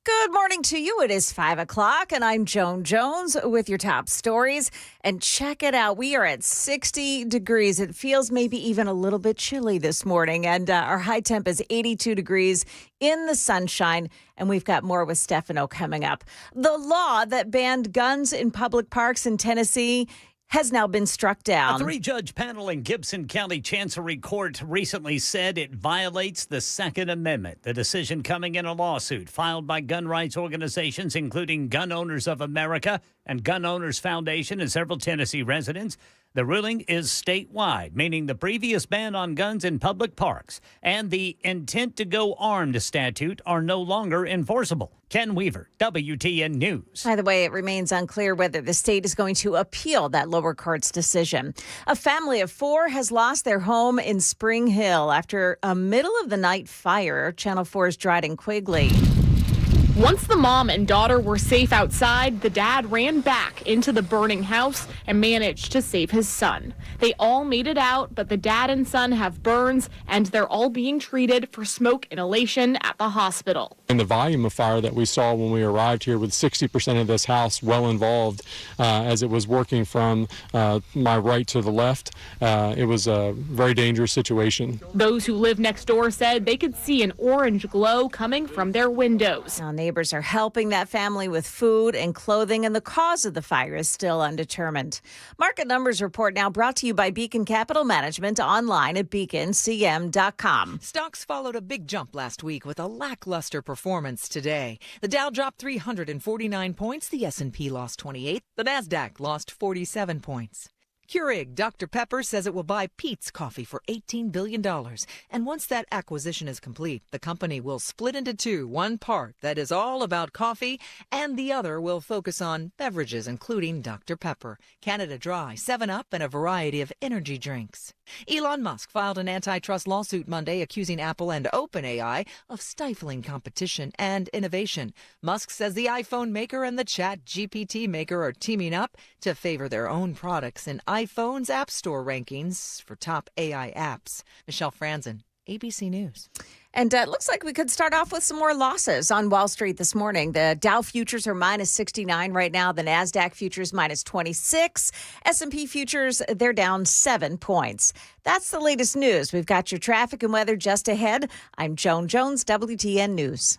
Good morning to you. It is 5 o'clock, and I'm Joan Jones with your top stories. And check it out. We are at 60 degrees. It feels maybe even a little bit chilly this morning, and our high temp is 82 degrees in the sunshine. And we've got more with Stefano coming up. The law that banned guns in public parks in Tennessee has now been struck down. A three-judge panel in Gibson County Chancery Court recently said it violates the Second Amendment. The decision coming in a lawsuit filed by gun rights organizations, including Gun Owners of America and Gun Owners Foundation and several Tennessee residents. The ruling is statewide, meaning the previous ban on guns in public parks and the intent to go armed statute are no longer enforceable. Ken Weaver, WTN News. By the way, it remains unclear whether the state is going to appeal that lower court's decision. A family of 4 has lost their home in Spring Hill after a middle-of-the-night fire. Channel 4's Dryden Quigley. Once the mom and daughter were safe outside, the dad ran back into the burning house and managed to save his son. They all made it out, but the dad and son have burns, and they're all being treated for smoke inhalation at the hospital. And the volume of fire that we saw when we arrived here, with 60% of this house well involved, as it was working from my right to the left, it was a very dangerous situation. Those who live next door said they could see an orange glow coming from their windows. Now, neighbors are helping that family with food and clothing, and the cause of the fire is still undetermined. Market Numbers Report now brought to you by Beacon Capital Management, online at beaconcm.com. Stocks followed a big jump last week with a lackluster performance today. The Dow dropped 349 points, the S&P lost 28, the Nasdaq lost 47 points. Keurig Dr. Pepper says it will buy Peet's Coffee for $18 billion. And once that acquisition is complete, the company will split into two, one part that is all about coffee, and the other will focus on beverages, including Dr. Pepper, Canada Dry, 7-Up, and a variety of energy drinks. Elon Musk filed an antitrust lawsuit Monday accusing Apple and OpenAI of stifling competition and innovation. Musk says the iPhone maker and the ChatGPT maker are teaming up to favor their own products in iPhone's App Store rankings for top AI apps. Michelle Franzen, ABC News. And it looks like we could start off with some more losses on Wall Street this morning. The Dow futures are minus 69 right now. The Nasdaq futures minus 26. S&P futures, they're down 7 points. That's the latest news. We've got your traffic and weather just ahead. I'm Joan Jones, WTN News.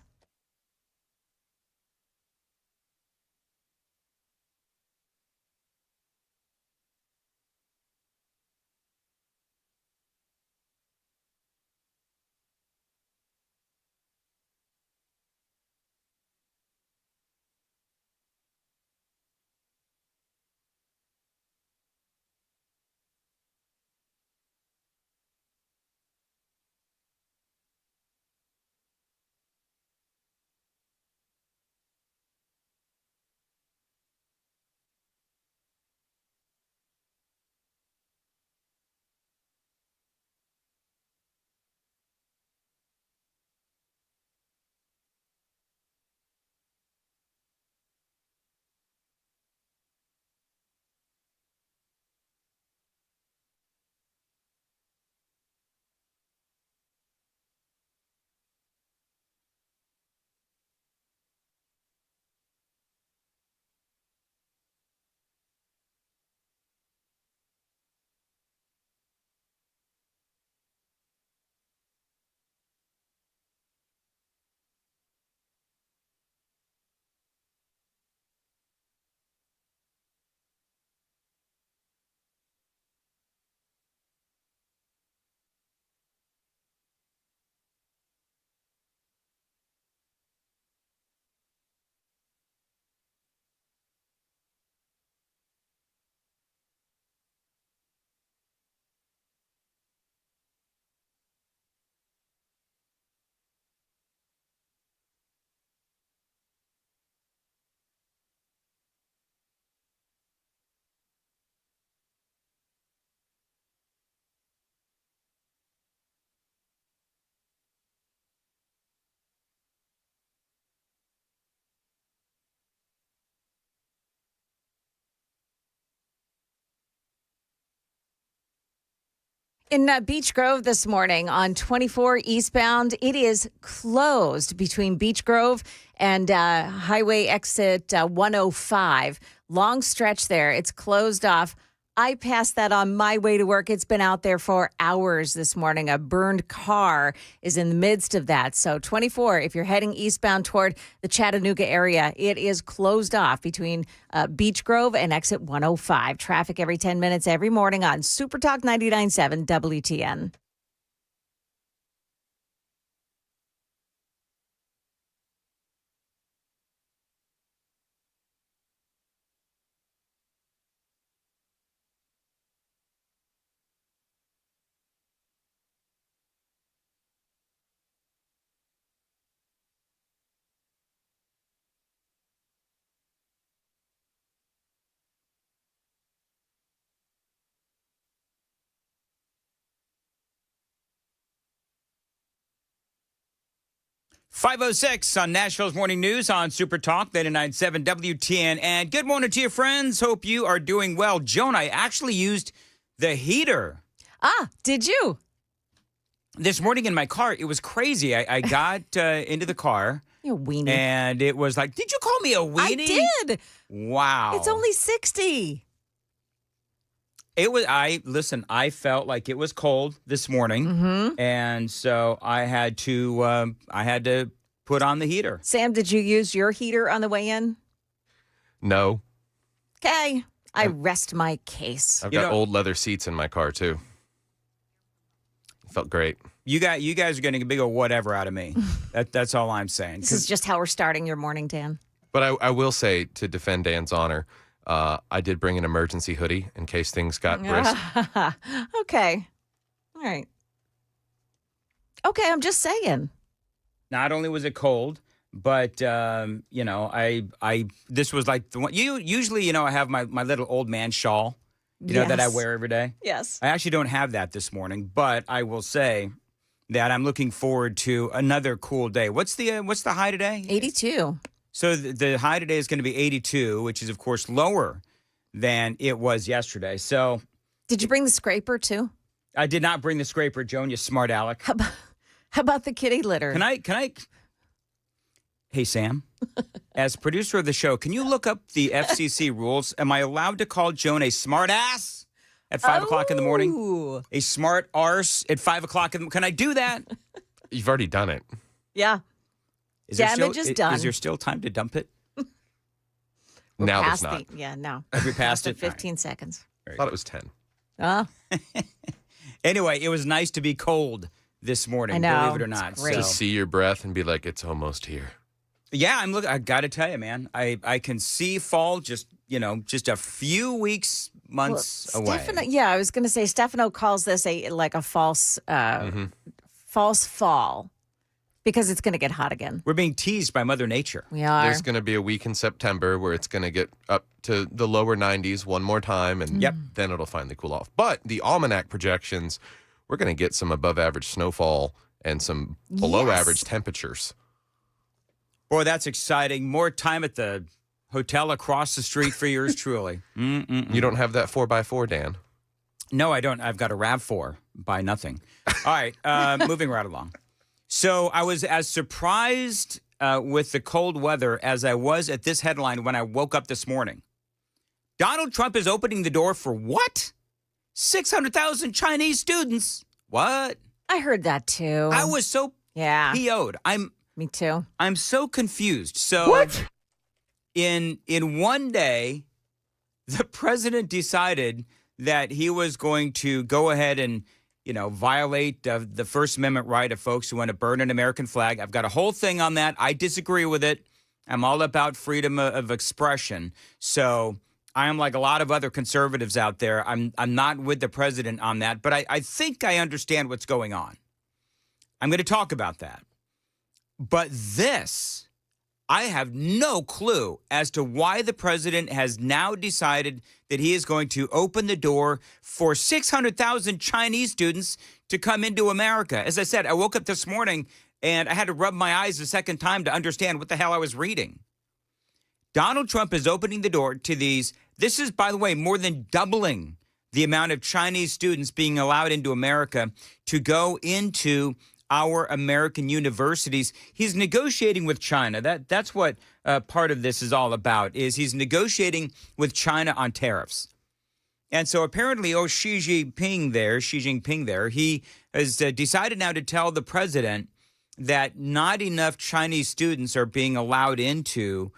In Beech Grove this morning on 24 eastbound, it is closed between Beech Grove and highway exit 105. Long stretch there. It's closed off. I passed that on my way to work. It's been out there for hours this morning. A burned car is in the midst of that. So 24, if you're heading eastbound toward the Chattanooga area, it is closed off between Beech Grove and exit 105. Traffic every 10 minutes every morning on Super Talk 99.7 WTN. .506 on Nashville's Morning News on Super Talk 99.7 WTN. And good morning to your friends. Hope you are doing well. Joan, I actually used the heater. Did you? This morning in my car, it was crazy. I got into the car. You weenie. And it was like, did you call me a weenie? I did. Wow. It's only 60. It was, I felt like it was cold this morning. Mm-hmm. And so I had to put on the heater. Sam, did you use your heater on the way in? No. Okay. I rest my case. I've got old leather seats in my car, too. It felt great. You guys are getting a big old whatever out of me. That's all I'm saying. This is just how we're starting your morning, Dan. But I will say, to defend Dan's honor, I did bring an emergency hoodie in case things got brisk. Okay. All right. Okay, I'm just saying. Not only was it cold, but this was like the one. Usually, I have my little old man shawl, that I wear every day. Yes. I actually don't have that this morning, but I will say that I'm looking forward to another cool day. What's the high today? 82. So the high today is going to be 82, which is, of course, lower than it was yesterday. So, did you bring the scraper, too? I did not bring the scraper, Joan, you smart aleck. How about the kitty litter? Can I? Hey, Sam, as producer of the show, can you look up the FCC rules? Am I allowed to call Joan a smart ass at 5 o'clock in the morning? A smart arse at 5 o'clock in the morning? Can I do that? You've already done it. Yeah. Damage is done. Is there still time to dump it? Now there's not. No. Have we passed it? 15 seconds. I thought it was 10. Oh. Anyway, it was nice to be cold this morning, I know. believe it or not. It's great. To see your breath and be like, it's almost here. Yeah, I got to tell you, man, I can see fall just a few weeks, months away. I was going to say Stefano calls this a false false fall because it's going to get hot again. We're being teased by Mother Nature. We are. There's going to be a week in September where it's going to get up to the lower 90s one more time, and then it'll finally cool off. But the almanac projections, we're going to get some above average snowfall and some below average temperatures. Boy, that's exciting. More time at the hotel across the street for yours truly. You don't have that 4x4, Dan? No, I don't. I've got a RAV4. Buy nothing. All right, moving right along. So I was as surprised with the cold weather as I was at this headline when I woke up this morning. Donald Trump is opening the door for what? 600,000 Chinese students. What? I heard that too. I was so PO'd. Me too. I'm so confused. So What? In one day, the president decided that he was going to go ahead and violate the First Amendment right of folks who want to burn an American flag. I've got a whole thing on that. I disagree with it. I'm all about freedom of expression. So I am like a lot of other conservatives out there. I'm not with the president on that, but I think I understand what's going on. I'm going to talk about that. But this, I have no clue as to why the president has now decided that he is going to open the door for 600,000 Chinese students to come into America. As I said, I woke up this morning and I had to rub my eyes a second time to understand what the hell I was reading. Donald Trump is opening the door to these. This is, by the way, more than doubling the amount of Chinese students being allowed into America to go into our American universities. He's negotiating with China. That's what part of this is all about, is he's negotiating with China on tariffs. And so apparently, Xi Jinping there, he has decided now to tell the president that not enough Chinese students are being allowed into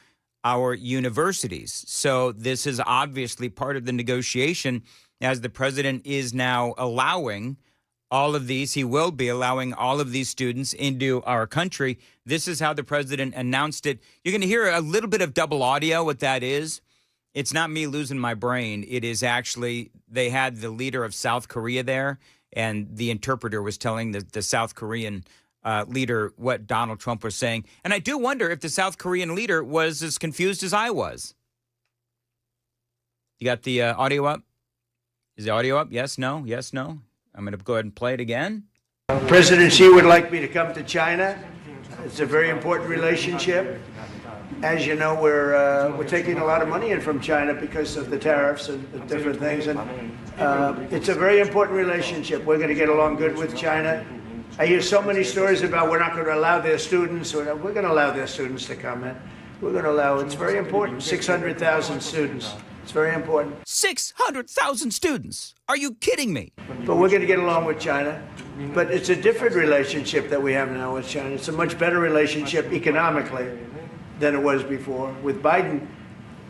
our universities. So this is obviously part of the negotiation, as the president is now allowing all of these. He will be allowing all of these students into our country. This is how the president announced it. You're going to hear a little bit of double audio. What that is, it's not me losing my brain. It is actually, they had the leader of South Korea there, and the interpreter was telling the South Korean leader what Donald Trump was saying. And I do wonder if the South Korean leader was as confused as I was. You got the audio up? Is the audio up? Yes, no, yes, no. I'm going to go ahead and play it again. President Xi would like me to come to China. It's a very important relationship. As you know, we're taking a lot of money in from China because of the tariffs and the different things. And it's a very important relationship. We're going to get along good with China. I hear so many stories about we're not going to allow their students. We're going to allow their students to come in. We're going to allow, it's very important, 600,000 students. It's very important. 600,000 students. Are you kidding me? But we're going to get along with China. But it's a different relationship that we have now with China. It's a much better relationship economically than it was before. With Biden,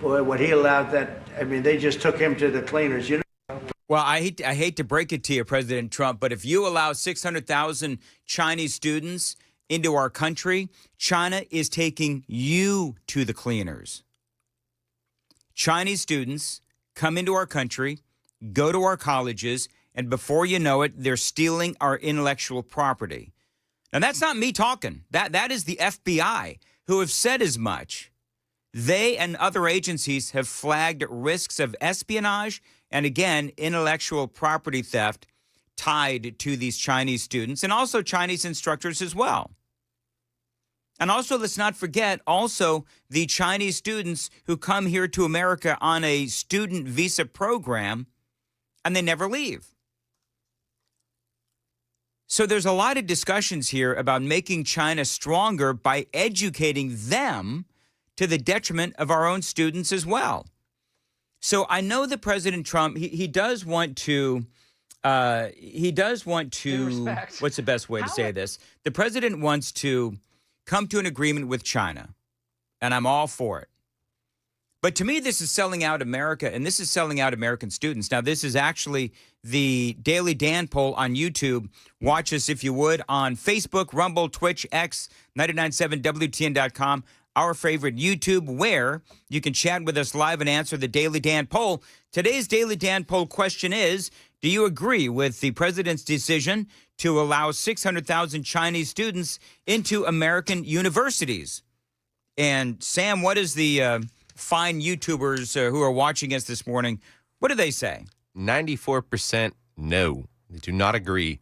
boy, what he allowed that, I mean, they just took him to the cleaners, you know? Well, I hate to break it to you, President Trump, but if you allow 600,000 Chinese students into our country, China is taking you to the cleaners. Chinese students come into our country, go to our colleges, and before you know it, they're stealing our intellectual property. Now, that's not me talking. That is the FBI who have said as much. They and other agencies have flagged risks of espionage and, again, intellectual property theft tied to these Chinese students and also Chinese instructors as well. And also, let's not forget, also the Chinese students who come here to America on a student visa program and they never leave. So there's a lot of discussions here about making China stronger by educating them to the detriment of our own students as well. So I know that President Trump, he does want to, what's the best way to say this? The president wants to come to an agreement with China, and I'm all for it. But to me, this is selling out America, and this is selling out American students. Now, this is actually the Daily Dan poll on YouTube. Watch us, if you would, on Facebook, Rumble, Twitch, X, 997WTN.com, our favorite YouTube, where you can chat with us live and answer the Daily Dan poll. Today's Daily Dan poll question is, do you agree with the president's decision to allow 600,000 Chinese students into American universities? And Sam, what is the fine YouTubers who are watching us this morning, what do they say? 94% no. They do not agree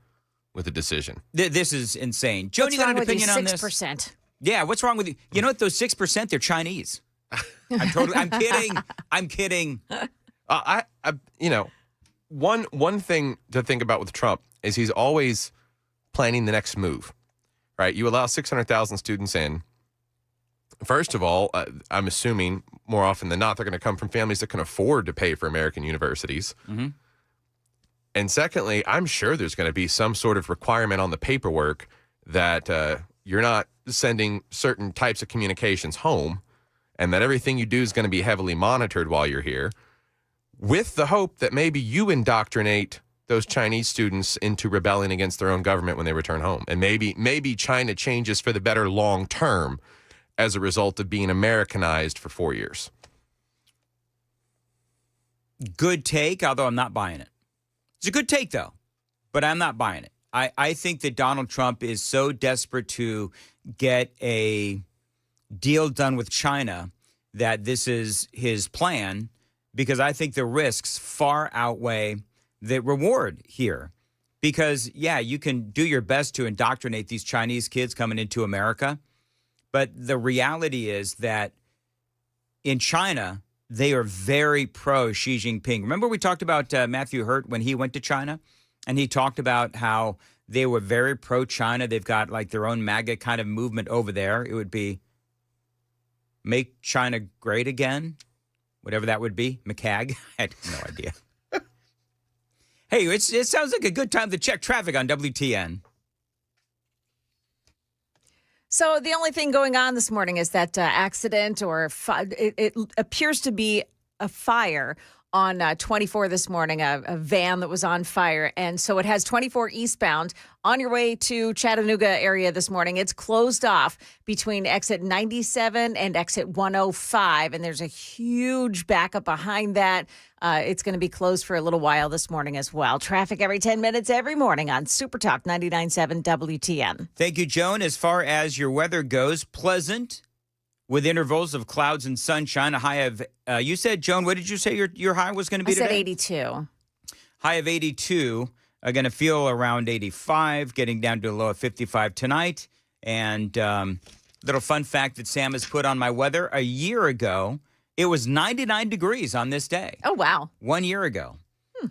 with the decision. This is insane. Joe, What's you got wrong an with you, opinion on this? 6%? Yeah, what's wrong with you? You know what? Those 6%, they're Chinese. I'm kidding. I'm kidding. One thing to think about with Trump is he's always planning the next move, right? You allow 600,000 students in. First of all, I'm assuming more often than not, they're going to come from families that can afford to pay for American universities. Mm-hmm. And secondly, I'm sure there's going to be some sort of requirement on the paperwork that you're not sending certain types of communications home and that everything you do is going to be heavily monitored while you're here, with the hope that maybe you indoctrinate those Chinese students into rebelling against their own government when they return home. And maybe China changes for the better long term as a result of being Americanized for 4 years. Good take, although I'm not buying it. It's a good take, though, but I'm not buying it. I think that Donald Trump is so desperate to get a deal done with China that this is his plan, because I think the risks far outweigh the reward here. Because, yeah, you can do your best to indoctrinate these Chinese kids coming into America, but the reality is that in China, they are very pro Xi Jinping. Remember we talked about Matthew Hurt when he went to China, and he talked about how they were very pro-China. They've got like their own MAGA kind of movement over there. It would be Make China Great Again, whatever that would be. McCag. I had no idea. Hey, it sounds like a good time to check traffic on WTN. So the only thing going on this morning is that accident, or it appears to be a fire on 24 this morning, a van that was on fire. And so it has 24 eastbound on your way to Chattanooga area this morning. It's closed off between exit 97 and exit 105. And there's a huge backup behind that. It's going to be closed for a little while this morning as well. Traffic every 10 minutes every morning on Super Talk 99.7 WTN. Thank you, Joan. As far as your weather goes, pleasant with intervals of clouds and sunshine. A high of, you said, Joan, what did you say your high was going to be today? I said 82. High of 82. Going to feel around 85, getting down to a low of 55 tonight. And little fun fact that Sam has put on my weather. A year ago, it was 99 degrees on this day. Oh, wow. 1 year ago.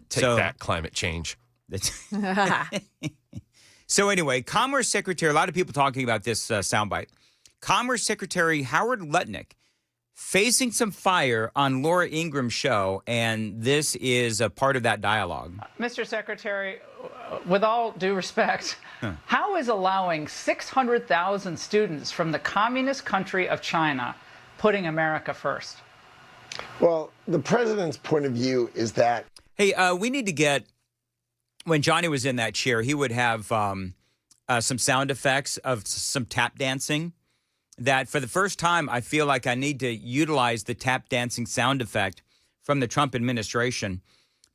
Take that, climate change. So anyway, Commerce Secretary, a lot of people talking about this soundbite. Commerce Secretary Howard Lutnick facing some fire on Laura Ingram's show, and this is a part of that dialogue. Mr. Secretary, with all due respect, how is allowing 600,000 students from the communist country of China putting America first? Well, the president's point of view is that... Hey, we need to get... When Johnny was in that chair, he would have some sound effects of some tap dancing. That for the first time, I feel like I need to utilize the tap dancing sound effect from the Trump administration,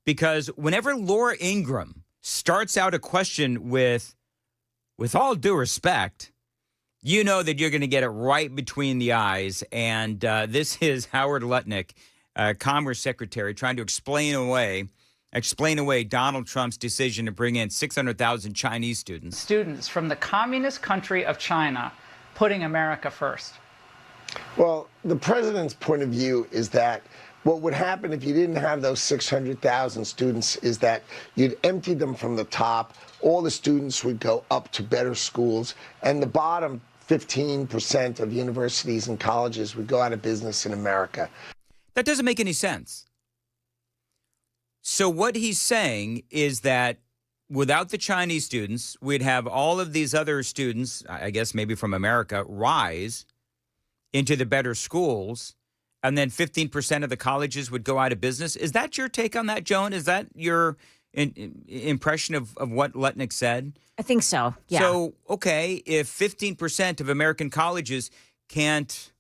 because whenever Laura Ingraham starts out a question with all due respect, you know that you're going to get it right between the eyes. And this is Howard Lutnick, Commerce Secretary, trying to explain away Donald Trump's decision to bring in 600,000 Chinese students. Students from the communist country of China putting America first. Well, the president's point of view is that what would happen if you didn't have those 600,000 students is that you'd empty them from the top. All the students would go up to better schools, and the bottom 15% of universities and colleges would go out of business in America. That doesn't make any sense. So what he's saying is that without the Chinese students, we'd have all of these other students, I guess maybe from America, rise into the better schools, and then 15% of the colleges would go out of business. Is that your take on that, Joan? Is that your impression of what Lutnick said? I think so, yeah. So, okay, if 15% of American colleges can't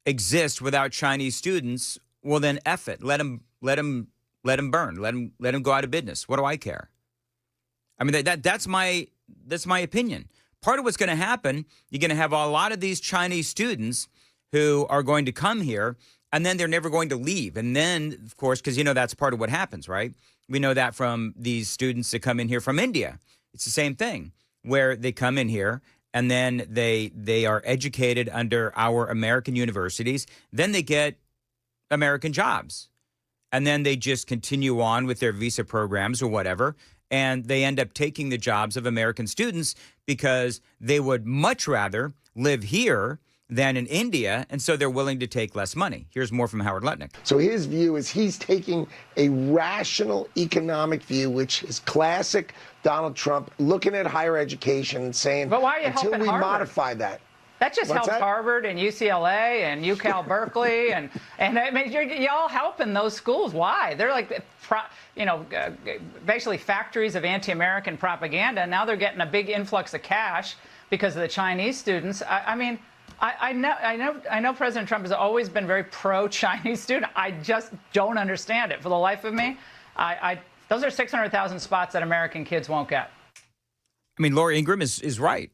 exist without Chinese students, well then F it. Let them burn. Let them go out of business. What do I care? I mean, that's my opinion. Part of what's going to happen, you're going to have a lot of these Chinese students who are going to come here, and then they're never going to leave. And then, of course, because, that's part of what happens, right? We know that from these students that come in here from India. It's the same thing, where they come in here, and then they are educated under our American universities. Then they get American jobs. And then they just continue on with their visa programs or whatever. And they end up taking the jobs of American students because they would much rather live here than in India, and so they're willing to take less money. Here's more from Howard Lutnick. So his view is he's taking a rational economic view, which is classic Donald Trump, looking at higher education and saying, but why are you until helping we Harvard? Modify that. That just What's helps that? Harvard and UCLA and UCal Berkeley and I mean you're all helping those schools. Why? They're like, basically factories of anti-American propaganda. And now they're getting a big influx of cash because of the Chinese students. I know President Trump has always been very pro-Chinese student. I just don't understand it for the life of me. Those are 600,000 spots that American kids won't get. I mean, Laura Ingraham is right.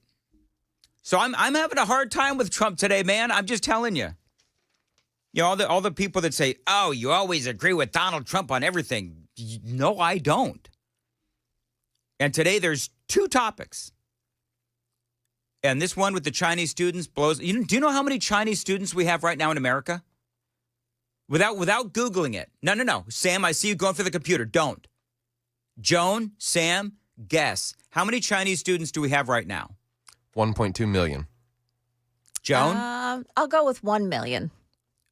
So I'm having a hard time with Trump today, man. I'm just telling you. All the people that say, "Oh, you always agree with Donald Trump on everything." No, I don't. And today there's two topics. And this one with the Chinese students blows. Do you know how many Chinese students we have right now in America? Without Googling it. No. Sam, I see you going for the computer. Don't. Joan, Sam, guess. How many Chinese students do we have right now? 1.2 million. Joan? I'll go with 1 million.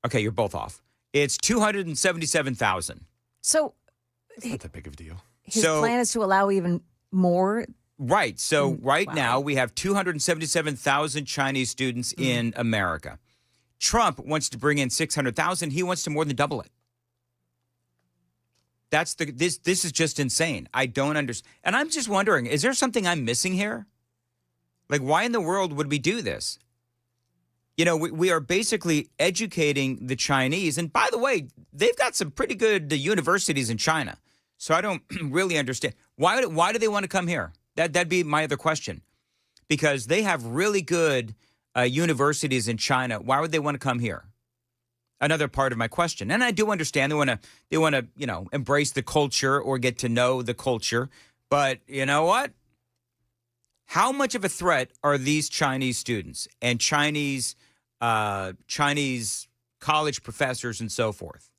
Okay, you're both off. It's 277,000. So It's not that big of a deal. his plan is to allow even more. Right. So right Wow. now we have 277,000 Chinese students in America. Trump wants to bring in 600,000. He wants to more than double it. This is just insane. I don't understand. And I'm just wondering, is there something I'm missing here? Like, why in the world would we do this? You know, we are basically educating the Chinese. And by the way, they've got some pretty good universities in China. So I don't really understand. Why do they want to come here? That'd be my other question. Because they have really good universities in China. Why would they want to come here? Another part of my question. And I do understand they want to, embrace the culture or get to know the culture. But you know what? How much of a threat are these Chinese students and Chinese college professors and so forth?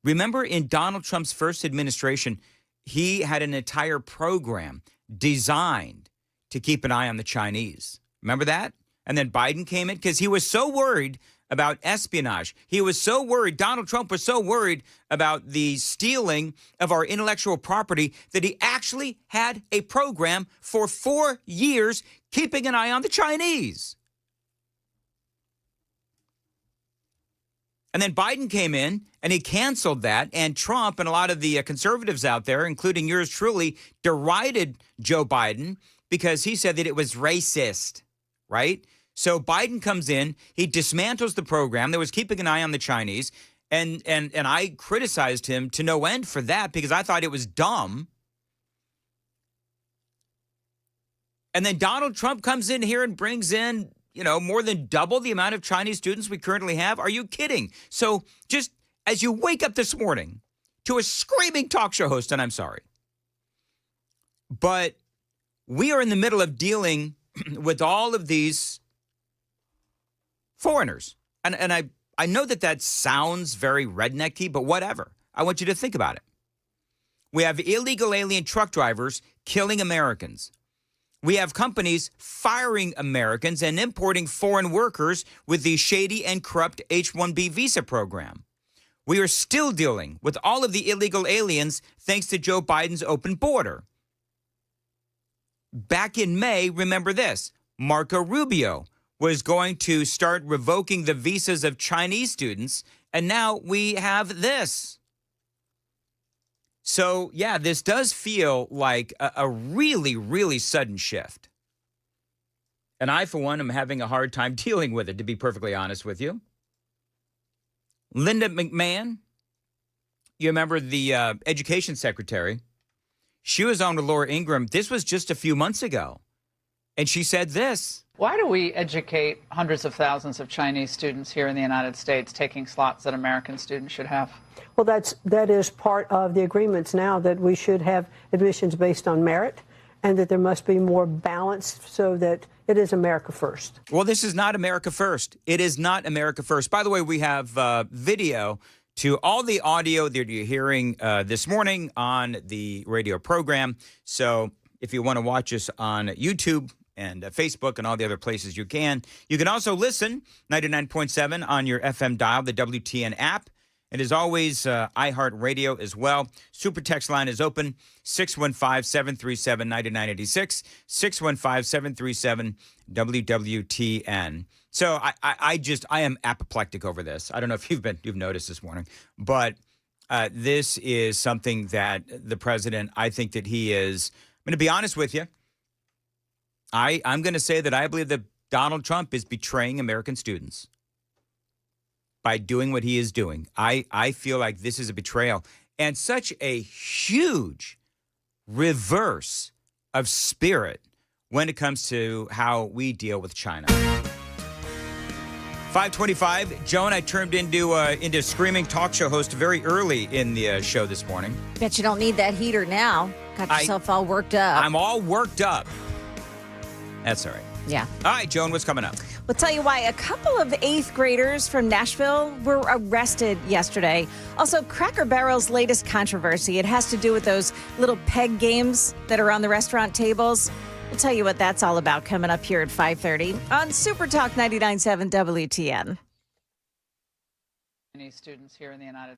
Remember, in Donald Trump's first administration, he had an entire program designed to keep an eye on the Chinese. Remember that? And then Biden came in because he was so worried about espionage. He was so worried, Donald Trump was so worried about the stealing of our intellectual property that he actually had a program for 4 years keeping an eye on the Chinese. And then Biden came in and he canceled that. And Trump and a lot of the conservatives out there, including yours truly, derided Joe Biden because he said that it was racist, right? So Biden comes in, he dismantles the program that was keeping an eye on the Chinese, and I criticized him to no end for that because I thought it was dumb. And then Donald Trump comes in here and brings in, more than double the amount of Chinese students we currently have. Are you kidding? So just as you wake up this morning to a screaming talk show host, and I'm sorry, but we are in the middle of dealing with all of these foreigners. And I know that sounds very rednecky, but whatever. I want you to think about it. We have illegal alien truck drivers killing Americans. We have companies firing Americans and importing foreign workers with the shady and corrupt H-1B visa program. We are still dealing with all of the illegal aliens thanks to Joe Biden's open border. Back in May, remember this, Marco Rubio was going to start revoking the visas of Chinese students, and now we have this. So, yeah, this does feel like a really, really sudden shift. And I, for one, am having a hard time dealing with it, to be perfectly honest with you. Linda McMahon, you remember the education secretary, she was on with Laura Ingraham. This was just a few months ago. And she said this. Why do we educate hundreds of thousands of Chinese students here in the United States taking slots that American students should have? Well, that is part of the agreements now, that we should have admissions based on merit and that there must be more balance so that it is America first. Well, this is not America first. It is not America first. By the way, we have video to all the audio that you're hearing this morning on the radio program. So if you want to watch us on YouTube and Facebook and all the other places you can. You can also listen, 99.7 on your FM dial, the WTN app. And as always, iHeartRadio as well. Super text line is open, 615-737-9986, 615-737-WWTN. So I am apoplectic over this. I don't know if you've noticed this morning, but this is something that the president, I think that he is, I'm going to be honest with you, I'm going to say that I believe that Donald Trump is betraying American students by doing what he is doing. I feel like this is a betrayal and such a huge reverse of spirit when it comes to how we deal with China. 5:25, Joan, I turned into screaming talk show host very early in the show this morning. Bet you don't need that heater now. Got yourself all worked up. I'm all worked up. That's all right. Yeah. All right, Joan, what's coming up? We'll tell you why a couple of eighth graders from Nashville were arrested yesterday. Also, Cracker Barrel's latest controversy. It has to do with those little peg games that are on the restaurant tables. We'll tell you what that's all about coming up here at 5:30 on Super Talk 99.7 WTN. Chinese students here in the United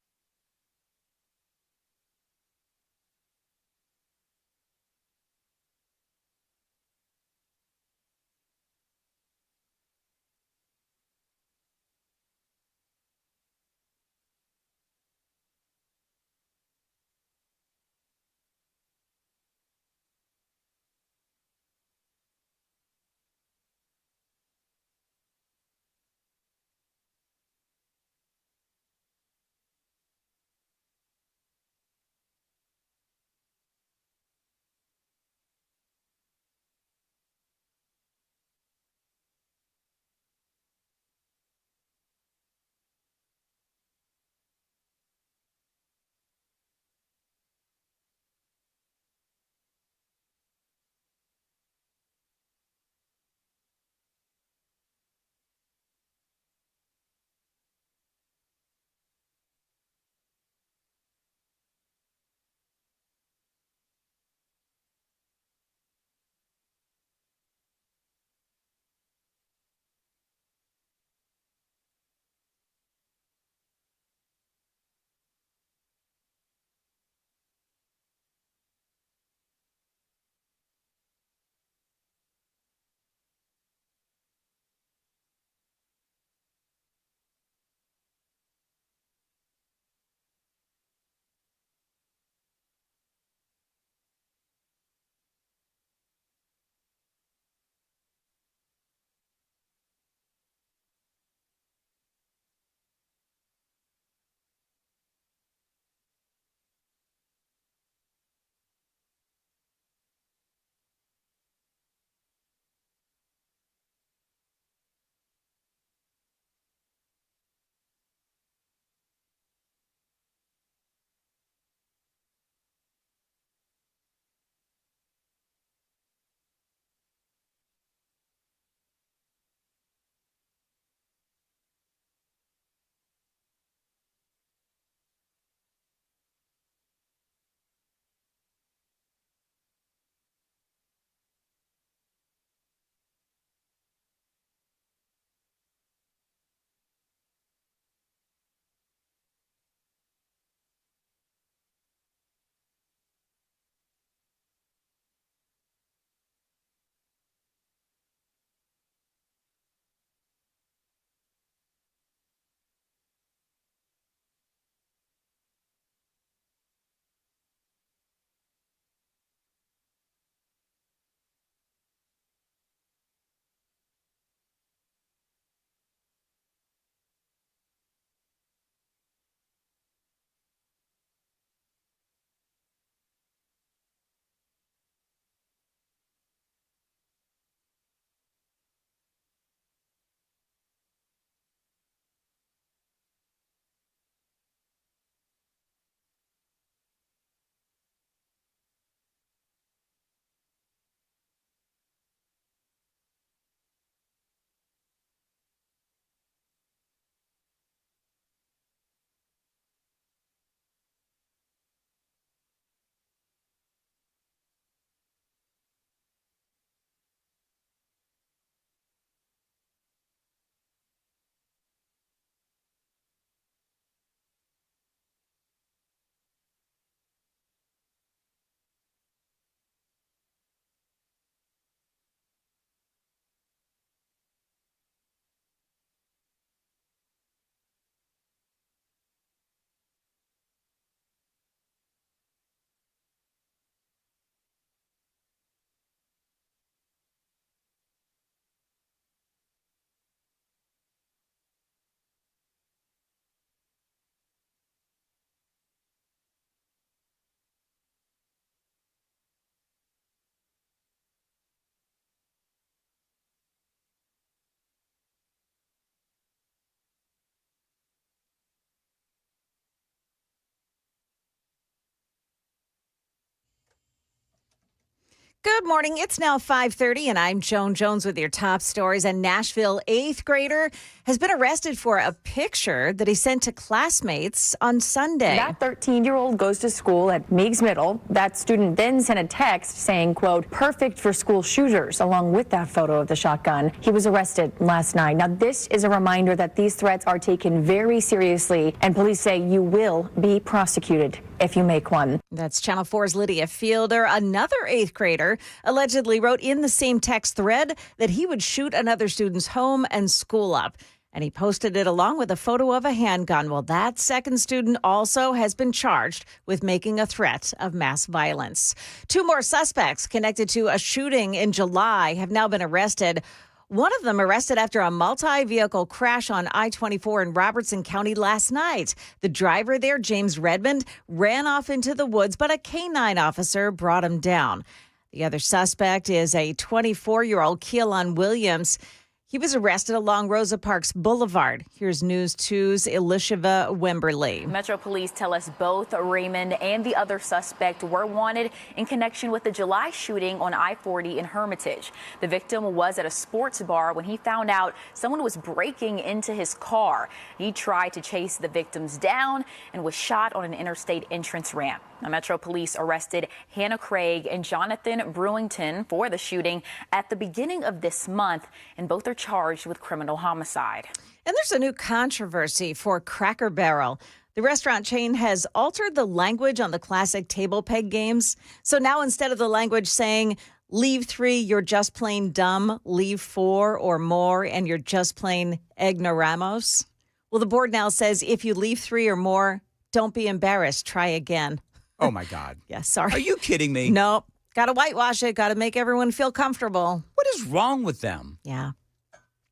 Good morning. It's now 5:30, and I'm Joan Jones with your top stories. A Nashville 8th grader has been arrested for a picture that he sent to classmates on Sunday. That 13-year-old goes to school at Meigs Middle. That student then sent a text saying, quote, perfect for school shooters, along with that photo of the shotgun. He was arrested last night. Now, this is a reminder that these threats are taken very seriously, and police say you will be prosecuted if you make one. That's Channel 4's Lydia Fielder. Another 8th grader allegedly wrote in the same text thread that he would shoot another student's home and school up. And he posted it along with a photo of a handgun. Well, that second student also has been charged with making a threat of mass violence. 2 more suspects connected to a shooting in July have now been arrested. One of them arrested after a multi-vehicle crash on I-24 in Robertson County last night. The driver there, James Redmond, ran off into the woods, but a canine officer brought him down. The other suspect is a 24-year-old Keelan Williams. He was arrested along Rosa Parks Boulevard. Here's News 2's Elisheva Wimberly. Metro Police tell us both Raymond and the other suspect were wanted in connection with the July shooting on I-40 in Hermitage. The victim was at a sports bar when he found out someone was breaking into his car. He tried to chase the victims down and was shot on an interstate entrance ramp. Now, Metro Police arrested Hannah Craig and Jonathan Brewington for the shooting at the beginning of this month, and both are charged with criminal homicide. And there's a new controversy for Cracker Barrel. The restaurant chain has altered the language on the classic table peg games. So now instead of the language saying, leave 3, you're just plain dumb, leave 4 or more, and you're just plain ignoramos. Well, the board now says if you leave 3 or more, don't be embarrassed, try again. Oh, my God. Yeah, sorry. Are you kidding me? Nope. Got to whitewash it. Got to make everyone feel comfortable. What is wrong with them? Yeah.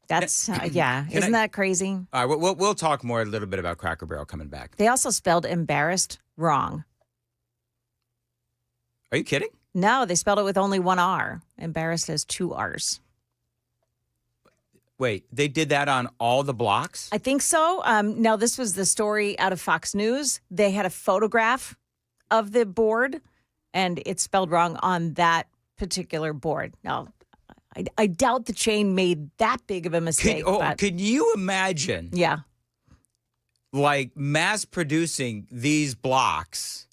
That's, Isn't that crazy? All right, we'll talk more a little bit about Cracker Barrel coming back. They also spelled embarrassed wrong. Are you kidding? No, they spelled it with only 1 R. Embarrassed has 2 R's. Wait, they did that on all the blocks? I think so. Now, this was the story out of Fox News. They had a photograph of the board, and it's spelled wrong on that particular board. Now, I doubt the chain made that big of a mistake. Can you imagine? Yeah. Like mass producing these blocks,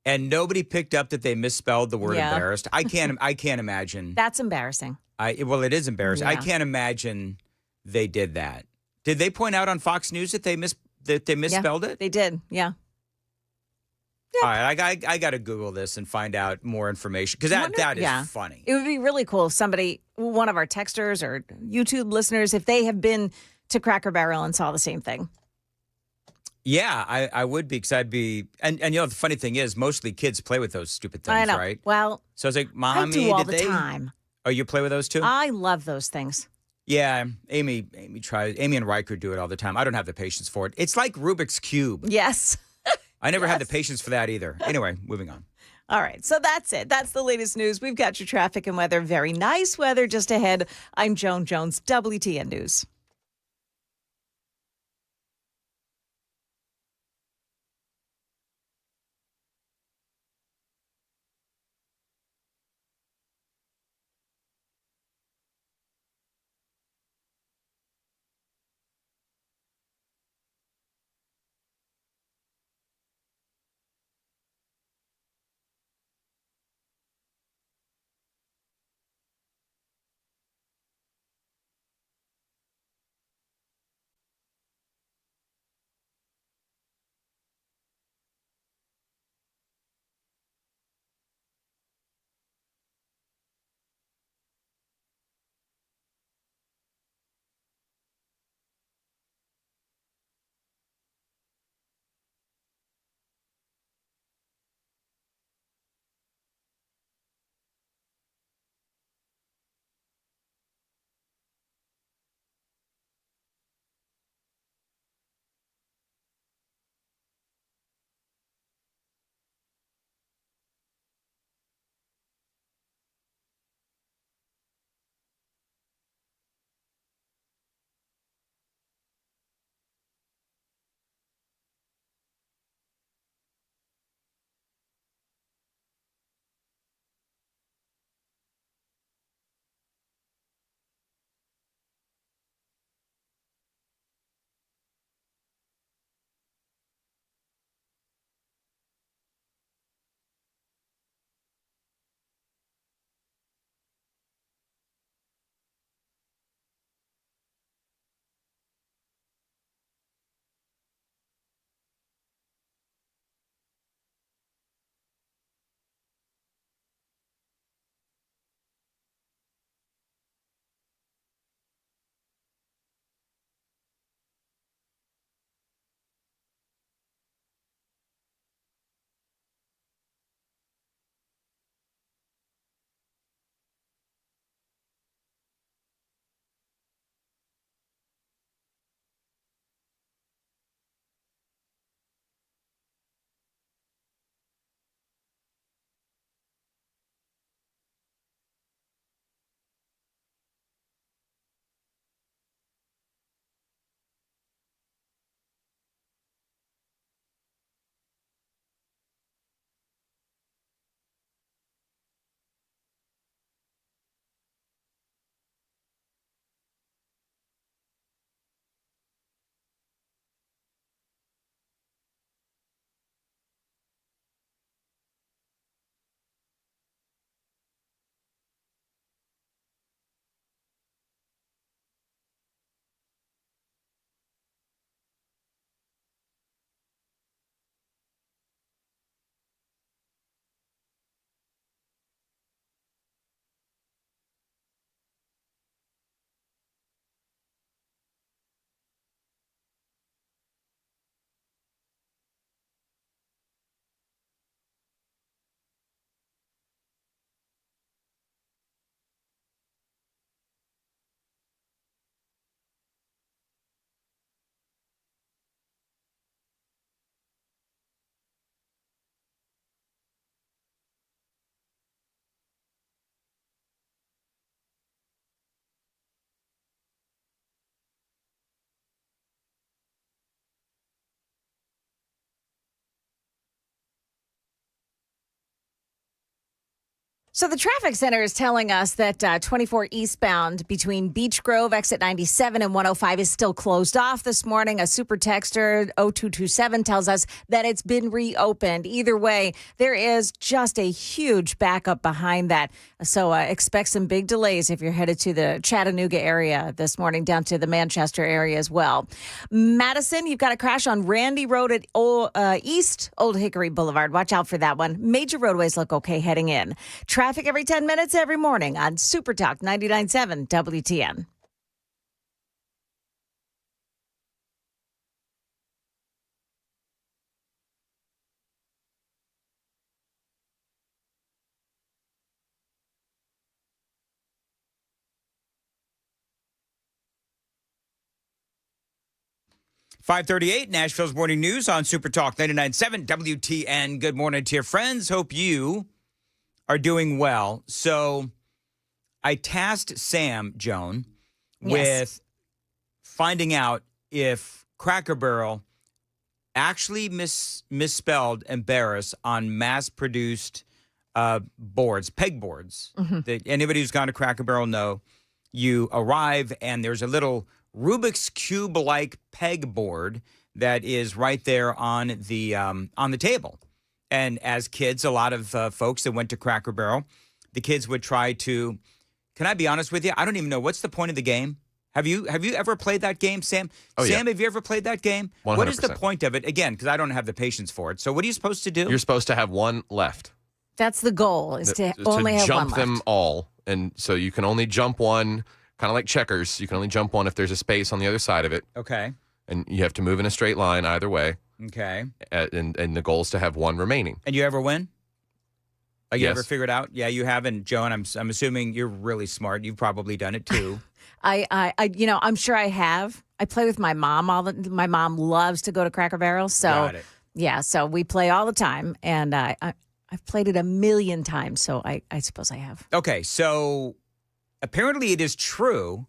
and nobody picked up that they misspelled the word embarrassed. I can't imagine. That's embarrassing. Well, it is embarrassing. Yeah. I can't imagine they did that. Did they point out on Fox News that they misspelled it? They did. Yeah. All right, I got to Google this and find out more information because that is funny. It would be really cool if somebody, one of our texters or YouTube listeners, if they have been to Cracker Barrel and saw the same thing. Yeah, I would be because I'd be, and you know the funny thing is, mostly kids play with those stupid things, I know. right? Well, so I was like, Mommy, I do all did the they? time. Oh, you play with those too? I love those things. Yeah, Amy and Riker do it all the time. I don't have the patience for it. It's like Rubik's Cube. Yes. I never had the patience for that either. Anyway, moving on. All right, so that's it. That's the latest news. We've got your traffic and weather. Very nice weather just ahead. I'm Joan Jones, WTN News. So the traffic center is telling us that 24 eastbound between Beach Grove, exit 97 and 105 is still closed off this morning. A super texter 0227 tells us that it's been reopened. Either way, there is just a huge backup behind that. So expect some big delays if you're headed to the Chattanooga area this morning, down to the Manchester area as well. Madison, you've got a crash on Randy Road at East Old Hickory Boulevard. Watch out for that one. Major roadways look okay heading in. Traffic every 10 minutes every morning on Super Talk 99.7 WTN. .538, Nashville's Morning News on Super Talk 99.7 WTN. Good morning to your friends. Hope you are doing well. So I tasked Sam, Joan, with finding out if Cracker Barrel actually misspelled embarrass on mass-produced boards, pegboards. Anybody who's gone to Cracker Barrel know you arrive and there's a little Rubik's Cube-like pegboard that is right there on the table. And as kids, a lot of folks that went to Cracker Barrel, the kids would try to. Can I be honest with you? I don't even know what's the point of the game. Have you ever played that game, Sam? Oh, Sam, yeah. have you ever played that game? 100%. What is the point of it? Again, because I don't have the patience for it. So what are you supposed to do? You're supposed to have one left. That's the goal, is to only have jump one them left. all. And so you can only jump one, kind of like checkers. You can only jump one if there's a space on the other side of it. Okay. And you have to move in a straight line either way. Okay. And the goal is to have one remaining. And you ever win? Like you Yes. ever figured out? Yeah, you have. And Joan, I'm assuming you're really smart. You've probably done it too. I'm sure I have. I play with my mom my mom loves to go to Cracker Barrel. So Got it. yeah, so we play all the time, and I've played it a million times. So I suppose I have. Okay, so apparently it is true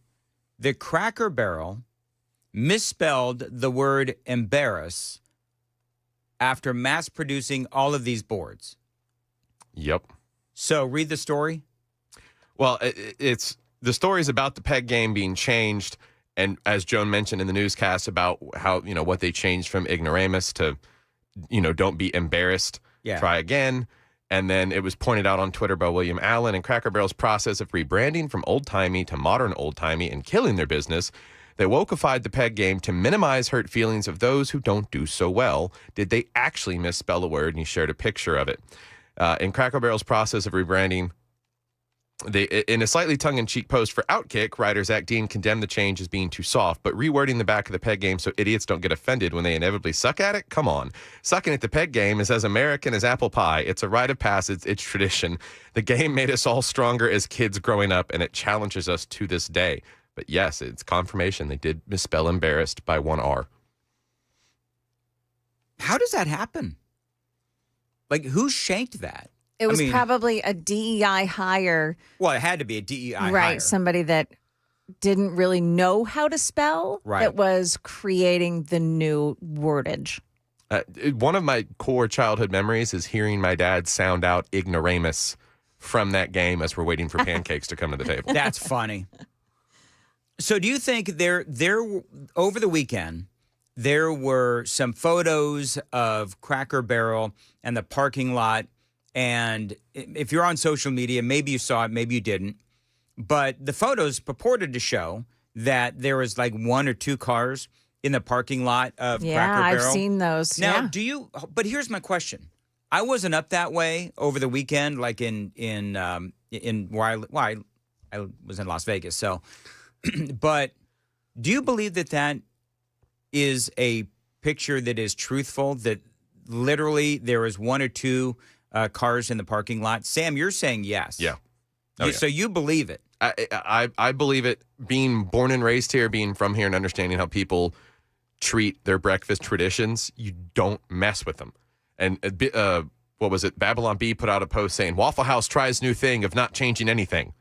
that Cracker Barrel misspelled the word embarrass after mass producing all of these boards. Yep. So read the story. Well, it's the story is about the peg game being changed, and as Joan mentioned in the newscast about how what they changed from ignoramus to don't be embarrassed, Yeah. try again. And then it was pointed out on Twitter by William Allen and Cracker Barrel's process of rebranding from old-timey to modern old-timey and killing their business. They wokeified the peg game to minimize hurt feelings of those who don't do so well. Did they actually misspell a word? And he shared a picture of it. In Cracker Barrel's process of rebranding, in a slightly tongue-in-cheek post for Outkick, writer Zach Dean condemned the change as being too soft, but rewording the back of the peg game so idiots don't get offended when they inevitably suck at it? Come on. Sucking at the peg game is as American as apple pie. It's a rite of passage. It's tradition. The game made us all stronger as kids growing up, and it challenges us to this day. But yes, it's confirmation. They did misspell embarrassed by one R. How does that happen? Like, who shanked that? It was probably a DEI hire. Well, it had to be a DEI hire. Right, somebody that didn't really know how to spell. Right. That was creating the new wordage. One of my core childhood memories is hearing my dad sound out ignoramus from that game as we're waiting for pancakes to come to the table. That's funny. So do you think there over the weekend, there were some photos of Cracker Barrel and the parking lot? And if you're on social media, maybe you saw it, maybe you didn't. But the photos purported to show that there was like one or two cars in the parking lot of Cracker Barrel. Yeah, I've seen those. Now, but here's my question. I wasn't up that way over the weekend, like in where I was in Las Vegas. So, but do you believe that is a picture that is truthful, that literally there is one or two cars in the parking lot? Sam, you're saying yes. Yeah. So you believe it? I believe it. Being born and raised here, being from here, and understanding how people treat their breakfast traditions, you don't mess with them. And what was it? Babylon Bee put out a post saying Waffle House tries new thing of not changing anything.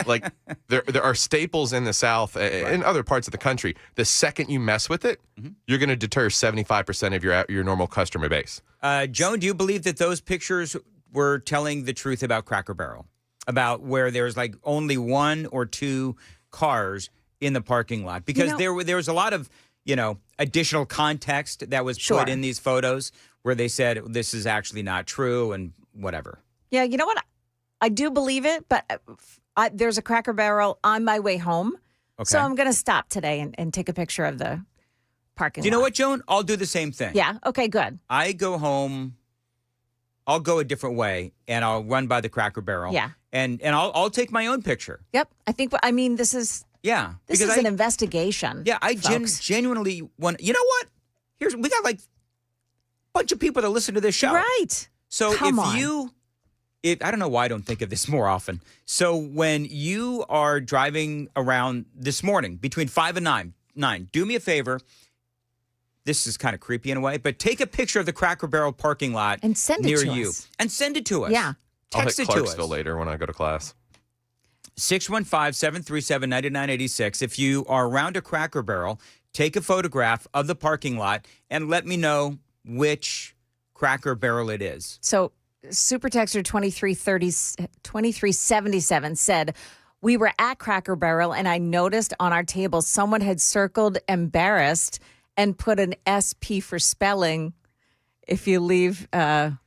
Like there are staples in the South and other parts of the country. The second you mess with it, you're going to deter 75% of your normal customer base. Joan, do you believe that those pictures were telling the truth about Cracker Barrel, about where there's like only 1 or 2 cars in the parking lot, because there was a lot of, additional context that was put in these photos where they said this is actually not true and whatever. Yeah, you know what? I do believe it, but there's a Cracker Barrel on my way home. Okay. So I'm going to stop today and take a picture of the parking lot. Do you know what, Joan? I'll do the same thing. Yeah. Okay, good. I go home, I'll go a different way, and I'll run by the Cracker Barrel. Yeah. And I'll take my own picture. Yep. This is an investigation. Yeah, I folks. genuinely want. You know what? We got like a bunch of people that listen to this show. Right. So Come if on. you I don't know why I don't think of this more often. So when you are driving around this morning between 5 and 9, do me a favor. This is kind of creepy in a way, but take a picture of the Cracker Barrel parking lot and send it near to you. us. And send it to us. Yeah. Text I'll it hit to Clarksville us. later when I go to class. 615-737-9986. If you are around a Cracker Barrel, take a photograph of the parking lot and let me know which Cracker Barrel it is. So Super Texter 2377 said, we were at Cracker Barrel and I noticed on our table someone had circled embarrassed and put an SP for spelling. If you leave I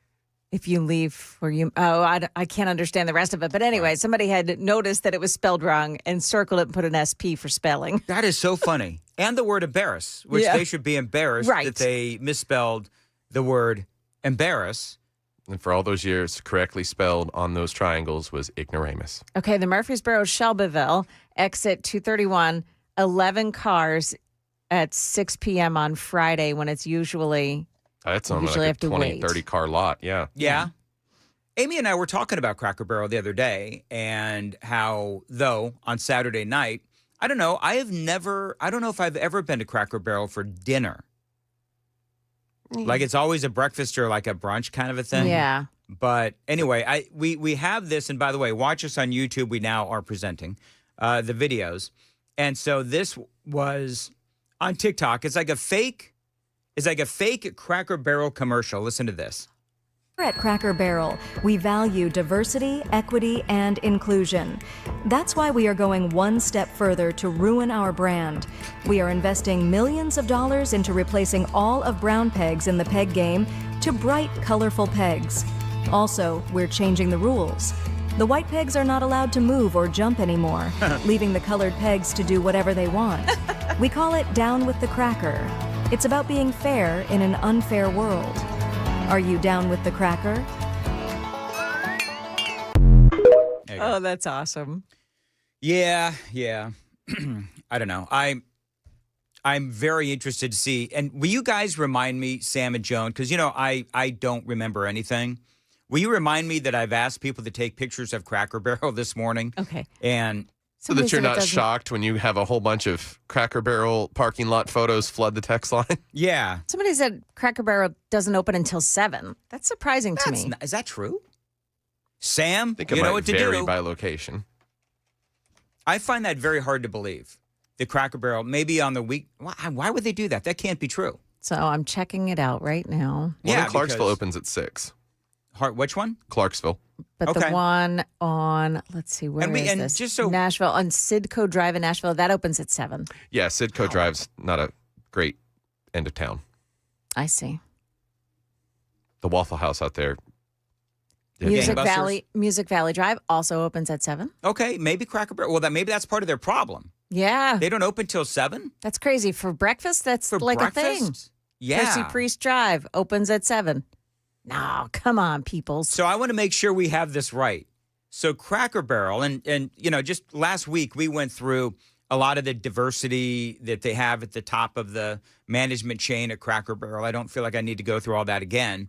can't understand the rest of it. But anyway, somebody had noticed that it was spelled wrong and circled it and put an SP for spelling. That is so funny. And the word embarrass, which they should be embarrassed that they misspelled the word embarrass. And for all those years, correctly spelled on those triangles was ignoramus. Okay, the Murfreesboro Shelbyville, exit 231, 11 cars at 6 p.m. on Friday when it's usually... That's on usually like have a to 20, wait. 30 car lot. Yeah. Yeah. Amy and I were talking about Cracker Barrel the other day and how, though, on Saturday night, I don't know if I've ever been to Cracker Barrel for dinner. Like it's always a breakfast or like a brunch kind of a thing. Yeah. But anyway, we have this, and by the way, watch us on YouTube. We now are presenting the videos. And so this was on TikTok. It's like a fake Cracker Barrel commercial. Listen to this. At Cracker Barrel, we value diversity, equity, and inclusion. That's why we are going one step further to ruin our brand. We are investing millions of dollars into replacing all of brown pegs in the peg game to bright, colorful pegs. Also, we're changing the rules. The white pegs are not allowed to move or jump anymore, leaving the colored pegs to do whatever they want. We call it Down with the Cracker. It's about being fair in an unfair world. Are you down with the cracker? Oh, that's awesome. Yeah. I don't know. I'm very interested to see. And will you guys remind me, Sam and Joan, because, I don't remember anything. Will you remind me that I've asked people to take pictures of Cracker Barrel this morning? Okay. And so that you're not shocked when you have a whole bunch of Cracker Barrel parking lot photos flood the text line? Yeah. Somebody said Cracker Barrel doesn't open until 7. That's surprising to me. Is that true? Sam, I think it you know might what to vary do. by location. I find that very hard to believe. The Cracker Barrel, maybe on the week. Why would they do that? That can't be true. So I'm checking it out right now. One in Clarksville opens at 6. Which one? Clarksville. But the one on, let's see, where is this? Just so Nashville, on Sidco Drive in Nashville, that opens at 7. Yeah, Sidco Drive's not a great end of town. I see. The Waffle House out there. Music Valley Drive also opens at 7. Okay, maybe Cracker Barrel. Well, maybe that's part of their problem. Yeah. They don't open till 7? That's crazy. For breakfast, that's For like breakfast? a thing. Yeah. Percy Priest Drive opens at 7. No, come on, people. So I want to make sure we have this right. So Cracker Barrel, and just last week we went through a lot of the diversity that they have at the top of the management chain at Cracker Barrel. I don't feel like I need to go through all that again.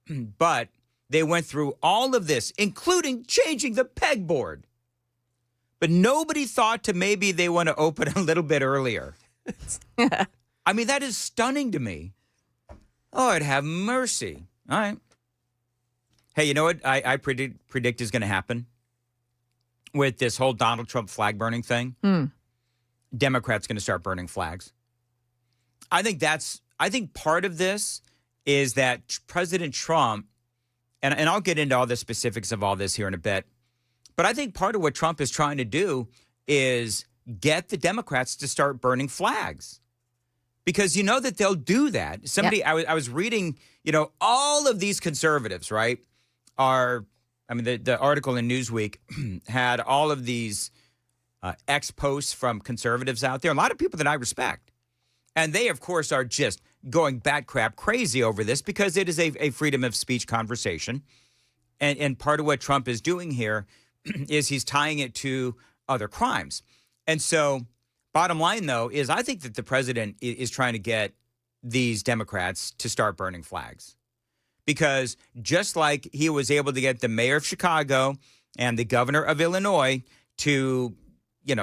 But they went through all of this, including changing the pegboard. But nobody thought to maybe they want to open a little bit earlier. I mean, that is stunning to me. Oh, I'd have mercy. All right. Hey, you know what I predict is going to happen with this whole Donald Trump flag burning thing? Democrats going to start burning flags. I think part of this is that President Trump and I'll get into all the specifics of all this here in a bit, but I think part of what Trump is trying to do is get the Democrats to start burning flags. Because you know that they'll do that. I was reading, all of these conservatives, right, the article in Newsweek had all of these ex-posts from conservatives out there, a lot of people that I respect. And they, of course, are just going bat crap crazy over this because it is a freedom of speech conversation. And part of what Trump is doing here is he's tying it to other crimes. And so bottom line, though, is I think that the president is trying to get these Democrats to start burning flags. Because just like he was able to get the mayor of Chicago and the governor of Illinois to,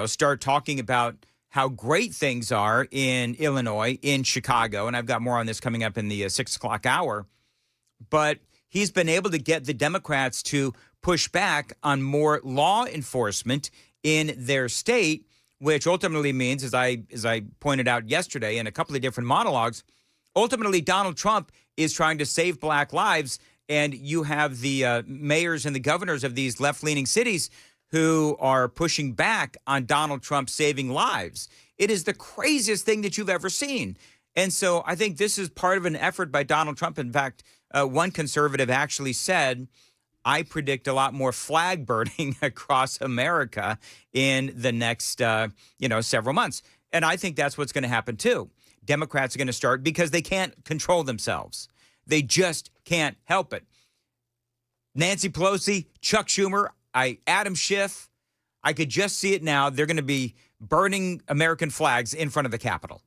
start talking about how great things are in Illinois, in Chicago, and I've got more on this coming up in the 6 o'clock hour, but he's been able to get the Democrats to push back on more law enforcement in their state, which ultimately means, as I pointed out yesterday in a couple of different monologues, ultimately Donald Trump is trying to save black lives, and you have the mayors and the governors of these left-leaning cities who are pushing back on Donald Trump saving lives. It is the craziest thing that you've ever seen. And so I think this is part of an effort by Donald Trump. In fact, one conservative actually said, I predict a lot more flag burning across America in the next, several months. And I think that's what's going to happen, too. Democrats are going to start because they can't control themselves. They just can't help it. Nancy Pelosi, Chuck Schumer, Adam Schiff, I could just see it now. They're going to be burning American flags in front of the Capitol.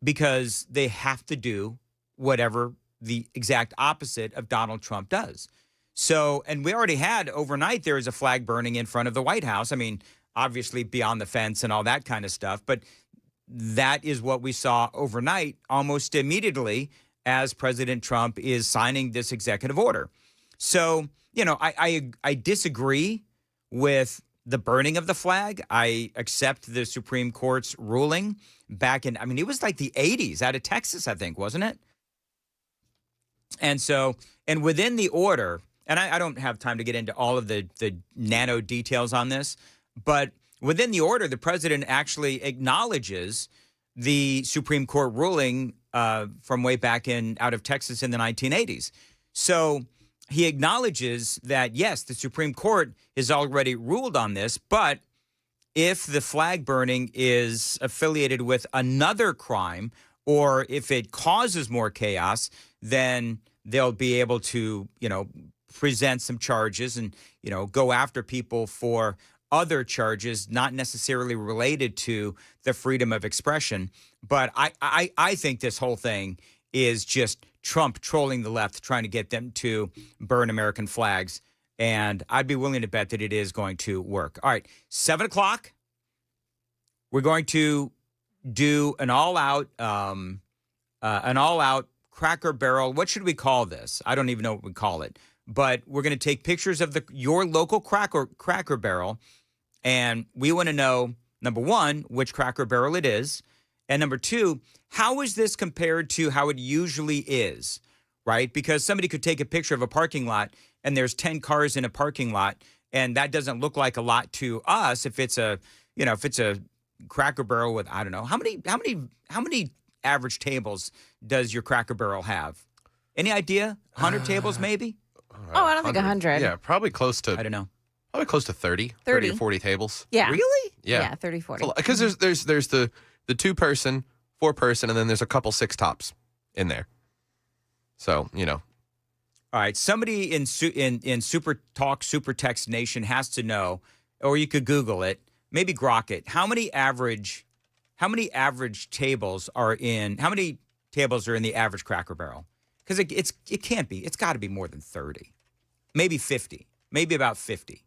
Because they have to do whatever the exact opposite of Donald Trump does. So, and we already had overnight, there was a flag burning in front of the White House. I mean, obviously beyond the fence and all that kind of stuff. But that is what we saw overnight almost immediately as President Trump is signing this executive order. So, I disagree with the burning of the flag. I accept the Supreme Court's ruling back in, it was like the 80s out of Texas, I think, wasn't it? And so, and within the order, and I don't have time to get into all of the nano details on this, but within the order, the president actually acknowledges the Supreme Court ruling from way back out of Texas in the 1980s. So he acknowledges that, yes, the Supreme Court has already ruled on this, but if the flag burning is affiliated with another crime or if it causes more chaos, then they'll be able to, present some charges and, go after people for other charges not necessarily related to the freedom of expression. But I think this whole thing is just Trump trolling the left, trying to get them to burn American flags. And I'd be willing to bet that it is going to work. All right, 7 o'clock, we're going to do an all-out Cracker Barrel. What should we call this? I don't even know what we call it. But we're going to take pictures of your local Cracker Barrel. And we want to know, number one, which Cracker Barrel it is. And number two, how is this compared to how it usually is, right? Because somebody could take a picture of a parking lot and there's 10 cars in a parking lot. And that doesn't look like a lot to us if it's a Cracker Barrel with, I don't know, how many average tables does your Cracker Barrel have? Any idea? 100 tables maybe? I don't think 100. Yeah, probably close to, I don't know. Probably close to 30 or 40 tables. Yeah. Really? Yeah. 30, 40. Because there's the 2-person, 4-person, and then there's a couple 6 tops in there. So, All right. Somebody in Super Talk, Super Text Nation has to know, or you could Google it, maybe Grok it. How many average tables are in the average Cracker Barrel? Because it can't be. It's got to be more than 30. Maybe 50. Maybe about 50.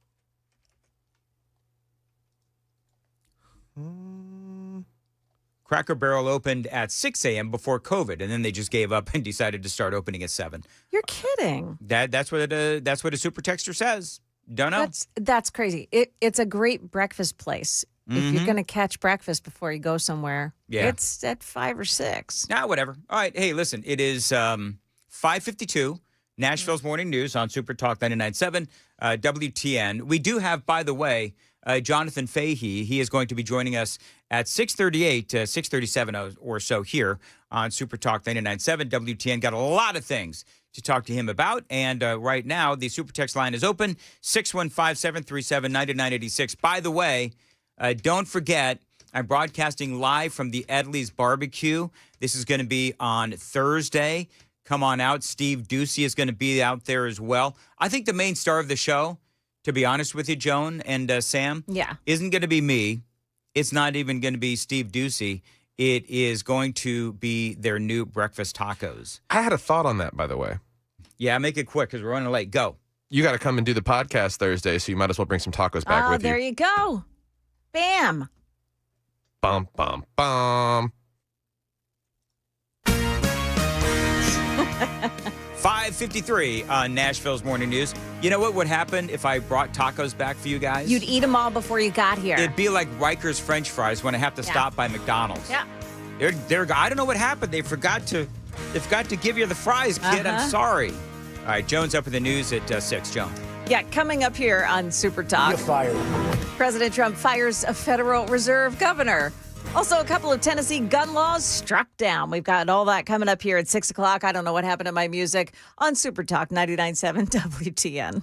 Cracker Barrel opened at 6 a.m. before COVID, and then they just gave up and decided to start opening at 7. You're kidding. That's what a super texter says. Don't know. That's crazy. It's a great breakfast place. if you're going to catch breakfast before you go somewhere, Yeah. it's at 5 or 6. Nah, whatever. All right. Hey, listen, it is 5:52. Nashville's Morning News on Super Talk 99.7 WTN. We do have, by the way, Jonathan Fahey. He is going to be joining us at 6:38 to 6:37 or so here on Super Talk 99.7 WTN. Got a lot of things to talk to him about. And right now, the Super Text line is open, 615-737-9986. By the way, don't forget, I'm broadcasting live from the Edley's Barbecue. This is going to be on Thursday. Come on out. Steve Ducey is going to be out there as well. I think the main star of the show, to be honest with you, Joan and Sam, isn't going to be me. It's not even going to be Steve Ducey. It is going to be their new breakfast tacos. I had a thought on that, by the way. Yeah, make it quick because we're running late. Go. You got to come and do the podcast Thursday, so you might as well bring some tacos back with you. Oh, there you go. Bam. Bum, bum, bum. 5:53 on Nashville's Morning News. You know what would happen if I brought tacos back for you guys? You'd eat them all before you got here. It'd be like Riker's French fries when I have to stop by McDonald's. Yeah. I don't know what happened. They forgot to give you the fries, kid. I'm sorry. All right, Joan's up in the news at 6. Joan. Yeah, coming up here on Super Talk. You're fired. President Trump fires a Federal Reserve governor. Also, a couple of Tennessee gun laws struck down. We've got all that coming up here at 6 o'clock. I don't know what happened to my music on Super Talk 99.7 WTN.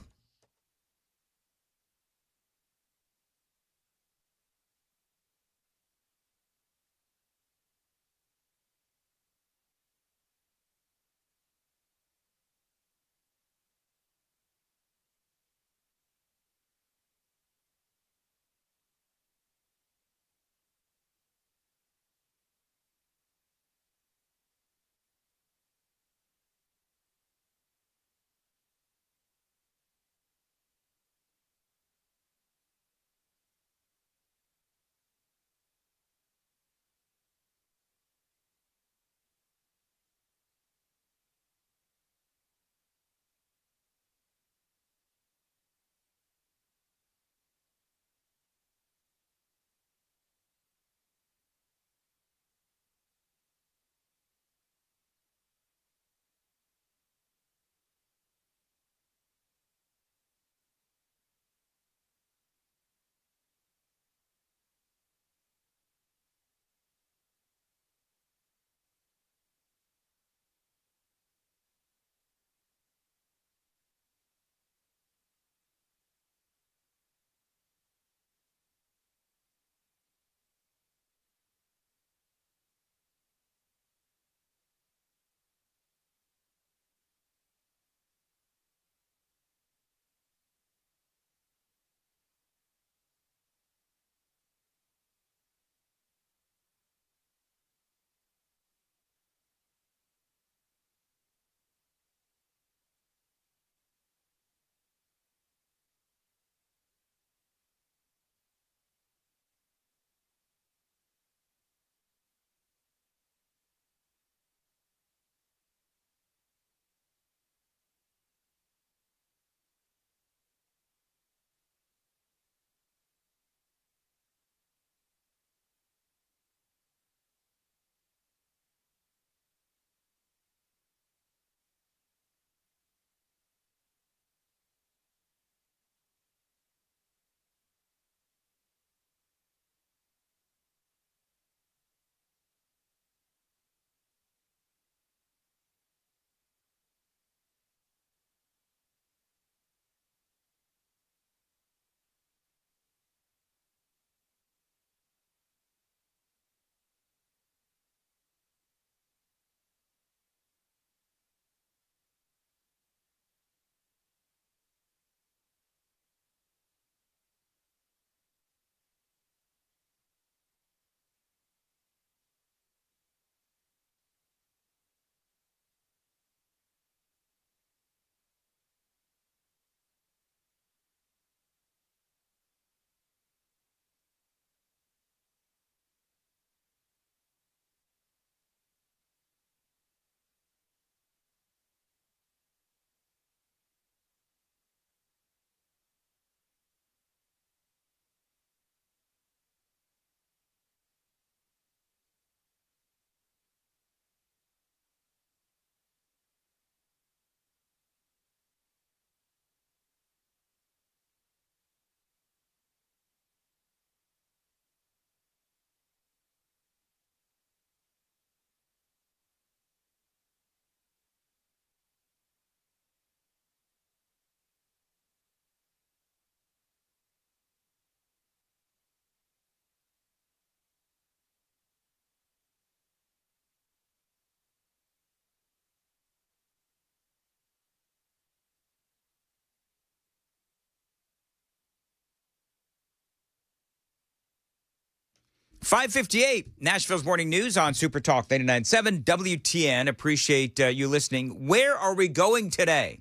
5:58, Nashville's Morning News on Super Talk 99.7 WTN. Appreciate you listening. Where are we going today?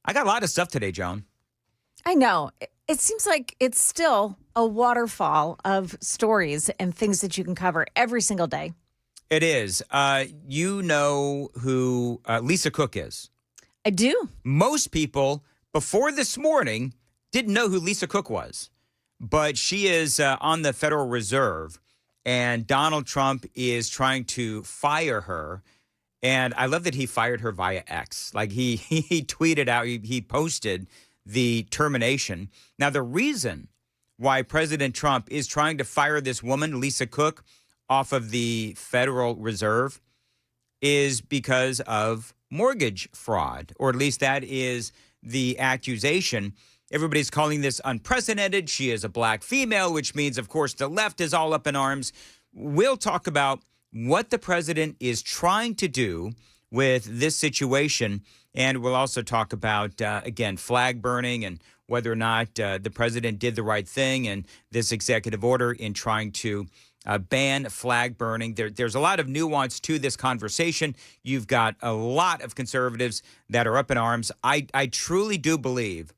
I got a lot of stuff today, Joan. I know. It seems like it's still a waterfall of stories and things that you can cover every single day. It is. You know who Lisa Cook is? I do. Most people, before this morning, didn't know who Lisa Cook was. But she is on the Federal Reserve, and Donald Trump is trying to fire her. And I love that he fired her via X. Like he tweeted out, he posted the termination. Now, the reason why President Trump is trying to fire this woman, Lisa Cook, off of the Federal Reserve is because of mortgage fraud, or at least that is the accusation. Everybody's calling this unprecedented. She is a black female, which means, of course, the left is all up in arms. We'll talk about what the president is trying to do with this situation. And we'll also talk about, again, flag burning and whether or not the president did the right thing and this executive order in trying to ban flag burning. There's a lot of nuance to this conversation. You've got a lot of conservatives that are up in arms. I truly do believe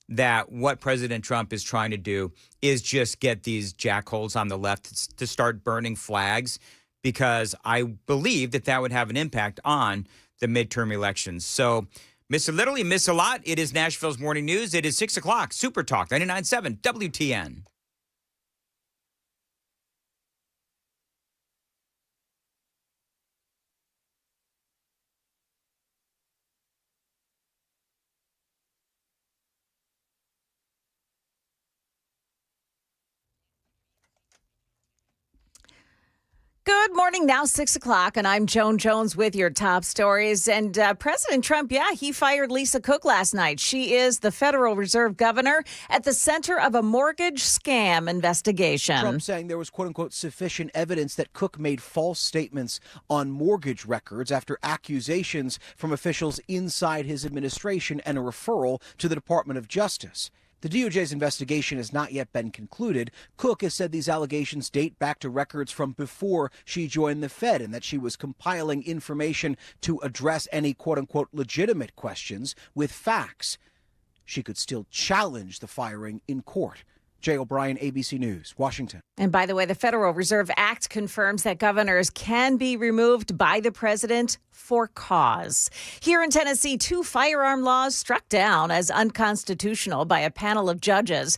that what President Trump is trying to do is just get these jackholes on the left to start burning flags, because I believe that that would have an impact on the midterm elections. So miss a little, you miss a lot. It is Nashville's Morning News. It is 6 o'clock. Super Talk 99.7 WTN. Good morning. Now 6 o'clock, and I'm Joan Jones with your top stories. And President Trump, he fired Lisa Cook last night. She is the Federal Reserve governor at the center of a mortgage scam investigation. Trump saying there was, quote unquote, sufficient evidence that Cook made false statements on mortgage records after accusations from officials inside his administration and a referral to the Department of Justice. The DOJ's investigation has not yet been concluded. Cook has said these allegations date back to records from before she joined the Fed and that she was compiling information to address any quote-unquote legitimate questions with facts. She could still challenge the firing in court. Jay O'Brien, ABC News, Washington. And by the way, the Federal Reserve Act confirms that governors can be removed by the president for cause. Here in Tennessee, 2 firearm laws struck down as unconstitutional by a panel of judges.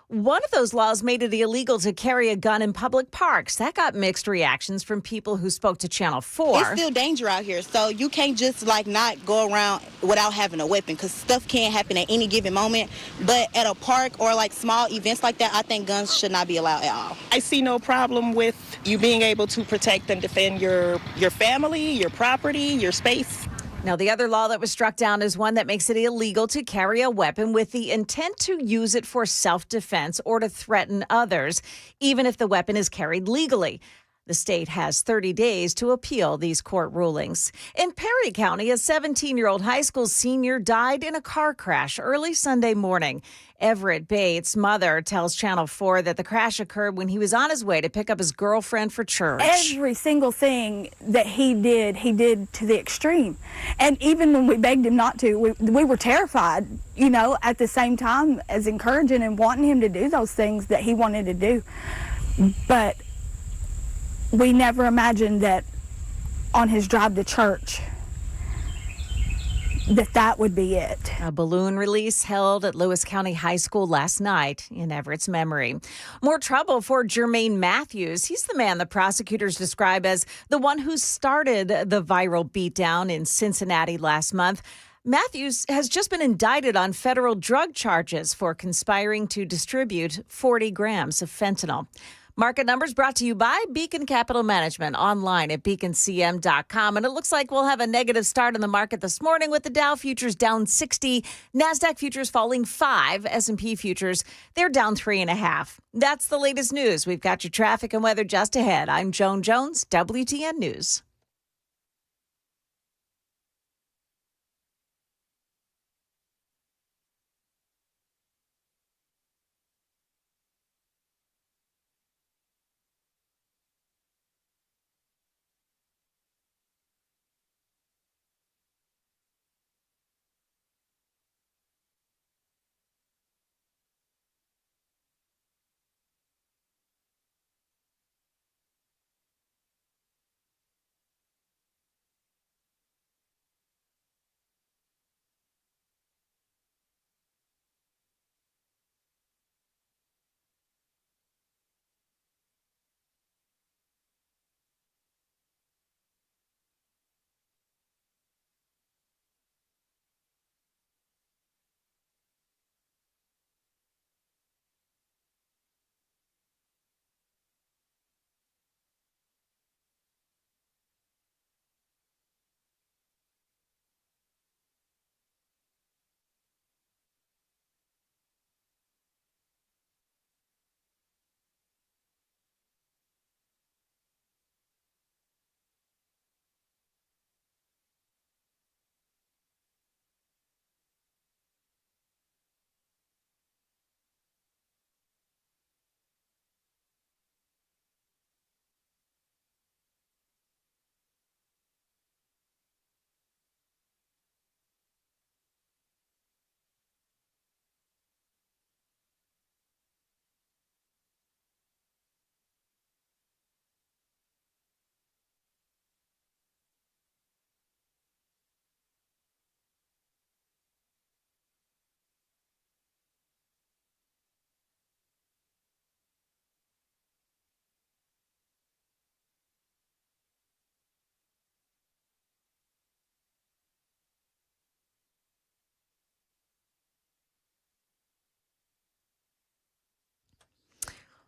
One of those laws made it illegal to carry a gun in public parks. That got mixed reactions from people who spoke to Channel 4. It's still danger out here, so you can't just not go around without having a weapon, because stuff can happen at any given moment. But at a park or small events like that, I think guns should not be allowed at all. I see no problem with you being able to protect and defend your family, your property, your space. Now, the other law that was struck down is one that makes it illegal to carry a weapon with the intent to use it for self-defense or to threaten others, even if the weapon is carried legally. The state has 30 days to appeal these court rulings. In Perry County, a 17-year-old high school senior died in a car crash early Sunday morning. Everett Bates' mother tells Channel 4 that the crash occurred when he was on his way to pick up his girlfriend for church. Every single thing that he did to the extreme. And even when we begged him not to, we were terrified, at the same time as encouraging and wanting him to do those things that he wanted to do. But we never imagined that on his drive to church, that would be it. A balloon release held at Lewis County High School last night in Everett's memory. More trouble for Jermaine Matthews. He's the man the prosecutors describe as the one who started the viral beatdown in Cincinnati last month. Matthews has just been indicted on federal drug charges for conspiring to distribute 40 grams of fentanyl. Market numbers brought to you by Beacon Capital Management, online at beaconcm.com. And it looks like we'll have a negative start in the market this morning with the Dow futures down 60, NASDAQ futures falling 5, S&P futures, they're down 3.5. That's the latest news. We've got your traffic and weather just ahead. I'm Joan Jones, WTN News.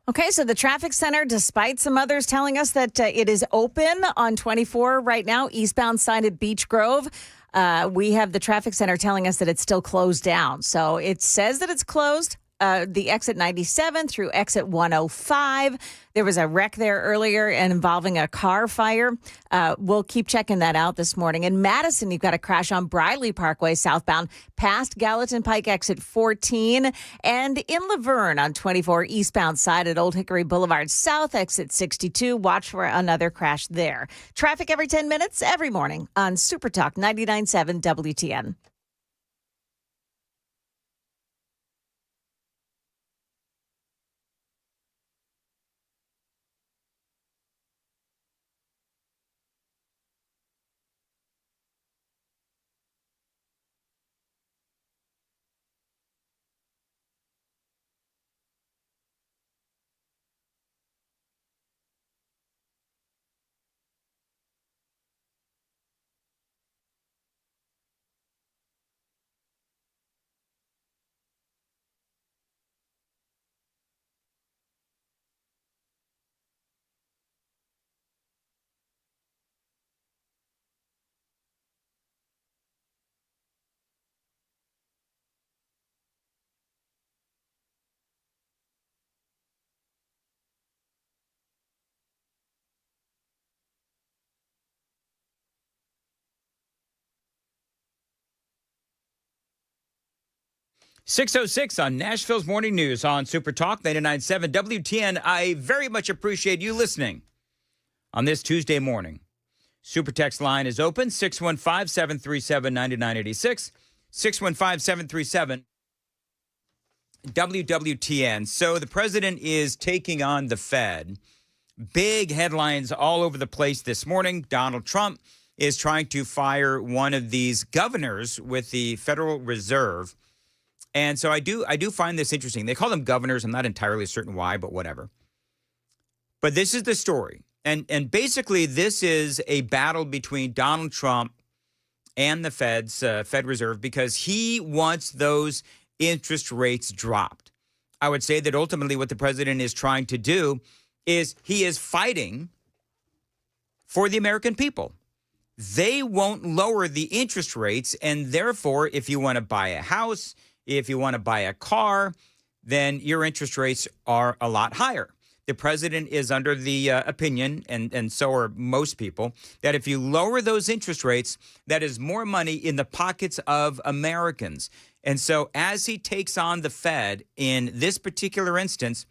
Okay, so the traffic center, despite some others telling us that it is open on 24 right now, eastbound side at Beach Grove, we have the traffic center telling us that it's still closed down. So it says that it's closed. The exit 97 through exit 105. There was a wreck there earlier involving a car fire. We'll keep checking that out this morning. In Madison, you've got a crash on Briley Parkway southbound past Gallatin Pike exit 14. And in Laverne on 24 eastbound side at Old Hickory Boulevard south exit 62. Watch for another crash there. Traffic every 10 minutes every morning on Super Talk 99.7 WTN. .606 on Nashville's Morning News on Super Talk 99.7 WTN. I very much appreciate you listening on this Tuesday morning. Super text line is open, 615-737-9986, 615-737 WWTN. So the president is taking on the Fed. Big headlines all over the place this morning. Donald Trump is trying to fire one of these governors with the Federal Reserve. And so I do find this interesting. They call them governors. I'm not entirely certain why, but whatever. But this is the story. And basically, this is a battle between Donald Trump and the Fed Reserve, because he wants those interest rates dropped. I would say that ultimately what the president is trying to do is he is fighting for the American people. They won't lower the interest rates. And therefore, if you want to buy a house, if you want to buy a car, then your interest rates are a lot higher. The president is under the opinion, and so are most people, that if you lower those interest rates, that is more money in the pockets of Americans. And so as he takes on the Fed in this particular instance,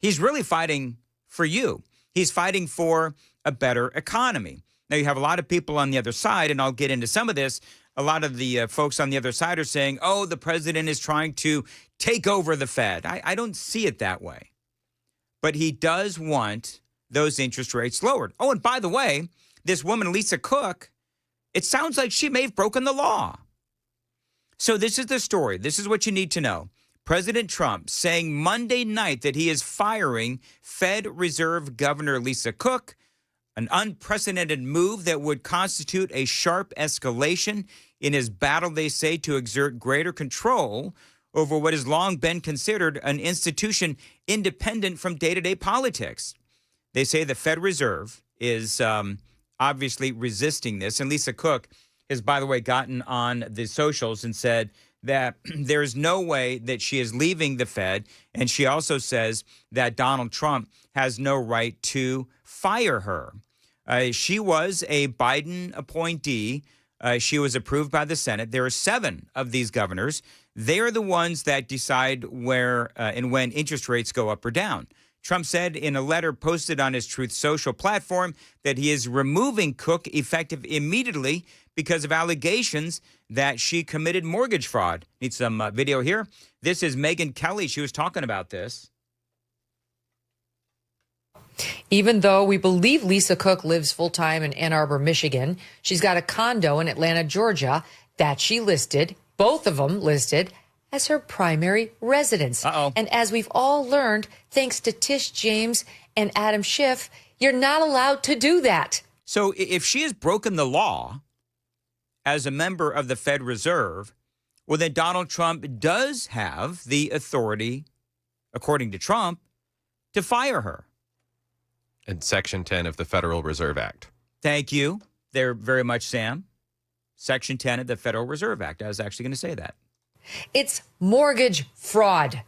he's really fighting for you. He's fighting for a better economy. Now, you have a lot of people on the other side, and I'll get into some of this. A lot of the folks on the other side are saying, oh, the president is trying to take over the Fed. I don't see it that way. But he does want those interest rates lowered. Oh, and by the way, this woman, Lisa Cook, it sounds like she may have broken the law. So this is the story. This is what you need to know. President Trump saying Monday night that he is firing Fed Reserve Governor Lisa Cook, an unprecedented move that would constitute a sharp escalation in his battle, they say, to exert greater control over what has long been considered an institution independent from day-to-day politics. They say the Fed Reserve is obviously resisting this. And Lisa Cook has, by the way, gotten on the socials and said that there is no way that she is leaving the Fed. And she also says that Donald Trump has no right to fire her. She was a Biden appointee. She was approved by the Senate. There are 7 of these governors. They are the ones that decide where and when interest rates go up or down. Trump said in a letter posted on his Truth Social platform that he is removing Cook effective immediately because of allegations that she committed mortgage fraud. Need some video here. This is Megyn Kelly. She was talking about this. Even though we believe Lisa Cook lives full-time in Ann Arbor, Michigan, she's got a condo in Atlanta, Georgia that she listed, both of them listed, as her primary residence. And as we've all learned, thanks to Tish James and Adam Schiff, you're not allowed to do that. So if she has broken the law as a member of the Fed Reserve, well, then Donald Trump does have the authority, according to Trump, to fire her. And Section 10 of the Federal Reserve Act. Thank you. They're very much, Sam. Section 10 of the Federal Reserve Act. I was actually going to say that. It's mortgage fraud.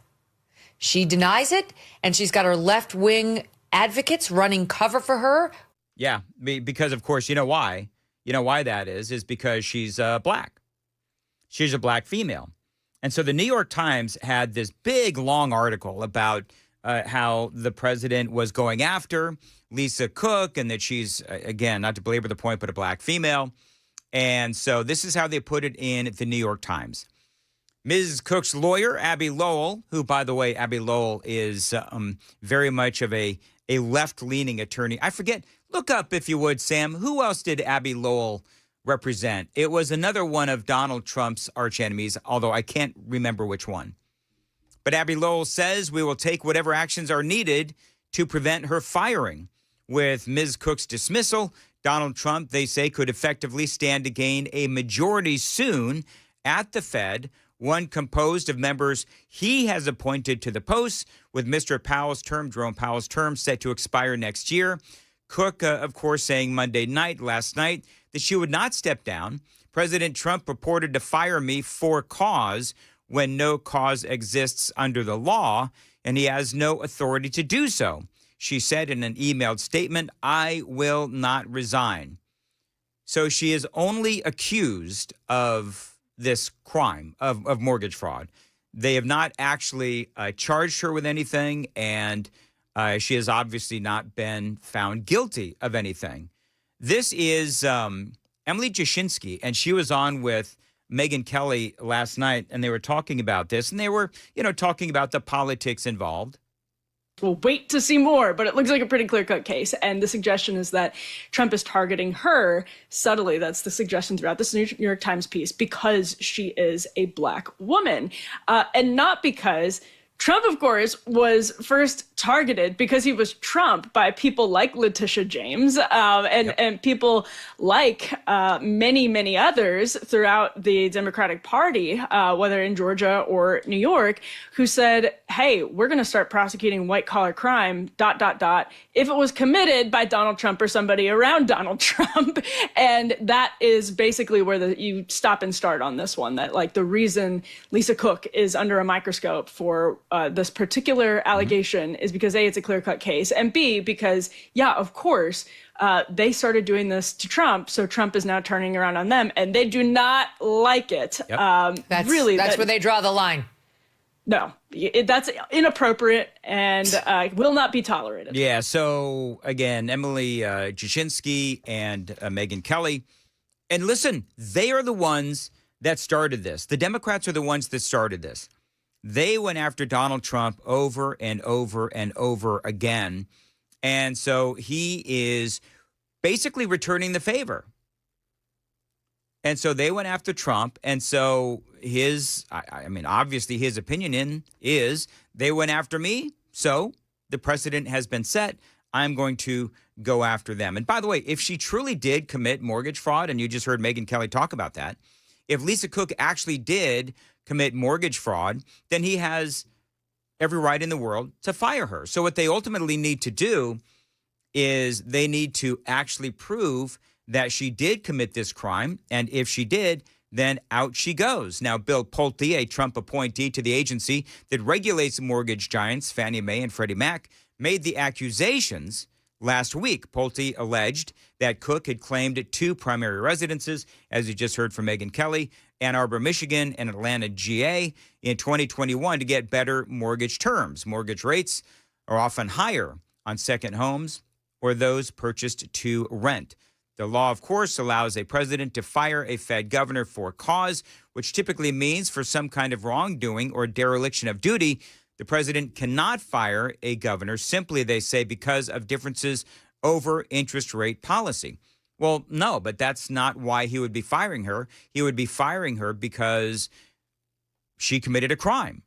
She denies it, and she's got her left-wing advocates running cover for her. Yeah, because, of course, you know why? You know why that is because she's black. She's a black female. And so the New York Times had this big, long article about how the president was going after Lisa Cook and that she's, again, not to belabor the point, but a black female. And so this is how they put it in the New York Times. Ms. Cook's lawyer, Abby Lowell, who, by the way, Abby Lowell is very much of a left-leaning attorney. I forget. Look up, if you would, Sam. Who else did Abby Lowell represent? It was another one of Donald Trump's archenemies, although I can't remember which one. But Abby Lowell says we will take whatever actions are needed to prevent her firing. With Ms. Cook's dismissal, Donald Trump, they say, could effectively stand to gain a majority soon at the Fed, one composed of members he has appointed to the posts, with Mr. Powell's term, Jerome Powell's term, set to expire next year. Cook, of course, saying last night, that she would not step down. President Trump purported to fire me for cause when no cause exists under the law, and he has no authority to do so. She said in an emailed statement, I will not resign. So she is only accused of this crime of mortgage fraud. They have not actually charged her with anything, and she has obviously not been found guilty of anything. This is Emily Jashinsky, and she was on with Megyn Kelly last night, and they were talking about this, and they were, talking about the politics involved. We'll wait to see more, but it looks like a pretty clear-cut case. And the suggestion is that Trump is targeting her subtly. That's the suggestion throughout this New York Times piece, because she is a black woman. And not because Trump, of course, was first targeted because he was Trump by people like Letitia James and people like many, many others throughout the Democratic Party, whether in Georgia or New York, who said, hey, we're going to start prosecuting white collar crime, ... if it was committed by Donald Trump or somebody around Donald Trump. And that is basically where you stop and start on this one, that like the reason Lisa Cook is under a microscope for this particular allegation is because A, it's a clear-cut case, and B, because, yeah, of course, they started doing this to Trump, so Trump is now turning around on them, and they do not like it. Yep. That's where they draw the line. No, that's inappropriate and will not be tolerated. Yeah, so, again, Emily Jashinsky and Megyn Kelly. And listen, they are the ones that started this. The Democrats are the ones that started this. They went after Donald Trump over and over and over again. And so he is basically returning the favor. And so they went after Trump. And so obviously his opinion is they went after me. So the precedent has been set. I'm going to go after them. And by the way, if she truly did commit mortgage fraud, and you just heard Megyn Kelly talk about that, if Lisa Cook actually did commit mortgage fraud, then he has every right in the world to fire her. So what they ultimately need to do is they need to actually prove that she did commit this crime. And if she did, then out she goes. Now, Bill Pulte, a Trump appointee to the agency that regulates mortgage giants Fannie Mae and Freddie Mac, made the accusations last week. Pulte alleged that Cook had claimed 2 primary residences, as you just heard from Megyn Kelly, Ann Arbor, Michigan, and Atlanta, GA, in 2021 to get better mortgage terms. Mortgage rates are often higher on second homes or those purchased to rent. The law, of course, allows a president to fire a Fed governor for cause, which typically means for some kind of wrongdoing or dereliction of duty. The president cannot fire a governor simply, they say, because of differences over interest rate policy. Well, no, but that's not why he would be firing her. He would be firing her because she committed a crime.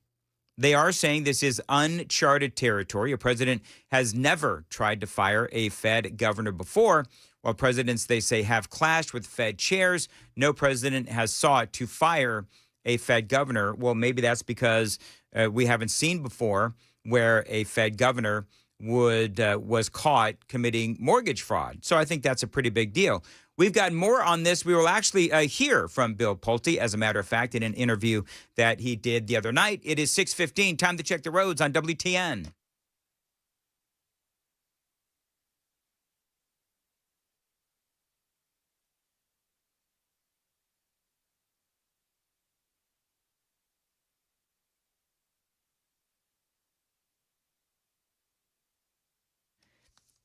They are saying this is uncharted territory. A president has never tried to fire a Fed governor before. While presidents, they say, have clashed with Fed chairs, no president has sought to fire a Fed governor. Well, maybe that's because we haven't seen before where a Fed governor was caught committing mortgage fraud. So I think that's a pretty big deal. We've got more on this. We will actually hear from Bill Pulte, as a matter of fact, in an interview that he did the other night. It is 6:15. Time to check the roads on WTN.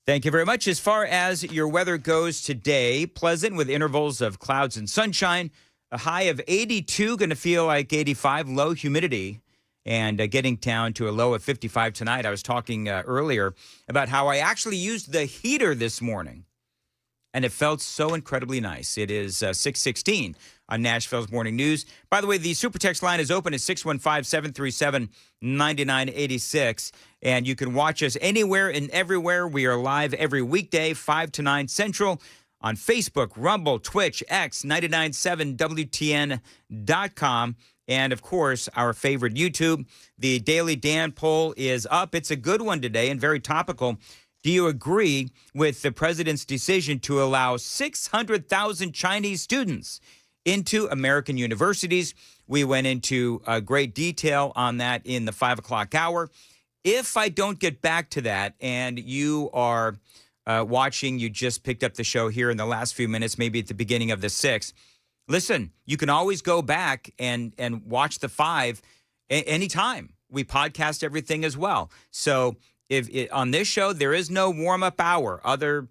Thank you very much. As far as your weather goes today, pleasant with intervals of clouds and sunshine. A high of 82, going to feel like 85, low humidity, and getting down to a low of 55 tonight. I was talking earlier about how I actually used the heater this morning, and it felt so incredibly nice. It is 6:16 on Nashville's Morning News. By the way, the Super Text line is open at 615-737-9986, and you can watch us anywhere and everywhere. We are live every weekday, 5 to 9 Central, on Facebook, Rumble, Twitch, X, 997WTN.com, and, of course, our favorite YouTube. The Daily Dan poll is up. It's a good one today and very topical. Do you agree with the president's decision to allow 600,000 Chinese students into American universities? We went into great detail on that in the 5 o'clock hour. If I don't get back to that and you are watching, you just picked up the show here in the last few minutes, maybe at the beginning of the 6, listen, you can always go back and watch the 5 anytime. We podcast everything as well. So on this show, there is no warm-up hour. Other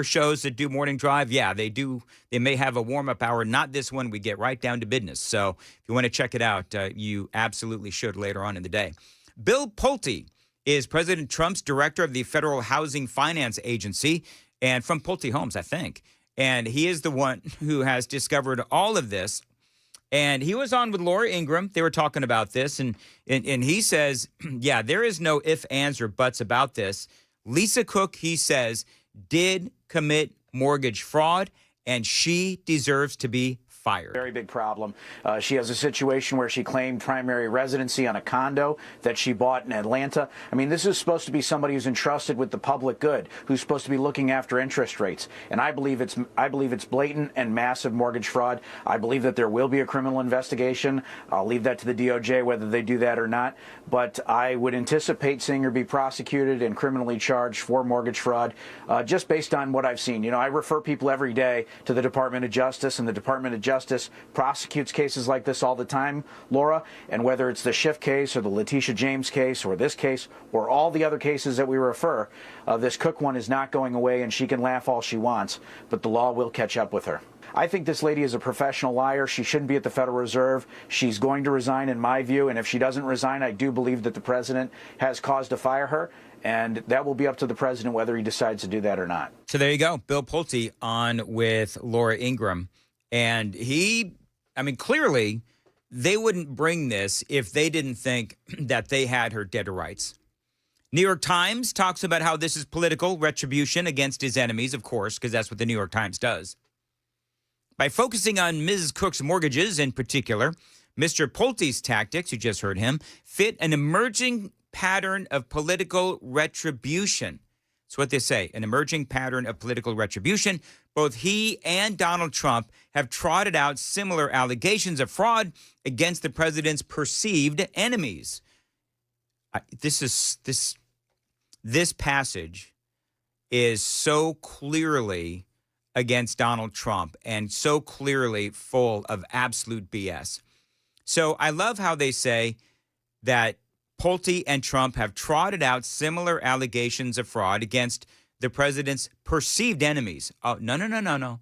shows that do morning drive, yeah, they do. They may have a warm-up hour. Not this one. We get right down to business. So if you want to check it out, you absolutely should later on in the day. Bill Pulte is President Trump's director of the Federal Housing Finance Agency, and from Pulte Homes, I think. And he is the one who has discovered all of this. And he was on with Laura Ingraham. They were talking about this, and he says, yeah, there is no ifs, ands, or buts about this. Lisa Cook, he says, did commit mortgage fraud, and she deserves to be fired. Very big problem. She has a situation where she claimed primary residency on a condo that she bought in Atlanta. I mean, this is supposed to be somebody who's entrusted with the public good, who's supposed to be looking after interest rates. And I believe it's blatant and massive mortgage fraud. I believe that there will be a criminal investigation. I'll leave that to the DOJ whether they do that or not. But I would anticipate seeing her be prosecuted and criminally charged for mortgage fraud, just based on what I've seen. You know, I refer people every day to the Department of Justice, and the Department of Justice prosecutes cases like this all the time, Laura, and whether it's the Schiff case or the Letitia James case or this case or all the other cases that we refer, this Cook one is not going away, and she can laugh all she wants, but the law will catch up with her. I think this lady is a professional liar. She shouldn't be at the Federal Reserve. She's going to resign, in my view, and if she doesn't resign, I do believe that the president has cause to fire her, and that will be up to the president whether he decides to do that or not. So there you go. Bill Pulte on with Laura Ingraham. And clearly, they wouldn't bring this if they didn't think that they had her dead to rights. New York Times talks about how this is political retribution against his enemies, of course, because that's what the New York Times does. By focusing on Ms. Cook's mortgages in particular, Mr. Pulte's tactics, you just heard him, fit an emerging pattern of political retribution. It's what they say, an emerging pattern of political retribution. Both he and Donald Trump have trotted out similar allegations of fraud against the president's perceived enemies. This passage is so clearly against Donald Trump and so clearly full of absolute BS. So I love how they say that Pulte and Trump have trotted out similar allegations of fraud against the president's perceived enemies. Oh, no.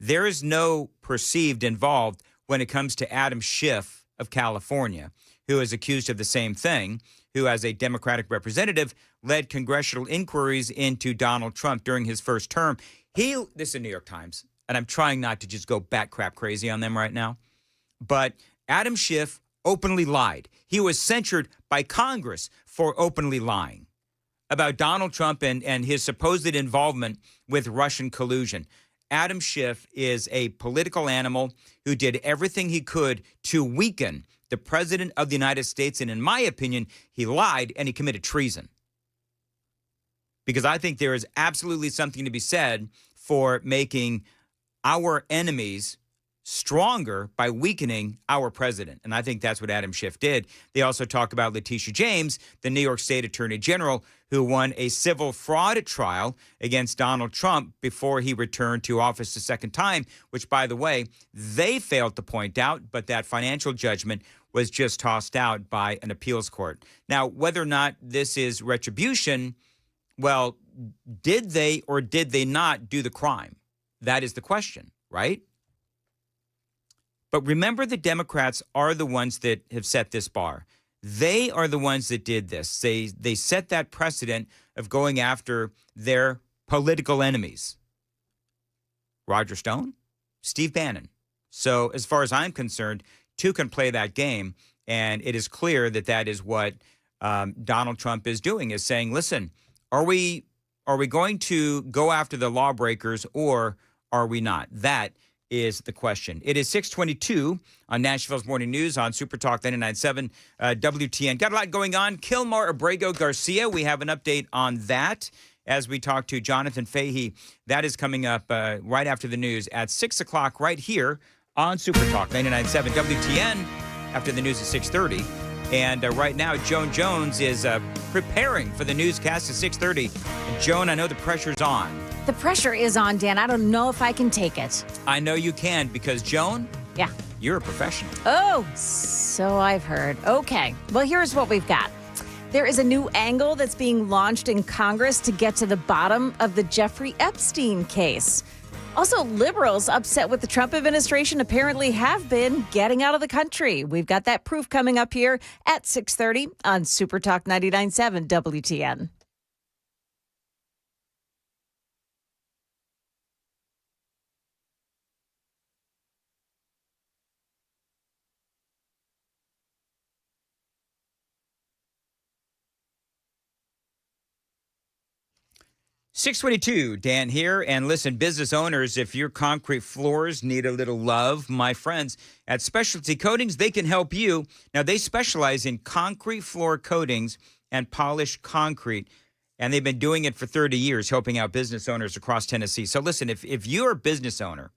There is no perceived involved when it comes to Adam Schiff of California, who is accused of the same thing, who, as a Democratic representative, led congressional inquiries into Donald Trump during his first term. This is the New York Times, and I'm trying not to just go bat crap crazy on them right now, but Adam Schiff openly lied. He was censured by Congress for openly lying about Donald Trump and his supposed involvement with Russian collusion. Adam Schiff is a political animal who did everything he could to weaken the president of the United States. And in my opinion, he lied and he committed treason. Because I think there is absolutely something to be said for making our enemies stronger by weakening our president. And I think that's what Adam Schiff did. They also talk about Letitia James, the New York State Attorney General, who won a civil fraud trial against Donald Trump before he returned to office the second time, which, by the way, they failed to point out, but that financial judgment was just tossed out by an appeals court. Now, whether or not this is retribution, well, did they or did they not do the crime? That is the question, right? But remember, the Democrats are the ones that have set this bar. They are the ones that did this. They set that precedent of going after their political enemies. Roger Stone, Steve Bannon. So as far as I'm concerned, two can play that game. And it is clear that that is what Donald Trump is doing, is saying, listen, are we going to go after the lawbreakers or are we not? That is the question. It is 6:22 on Nashville's Morning News on Super Talk 99.7 WTN. Got a lot going on. Kilmar Abrego Garcia, we have an update on that as we talk to Jonathan Fahey. That is coming up right after the news at 6 o'clock right here on Super Talk 99.7 WTN after the news at 6:30. And right now, Joan Jones is preparing for the newscast at 6:30. And Joan, I know the pressure's on. The pressure is on, Dan. I don't know if I can take it. I know you can because, Joan, yeah, you're a professional. Oh, so I've heard. Okay, well, here's what we've got. There is a new angle that's being launched in Congress to get to the bottom of the Jeffrey Epstein case. Also, liberals upset with the Trump administration apparently have been getting out of the country. We've got that proof coming up here at 6:30 on Super Talk 99.7 WTN. $622, Dan here. And listen, business owners, if your concrete floors need a little love, my friends at Specialty Coatings, they can help you. Now, they specialize in concrete floor coatings and polished concrete, and they've been doing it for 30 years, helping out business owners across Tennessee. So listen, if you're a business owner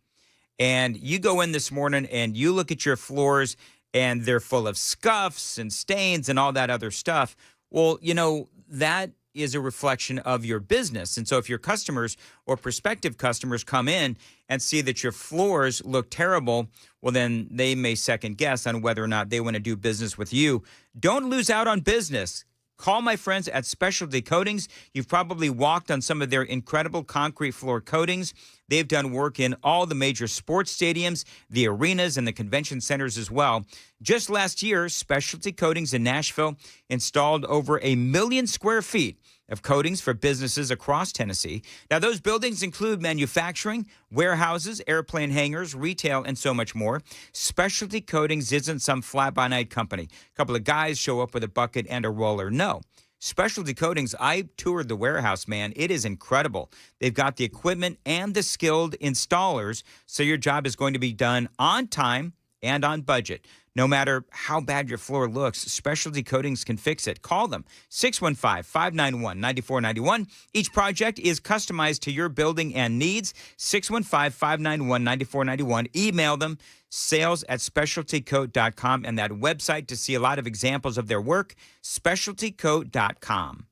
and you go in this morning and you look at your floors and they're full of scuffs and stains and all that other stuff, well, you know, that is a reflection of your business. And so if your customers or prospective customers come in and see that your floors look terrible, well, then they may second guess on whether or not they want to do business with you. Don't lose out on business. Call my friends at Specialty Coatings. You've probably walked on some of their incredible concrete floor coatings. They've done work in all the major sports stadiums, the arenas, and the convention centers as well. Just last year, Specialty Coatings in Nashville installed over 1 million square feet of coatings for businesses across Tennessee. Now, those buildings include manufacturing, warehouses, airplane hangars, retail, and so much more. Specialty Coatings isn't some fly-by-night company. A couple of guys show up with a bucket and a roller. No. Specialty Coatings, I toured the warehouse, man. It is incredible. They've got the equipment and the skilled installers, so your job is going to be done on time and on budget. No matter how bad your floor looks, Specialty Coatings can fix it. Call them, 615-591-9491. Each project is customized to your building and needs, 615-591-9491. Email them, sales@specialtycoat.com, and that website to see a lot of examples of their work, specialtycoat.com.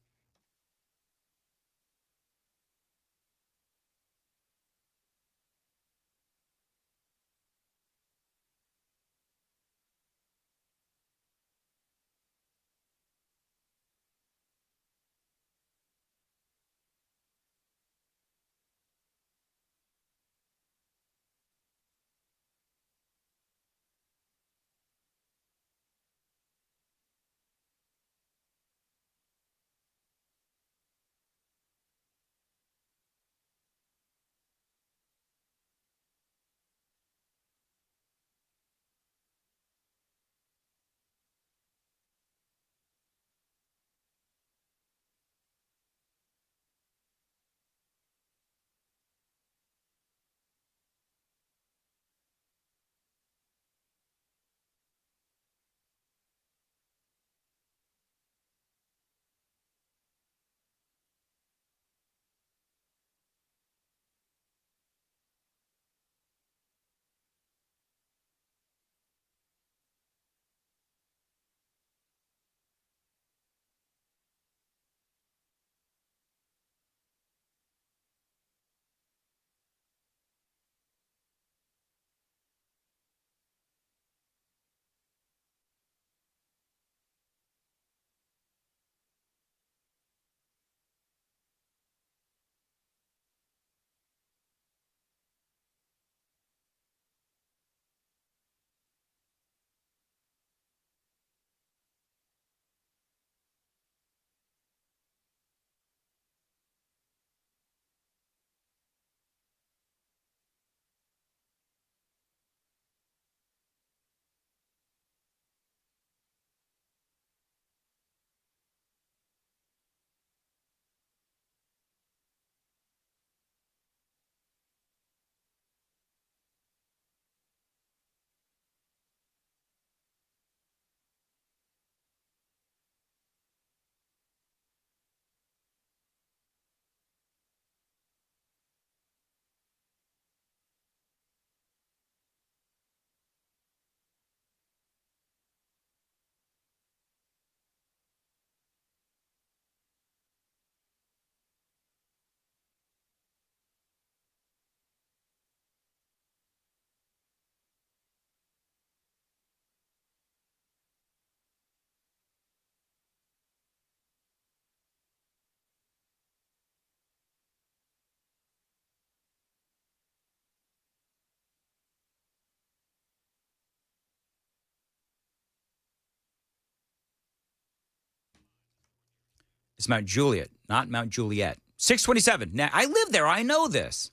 It's Mount Juliet, not Mount Juliet. 627. Now, I live there. I know this.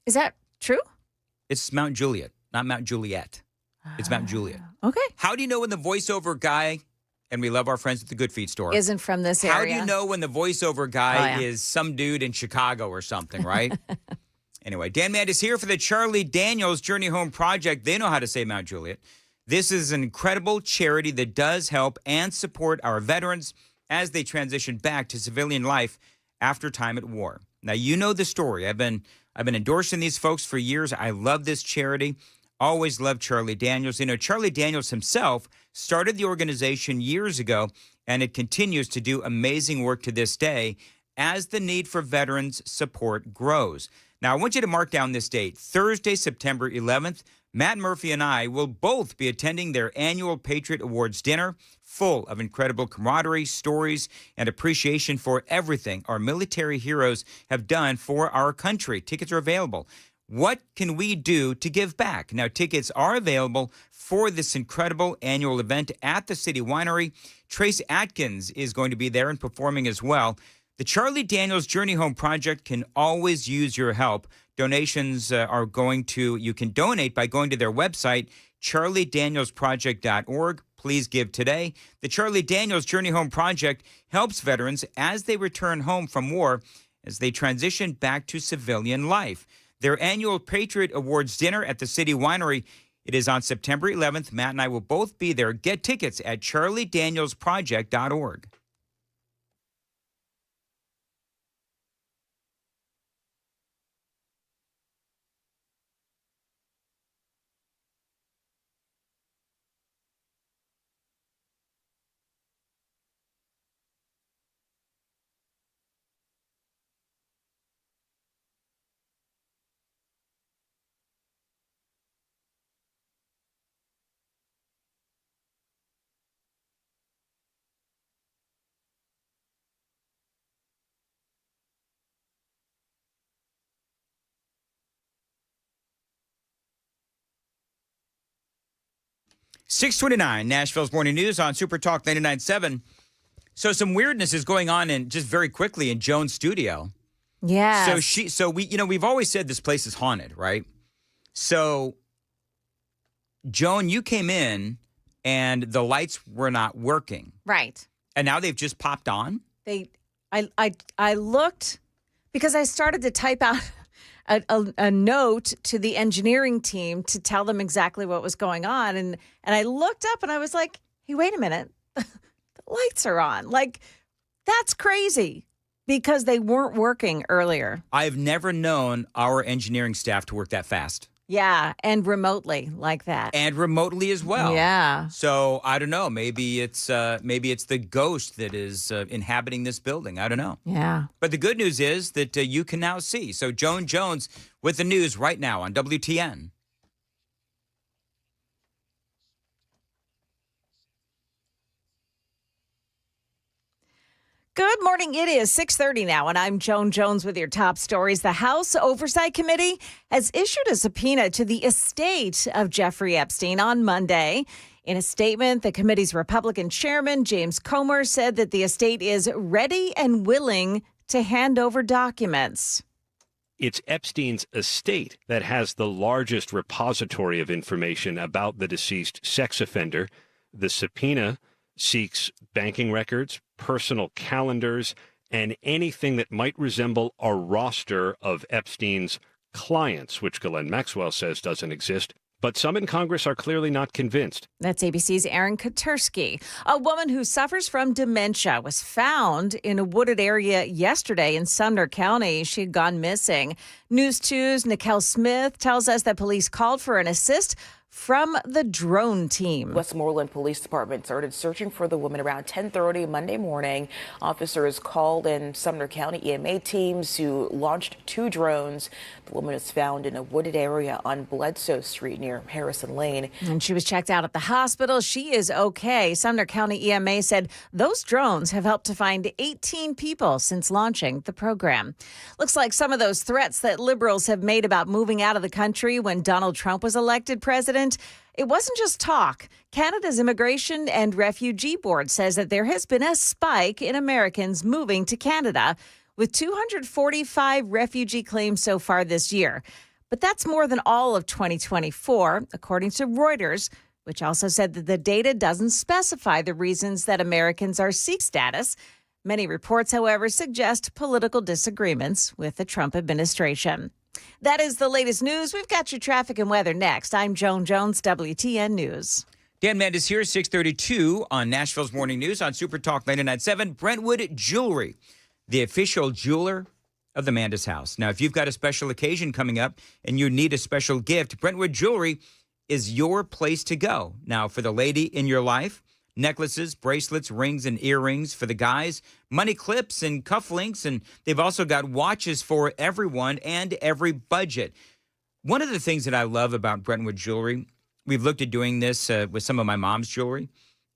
Is that true? It's Mount Juliet, not Mount Juliet. It's Mount Juliet. Okay. How do you know when the voiceover guy, and we love our friends at the Good Feet store, Isn't from this area. how do you know when the voiceover guy Oh, yeah. is some dude in Chicago or something, right? Anyway, Dan Mand is here for the Charlie Daniels Journey Home Project. They know how to say Mount Juliet. This is an incredible charity that does help and support our veterans as they transition back to civilian life after time at war. Now, you know the story. I've been endorsing these folks for years. I love this charity. Always loved Charlie Daniels. You know, Charlie Daniels himself started the organization years ago, and it continues to do amazing work to this day as the need for veterans support grows. Now, I want you to mark down this date, Thursday, September 11th. Matt Murphy and I will both be attending their annual Patriot Awards dinner, full of incredible camaraderie, stories, and appreciation for everything our military heroes have done for our country. Tickets are available. What can we do to give back? Now, tickets are available for this incredible annual event at the City Winery. Trace Atkins is going to be there and performing as well. The Charlie Daniels Journey Home Project can always use your help. Donations you can donate by going to their website, charliedanielsproject.org. Please give today. The Charlie Daniels Journey Home Project helps veterans as they return home from war, as they transition back to civilian life. Their annual Patriot Awards dinner at the City Winery, it is on September 11th. Matt and I will both be there. Get tickets at charliedanielsproject.org. .629, Nashville's Morning News on Super Talk 99.7. So some weirdness is going on just very quickly in Joan's studio. Yeah. We've always said this place is haunted, right? So, Joan, you came in and the lights were not working. Right. And now they've just popped on? I looked because I started to type out a note to the engineering team to tell them exactly what was going on. And I looked up and I was like, hey, wait a minute. The lights are on. Like, that's crazy because they weren't working earlier. I've never known our engineering staff to work that fast. Yeah, and remotely like that. And remotely as well. Yeah. So I don't know. Maybe it's the ghost that is inhabiting this building. I don't know. Yeah. But the good news is that you can now see. So Joan Jones with the news right now on WTN. Good morning. It is 6:30 now, and I'm Joan Jones with your top stories. The House Oversight Committee has issued a subpoena to the estate of Jeffrey Epstein on Monday. In a statement, the committee's Republican chairman, James Comer, said that the estate is ready and willing to hand over documents. It's Epstein's estate that has the largest repository of information about the deceased sex offender. The subpoena seeks banking records, personal calendars, and anything that might resemble a roster of Epstein's clients, which Ghislaine Maxwell says doesn't exist. But some in Congress are clearly not convinced. That's ABC's Aaron Katursky. A woman who suffers from dementia was found in a wooded area yesterday in Sumner County. She had gone missing. News 2's Nikel Smith tells us that police called for an assist from the drone team. Westmoreland Police Department started searching for the woman around 10:30 Monday morning. Officers called in Sumner County EMA teams who launched 2 drones. The woman was found in a wooded area on Bledsoe Street near Harrison Lane. And she was checked out at the hospital. She is okay. Sumner County EMA said those drones have helped to find 18 people since launching the program. Looks like some of those threats that liberals have made about moving out of the country when Donald Trump was elected president president. It wasn't just talk. Canada's Immigration and Refugee Board says that there has been a spike in Americans moving to Canada, with 245 refugee claims so far this year. But that's more than all of 2024, according to Reuters, which also said that the data doesn't specify the reasons that Americans are seeking status. Many reports, however, suggest political disagreements with the Trump administration. That is the latest news. We've got your traffic and weather next. I'm Joan Jones, WTN News. Dan Mandis here, 632 on Nashville's Morning News on Super Talk 99.7. Brentwood Jewelry, the official jeweler of the Mandis house. Now, if you've got a special occasion coming up and you need a special gift, Brentwood Jewelry is your place to go. Now, for the lady in your life, necklaces, bracelets, rings, and earrings. For the guys, money clips and cufflinks. And they've also got watches for everyone and every budget. One of the things that I love about Brentwood Jewelry, we've looked at doing this with some of my mom's jewelry,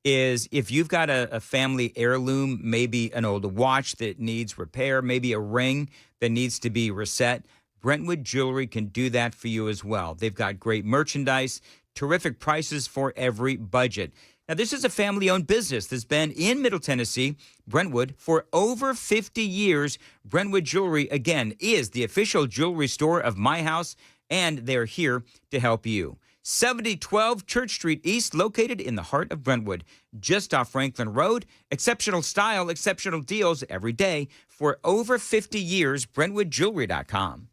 is if you've got a family heirloom, maybe an old watch that needs repair, maybe a ring that needs to be reset, Brentwood Jewelry can do that for you as well. They've got great merchandise, terrific prices for every budget. Now, this is a family-owned business that's been in Middle Tennessee, Brentwood, for over 50 years. Brentwood Jewelry, again, is the official jewelry store of my house, and they're here to help you. 7012 Church Street East, located in the heart of Brentwood, just off Franklin Road. Exceptional style, exceptional deals every day for over 50 years. BrentwoodJewelry.com.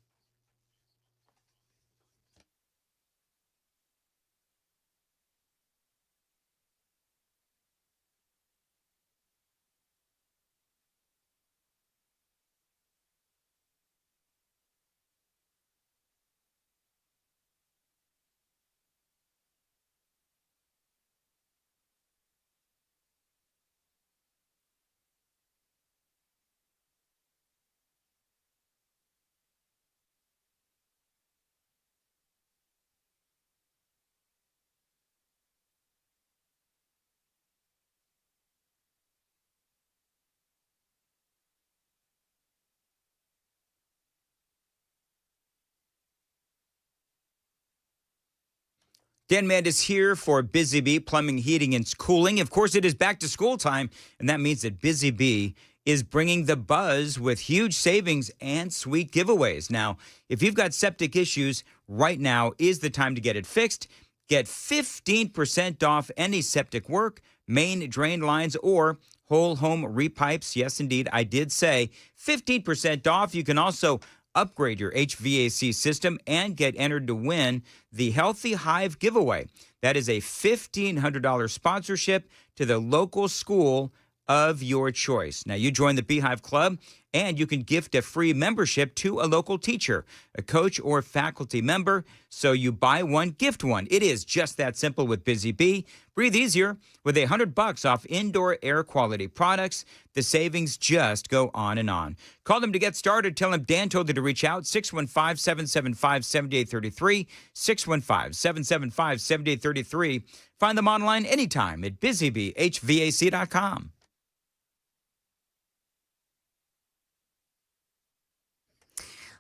Dan Mandis here for Busy Bee Plumbing, Heating, and Cooling. Of course, it is back to school time, and that means that Busy Bee is bringing the buzz with huge savings and sweet giveaways. Now, if you've got septic issues, right now is the time to get it fixed. Get 15% off any septic work, main drain lines, or whole home repipes. Yes, indeed, I did say 15% off. You can also upgrade your HVAC system and get entered to win the Healthy Hive giveaway. That is a $1,500 sponsorship to the local school of your choice. Now, you join the Beehive Club, and you can gift a free membership to a local teacher, a coach, or faculty member. So you buy one, gift one. It is just that simple with Busy Bee. Breathe easier with $100 off indoor air quality products. The savings just go on and on. Call them to get started. Tell them Dan told you to reach out. 615-775-7833. 615-775-7833. Find them online anytime at busybeehvac.com.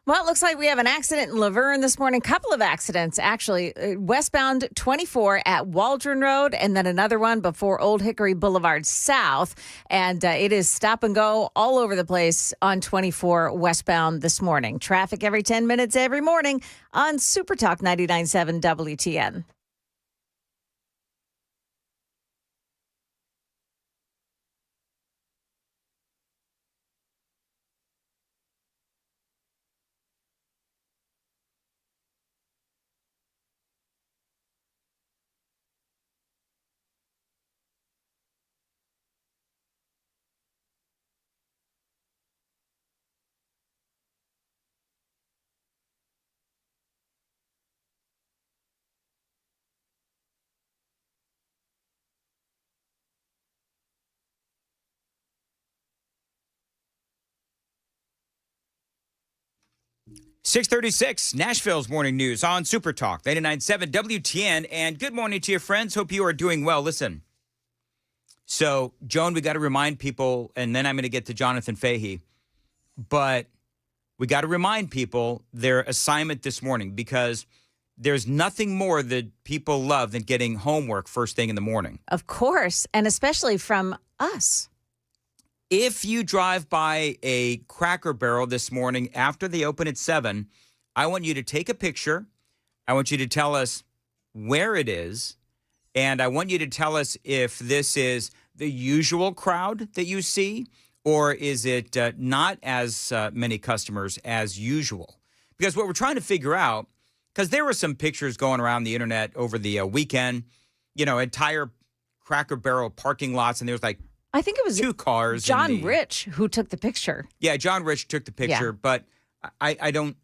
Well, it looks like we have an accident in Laverne this morning. Couple of accidents, actually. Westbound 24 at Waldron Road, and then another one before Old Hickory Boulevard South. And it is stop and go all over the place on 24 westbound this morning. Traffic every 10 minutes every morning on Super Talk 99.7 WTN. .636, Nashville's Morning News on Super Talk 99.7 WTN. And good morning to your friends. Hope you are doing well. Listen, so, Joan, we got to remind people, and then I'm going to get to Jonathan Fahey, but we got to remind people their assignment this morning, because there's nothing more that people love than getting homework first thing in the morning. Of course, and especially from us. If you drive by a Cracker Barrel this morning after they open at 7, I want you to take a picture. I want you to tell us where it is. And I want you to tell us if this is the usual crowd that you see, or is it not as many customers as usual? Because what we're trying to figure out, because there were some pictures going around the internet over the weekend, entire Cracker Barrel parking lots, and there's like I think it was 2 cars. John Rich who took the picture. Yeah, John Rich took the picture, Yeah. but I'm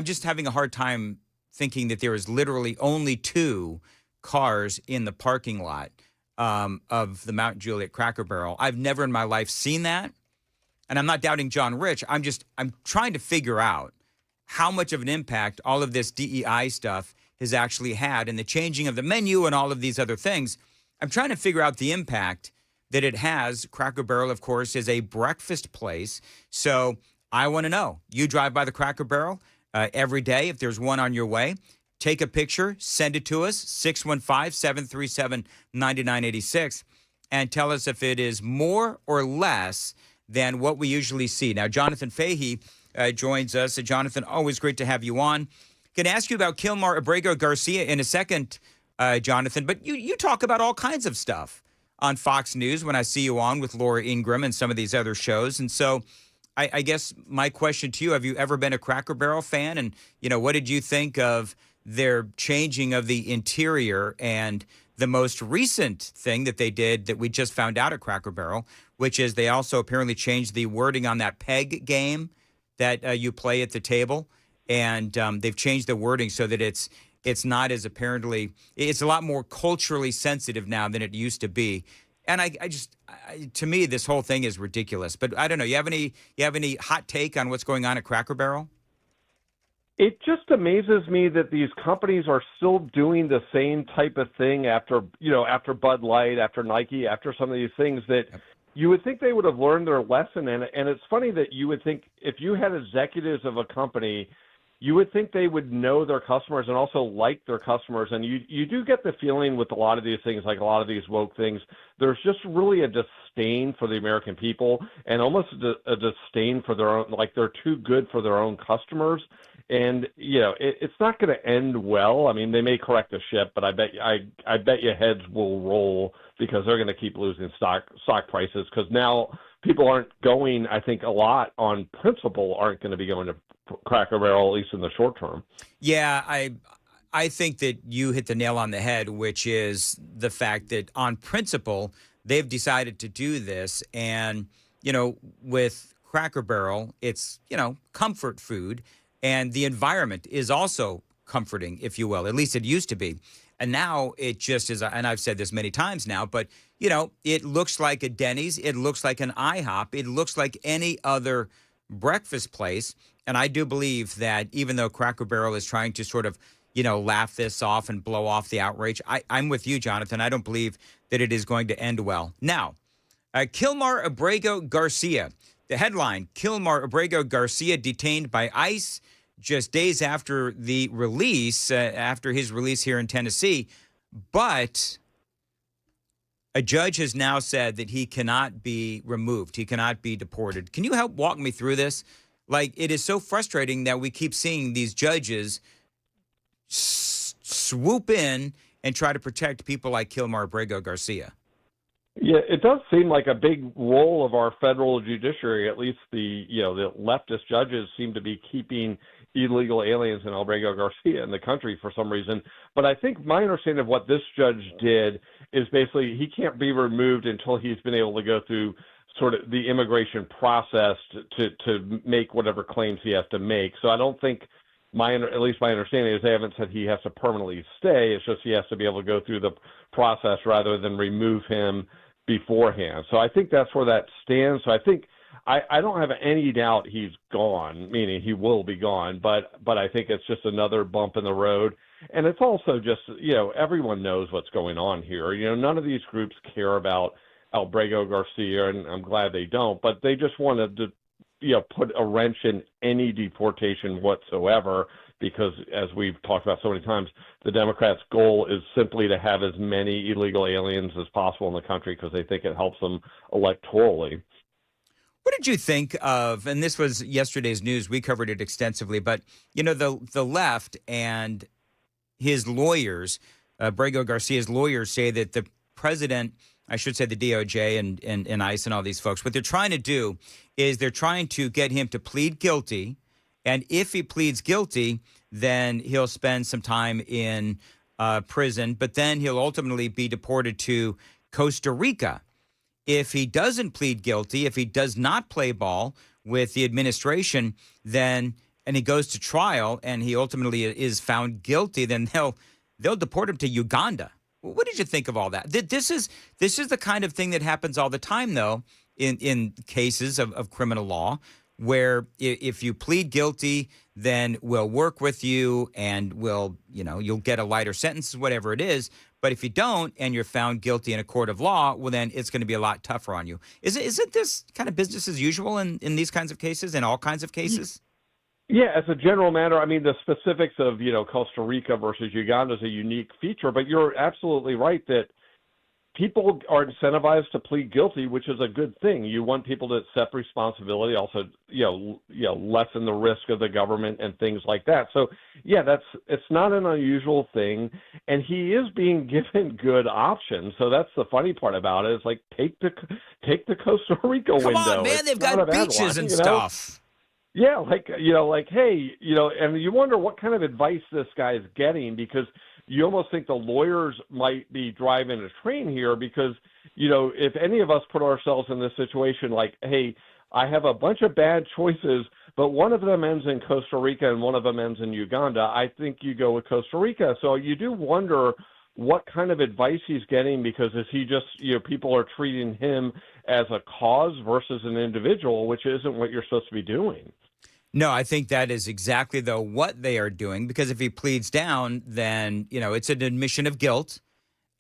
just having a hard time thinking that there is literally only 2 cars in the parking lot of the Mount Juliet Cracker Barrel. I've never in my life seen that, and I'm not doubting John Rich. I'm trying to figure out how much of an impact all of this DEI stuff has actually had, and the changing of the menu and all of these other things. I'm trying to figure out the impact that it has. Cracker Barrel, of course, is a breakfast place. So I want to know. You drive by the Cracker Barrel every day. If there's one on your way, take a picture, send it to us, 615-737-9986, and tell us if it is more or less than what we usually see. Now, Jonathan Fahey joins us. Jonathan, always great to have you on. Going to ask you about Kilmar Abrego Garcia in a second, Jonathan, but you talk about all kinds of stuff on Fox News when I see you on with Laura Ingraham and some of these other shows. And so I guess my question to you, have you ever been a Cracker Barrel fan? And, what did you think of their changing of the interior and the most recent thing that they did that we just found out at Cracker Barrel, which is they also apparently changed the wording on that peg game that you play at the table. And they've changed the wording so that it's not as apparently, it's a lot more culturally sensitive now than it used to be. And to me, this whole thing is ridiculous. But I don't know. You have any hot take on what's going on at Cracker Barrel? It just amazes me that these companies are still doing the same type of thing after Bud Light, after Nike, after some of these things that you would think they would have learned their lesson. And it's funny that you would think if you had executives of a company, you would think they would know their customers and also like their customers. And you do get the feeling with a lot of these things, like a lot of these woke things, there's just really a disdain for the American people and almost a disdain for their own, like they're too good for their own customers. And, it's not going to end well. I mean, they may correct the ship, but I bet you heads will roll because they're going to keep losing stock prices because now people aren't going, I think a lot on principle aren't going to be going to Cracker Barrel, at least in the short term. Yeah, I think that you hit the nail on the head, which is the fact that on principle, they've decided to do this. And, with Cracker Barrel, it's, comfort food. And the environment is also comforting, if you will. At least it used to be. And now it just is, and I've said this many times now, but, it looks like a Denny's. It looks like an IHOP. It looks like any other breakfast place. And I do believe that even though Cracker Barrel is trying to sort of, laugh this off and blow off the outrage, I'm with you, Jonathan. I don't believe that it is going to end well. Now, Kilmar Abrego Garcia. The headline, Kilmar Abrego Garcia detained by ICE just days after the release, after his release here in Tennessee. But a judge has now said that he cannot be removed. He cannot be deported. Can you help walk me through this? Like, it is so frustrating that we keep seeing these judges swoop in and try to protect people like Kilmar Abrego Garcia. Yeah, it does seem like a big role of our federal judiciary. At least the leftist judges seem to be keeping illegal aliens and Abrego Garcia in the country for some reason. But I think my understanding of what this judge did is basically he can't be removed until he's been able to go through sort of the immigration process to make whatever claims he has to make. So I don't think at least my understanding is they haven't said he has to permanently stay. It's just he has to be able to go through the process rather than remove him beforehand. So I think that's where that stands. So I think I don't have any doubt he's gone, meaning he will be gone, but I think it's just another bump in the road. And it's also just, everyone knows what's going on here. None of these groups care about Abrego Garcia, and I'm glad they don't, but they just wanted to, put a wrench in any deportation whatsoever because, as we've talked about so many times, the Democrats' goal is simply to have as many illegal aliens as possible in the country because they think it helps them electorally. What did you think of, and this was yesterday's news, we covered it extensively, but, the left and his lawyers, Brago Garcia's lawyers, say that the president, I should say the DOJ and ICE and all these folks, what they're trying to do is they're trying to get him to plead guilty. And if he pleads guilty, then he'll spend some time in prison, but then he'll ultimately be deported to Costa Rica. If he doesn't plead guilty, if he does not play ball with the administration, and he goes to trial and he ultimately is found guilty, then they'll deport him to Uganda. What did you think of all that? This is the kind of thing that happens all the time, though, in cases of criminal law, where if you plead guilty, then we'll work with you and you'll get a lighter sentence, whatever it is. But if you don't and you're found guilty in a court of law, well, then it's going to be a lot tougher on you. Isn't this kind of business as usual in these kinds of cases, in all kinds of cases? Yeah, as a general matter, I mean, the specifics of, Costa Rica versus Uganda is a unique feature, but you're absolutely right that people are incentivized to plead guilty, which is a good thing. You want people to accept responsibility, also, lessen the risk of the government and things like that. So, yeah, it's not an unusual thing, and he is being given good options. So that's the funny part about it. It's like take the Costa Rica window. Come on, man, they've got beaches and stuff. Yeah, hey, and you wonder what kind of advice this guy is getting, because you almost think the lawyers might be driving a train here, because, if any of us put ourselves in this situation, like, hey, I have a bunch of bad choices, but one of them ends in Costa Rica and one of them ends in Uganda, I think you go with Costa Rica. So you do wonder what kind of advice he's getting, because is he just, people are treating him as a cause versus an individual, which isn't what you're supposed to be doing. No, I think that is exactly, though, what they are doing, because if he pleads down, then, it's an admission of guilt.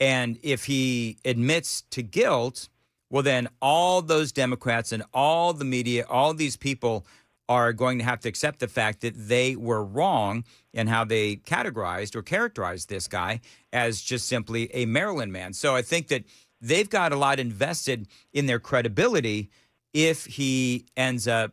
And if he admits to guilt, well, then all those Democrats and all the media, all these people are going to have to accept the fact that they were wrong in how they categorized or characterized this guy as just simply a Maryland man. So I think that they've got a lot invested in their credibility if he ends up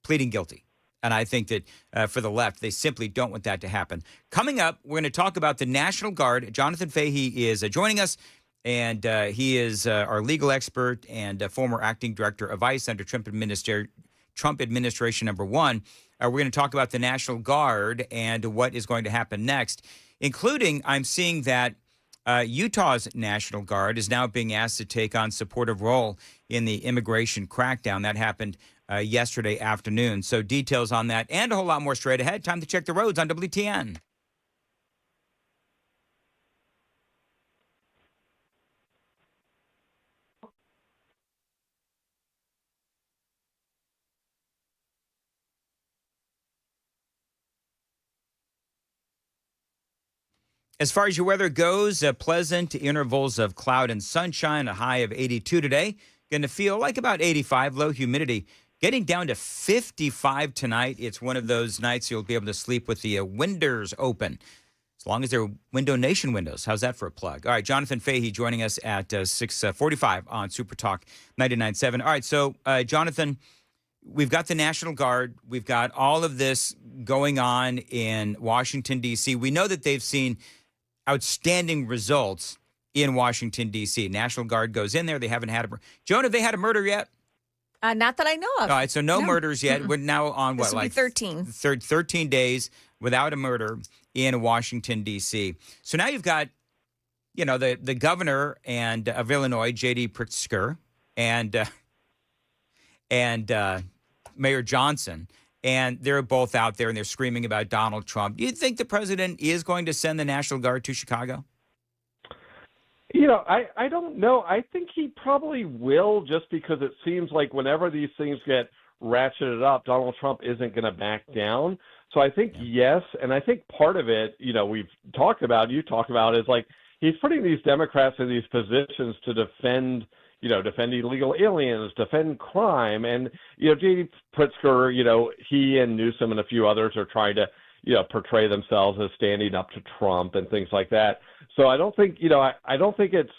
pleading guilty. And I think that for the left, they simply don't want that to happen. Coming up, we're going to talk about the National Guard. Jonathan Fahey is joining us, and he is our legal expert and former acting director of ICE under Trump administration number one. We're going to talk about the National Guard and what is going to happen next, including I'm seeing that Utah's National Guard is now being asked to take on supportive role in the immigration crackdown. That happened yesterday afternoon. So details on that and a whole lot more straight ahead. Time to check the roads on WTN. As far as your weather goes, pleasant intervals of cloud and sunshine, a high of 82 today. Going to feel like about 85, low humidity. Getting down to 55 tonight. It's one of those nights you'll be able to sleep with the windows open, as long as they're Window Nation windows. How's that for a plug? All right, Jonathan Fahey joining us at 6:45 on Super Talk 99.7. All right, so Jonathan, we've got the National Guard. We've got all of this going on in Washington, D.C. We know that they've seen outstanding results in Washington, D.C. National Guard goes in there. They haven't had Joan, have they had a murder yet? Not that I know of. All right, so no murders yet. Mm-mm. We're now on this what, like 13. 13 days without a murder in Washington, D.C. So now you've got, the governor of Illinois, J.D. Pritzker, and Mayor Johnson, and they're both out there and they're screaming about Donald Trump. Do you think the president is going to send the National Guard to Chicago? I don't know. I think he probably will, just because it seems like whenever these things get ratcheted up, Donald Trump isn't going to back down. So I think yes, and I think part of it, you talk about is like he's putting these Democrats in these positions to defend illegal aliens, defend crime. And, J.D. Pritzker, he and Newsom and a few others are trying to, portray themselves as standing up to Trump and things like that. So I don't think, I don't think it's,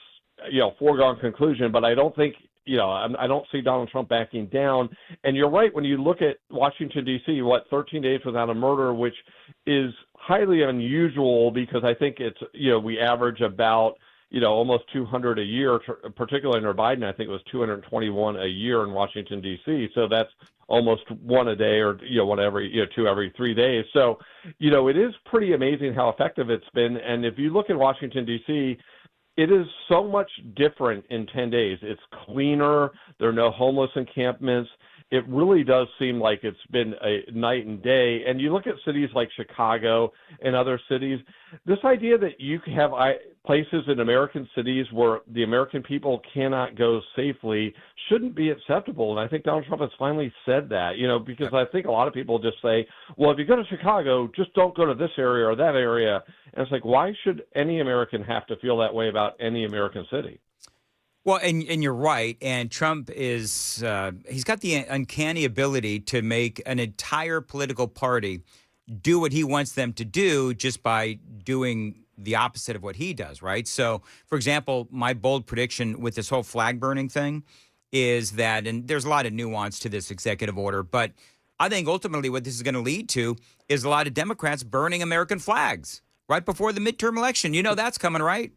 foregone conclusion, but I don't think, I don't see Donald Trump backing down. And you're right, when you look at Washington, D.C., 13 days without a murder, which is highly unusual because I think it's, we average about, almost 200 a year, particularly under Biden. I think it was 221 a year in Washington, D.C. So that's almost one a day or, two every 3 days. So, it is pretty amazing how effective it's been. And if you look at Washington, D.C., it is so much different in 10 days. It's cleaner. There are no homeless encampments. It really does seem like it's been a night and day. And you look at cities like Chicago and other cities, this idea that you can have places in American cities where the American people cannot go safely shouldn't be acceptable. And I think Donald Trump has finally said that, because I think a lot of people just say, well, if you go to Chicago, just don't go to this area or that area. And it's like, why should any American have to feel that way about any American city? Well, and you're right. And Trump is he's got the uncanny ability to make an entire political party do what he wants them to do just by doing the opposite of what he does, right? So, for example, my bold prediction with this whole flag burning thing is that, and there's a lot of nuance to this executive order, but I think ultimately what this is going to lead to is a lot of Democrats burning American flags right before the midterm election. That's coming, right?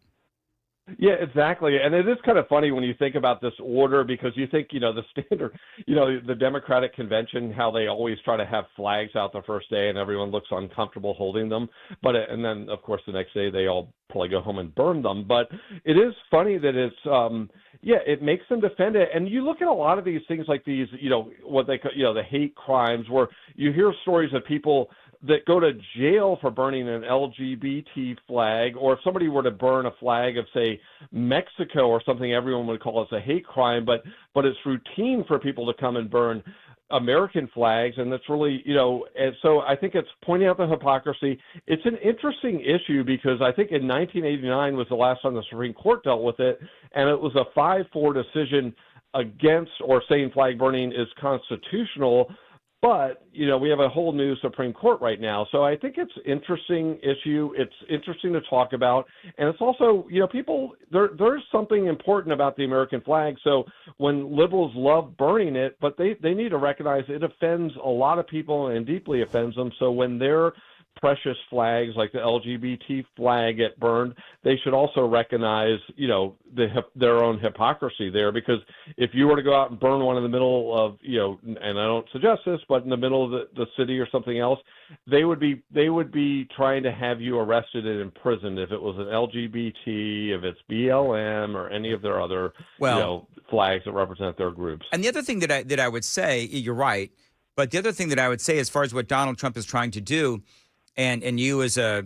Yeah, exactly. And it is kind of funny when you think about this order because you think, the standard, the Democratic convention, how they always try to have flags out the first day and everyone looks uncomfortable holding them. And then, of course, the next day they all probably go home and burn them. But it is funny that it's, it makes them defend it. And you look at a lot of these things like these, what they call, the hate crimes where you hear stories of people that go to jail for burning an LGBT flag, or if somebody were to burn a flag of, say, Mexico or something, everyone would call it a hate crime, but it's routine for people to come and burn American flags, and that's really, and so I think it's pointing out the hypocrisy. It's an interesting issue because I think in 1989 was the last time the Supreme Court dealt with it, and it was a 5-4 decision against or saying flag burning is constitutional. But, we have a whole new Supreme Court right now. So I think it's an interesting issue. It's interesting to talk about. And it's also, people, there's something important about the American flag. So when liberals love burning it, but they need to recognize it offends a lot of people and deeply offends them. So when their precious flags like the LGBT flag get burned, they should also recognize, their own hypocrisy there. Because if you were to go out and burn one in the middle of, and I don't suggest this, but in the middle of the city or something else, they would be trying to have you arrested and imprisoned if it was an LGBT, if it's BLM or any of their other, flags that represent their groups. And the other thing that I would say, you're right, but the other thing that I would say as far as what Donald Trump is trying to do, and you as a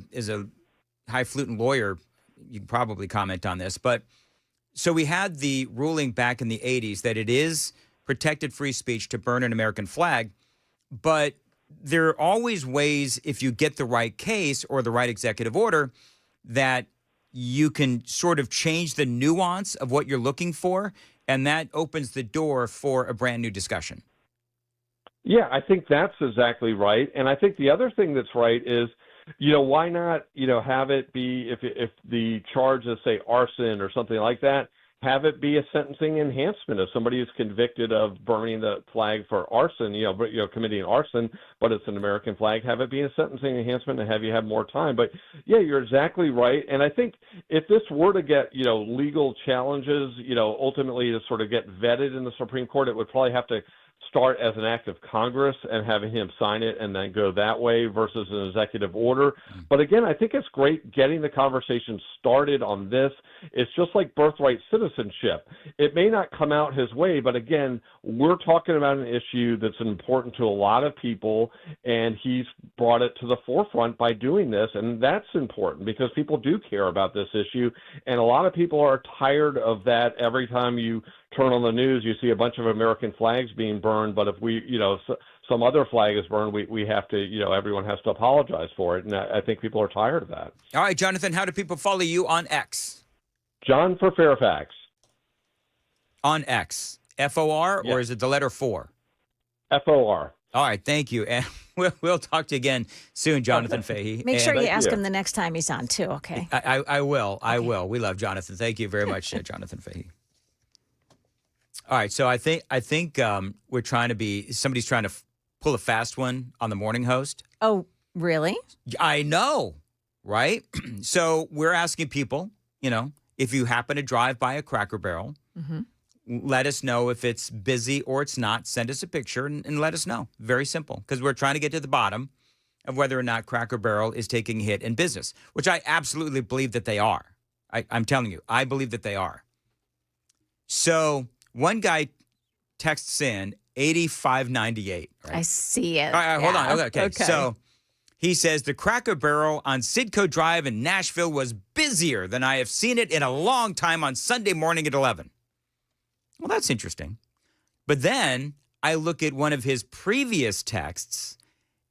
highfalutin lawyer, you can probably comment on this. But so we had the ruling back in the 80s that it is protected free speech to burn an American flag. But there are always ways, if you get the right case or the right executive order, that you can sort of change the nuance of what you're looking for. And that opens the door for a brand new discussion. Yeah, I think that's exactly right. And I think the other thing that's right is, why not, have it be, if the charge is, say, arson or something like that, have it be a sentencing enhancement. If somebody is convicted of burning the flag for arson, committing arson, but it's an American flag, have it be a sentencing enhancement and have you have more time. But yeah, you're exactly right. And I think if this were to get, legal challenges, ultimately to sort of get vetted in the Supreme Court, it would probably have to start as an act of Congress and having him sign it and then go that way versus an executive order. But again, I think it's great getting the conversation started on this. It's just like birthright citizenship. It may not come out his way, but again, we're talking about an issue that's important to a lot of people, and he's brought it to the forefront by doing this. And that's important because people do care about this issue. And a lot of people are tired of that. Every time you turn on the news, you see a bunch of American flags being burned, but if we, some other flag is burned, we have to, everyone has to apologize for it. And I think people are tired of that. All right, Jonathan, how do people follow you on X? John for Fairfax. On X. FOR, or is it the letter 4? FOR. All right, thank you. And We'll talk to you again soon, Jonathan Fahey. Make sure And you ask him the next time he's on, too, okay? I will. I will. We love Jonathan. Thank you very much, Jonathan Fahey. All right, so I think we're trying to be, somebody's trying to pull a fast one on the morning host. Oh, really? I know, right? So we're asking people, if you happen to drive by a Cracker Barrel, let us know if it's busy or it's not. Send us a picture and let us know. Very simple, because we're trying to get to the bottom of whether or not Cracker Barrel is taking a hit in business, which I absolutely believe that they are. I'm telling you, I believe that they are. So one guy texts in 8598. Right? I see it. All right, hold on. Okay. Okay. So he says the Cracker Barrel on Sidco Drive in Nashville was busier than I have seen it in a long time on Sunday morning at 11. Well, that's interesting. But then I look at one of his previous texts,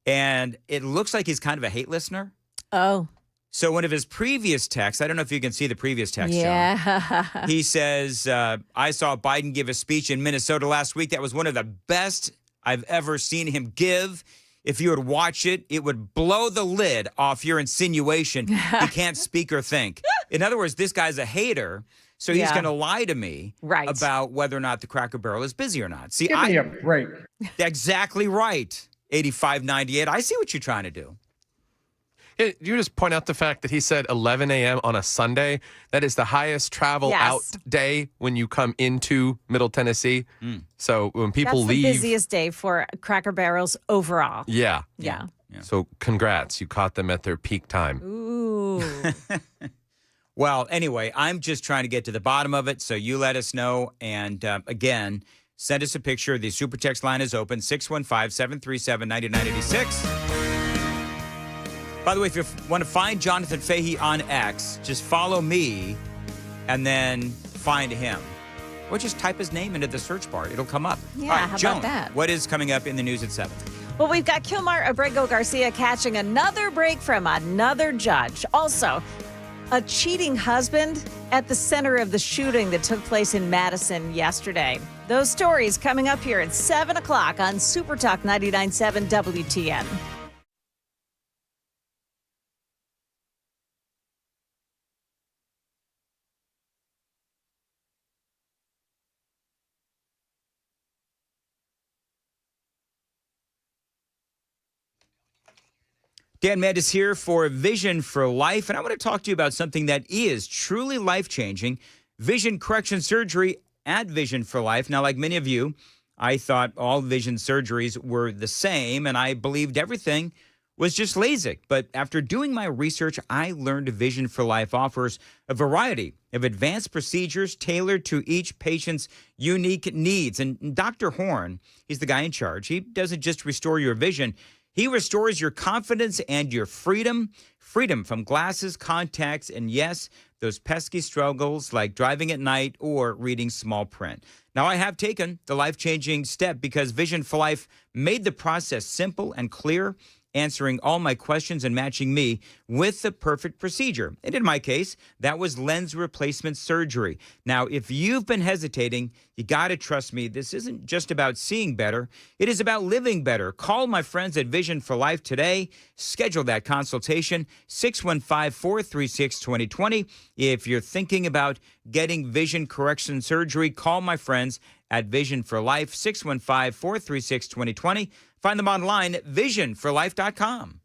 and it looks like he's kind of a hate listener. Oh. So one of his previous texts, I don't know if you can see the previous text, Yeah. John. He says, I saw Biden give a speech in Minnesota last week. That was one of the best I've ever seen him give. If you would watch it, it would blow the lid off your insinuation he can't speak or think. In other words, this guy's a hater, so he's going to lie to me about whether or not the Cracker Barrel is busy or not. See, Give me a break. Exactly right, 8598. I see what you're trying to do. You just point out the fact that he said 11 a.m. on a Sunday. That is the highest travel out day when you come into Middle Tennessee. So when people That's leave. the busiest day for Cracker Barrels overall. Yeah. Yeah. So congrats. You caught them at their peak time. Ooh. Well, anyway, I'm just trying to get to the bottom of it. So you let us know. And again, send us a picture. The Super Text line is open, 615-737-9986. By the way, if you want to find Jonathan Fahey on X, just follow me and then find him. Or just type his name into the search bar. It'll come up. Yeah, All right, how Joan, about that? what is coming up in the news at 7? Well, we've got Kilmar Abrego Garcia catching another break from another judge. Also, a cheating husband at the center of the shooting that took place in Madison yesterday. Those stories coming up here at 7 o'clock on Super Talk 99.7 WTN. Dan Mandis here for Vision for Life, and I want to talk to you about something that is truly life-changing, vision correction surgery at Vision for Life. Now, like many of you, I thought all vision surgeries were the same, and I believed everything was just LASIK. But after doing my research, I learned Vision for Life offers a variety of advanced procedures tailored to each patient's unique needs. And Dr. Horn, he's the guy in charge. He doesn't just restore your vision. He restores your confidence and your freedom. Freedom from glasses, contacts, and yes, those pesky struggles like driving at night or reading small print. Now, I have taken the life-changing step because Vision for Life made the process simple and clear, answering all my questions and matching me with the perfect procedure. And in my case, that was lens replacement surgery. Now, if you've been hesitating, you got to trust me. This isn't just about seeing better. It is about living better. Call my friends at Vision for Life today. Schedule that consultation, 615-436-2020. If you're thinking about getting vision correction surgery, call my friends at Vision for Life, 615-436-2020. Find them online at visionforlife.com.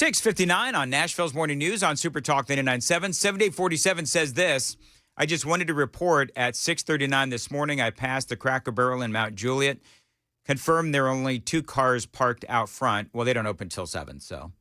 6:59 on Nashville's Morning News on Super Talk 99.7. 7847 says this. I just wanted to report at 6:39 this morning, I passed the Cracker Barrel in Mount Juliet. Confirmed there are only 2 cars parked out front. Well, they don't open till 7, so.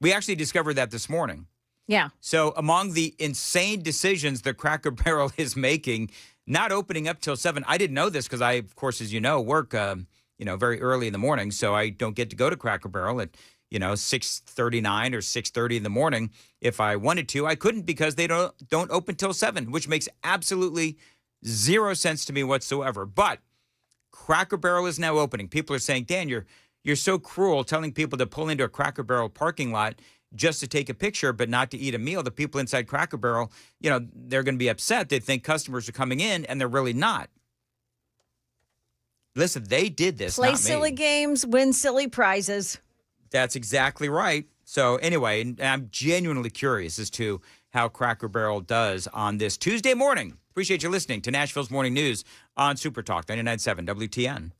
We actually discovered that this morning. Yeah. So among the insane decisions the Cracker Barrel is making, not opening up till 7. I didn't know this because I, of course, as you know, work, very early in the morning. So I don't get to go to Cracker Barrel at, 6:39 or 6:30 in the morning. If I wanted to, I couldn't because they don't open till 7, which makes absolutely zero sense to me whatsoever. But Cracker Barrel is now opening. People are saying, Dan, you're so cruel telling people to pull into a Cracker Barrel parking lot just to take a picture, but not to eat a meal. The people inside Cracker Barrel, they're going to be upset. They think customers are coming in, and they're really not. Listen, they did this, Play not me. silly games, win silly prizes. That's exactly right. So anyway, I'm genuinely curious as to how Cracker Barrel does on this Tuesday morning. Appreciate you listening to Nashville's Morning News on Super Talk 99.7 WTN.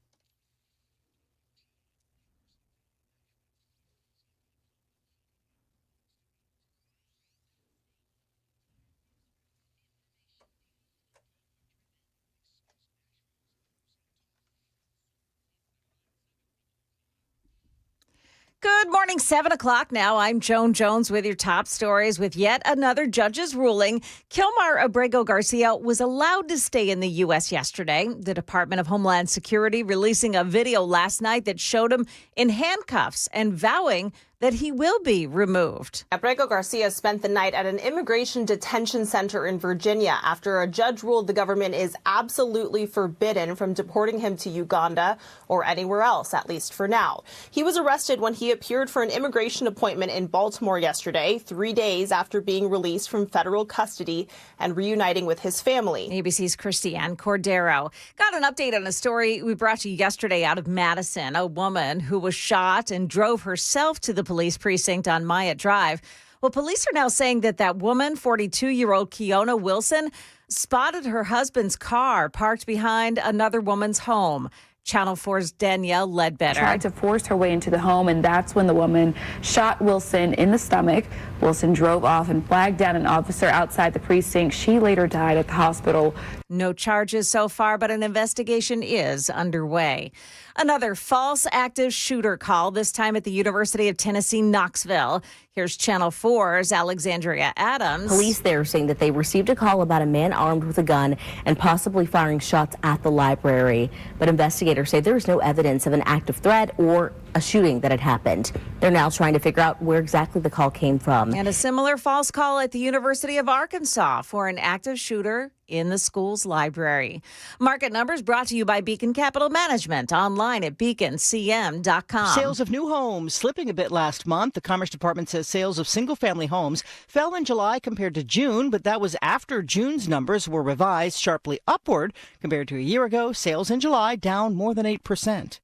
Good morning, 7 o'clock now. I'm Joan Jones with your top stories with yet another judge's ruling. Kilmar Abrego Garcia was allowed to stay in the U.S. yesterday. The Department of Homeland Security releasing a video last night that showed him in handcuffs and vowing that he will be removed. Abrego Garcia spent the night at an immigration detention center in Virginia after a judge ruled the government is absolutely forbidden from deporting him to Uganda or anywhere else, at least for now. He was arrested when he appeared for an immigration appointment in Baltimore yesterday, 3 days after being released from federal custody and reuniting with his family. ABC's Christiane Cordero got an update on a story we brought to you yesterday out of Madison. A woman who was shot and drove herself to the police precinct on Myatt Drive. Well, police are now saying that woman, 42-year-old Kiona Wilson, spotted her husband's car parked behind another woman's home. Channel 4's Danielle Ledbetter tried to force her way into the home, and that's when the woman shot Wilson in the stomach. Wilson drove off and flagged down an officer outside the precinct. She later died at the hospital. No charges so far, but an investigation is underway. Another false active shooter call, this time at the University of Tennessee, Knoxville. Here's Channel 4's Alexandria Adams. Police there saying that they received a call about a man armed with a gun and possibly firing shots at the library. But investigators say there is no evidence of an active threat or a shooting that had happened. They're now trying to figure out where exactly the call came from. And a similar false call at the University of Arkansas for an active shooter in the school's library. Market numbers brought to you by Beacon Capital Management, online at beaconcm.com. Sales of new homes slipping a bit last month. The Commerce Department says sales of single-family homes fell in July compared to June, but that was after June's numbers were revised sharply upward. Compared to a year ago, sales in July down more than 8%.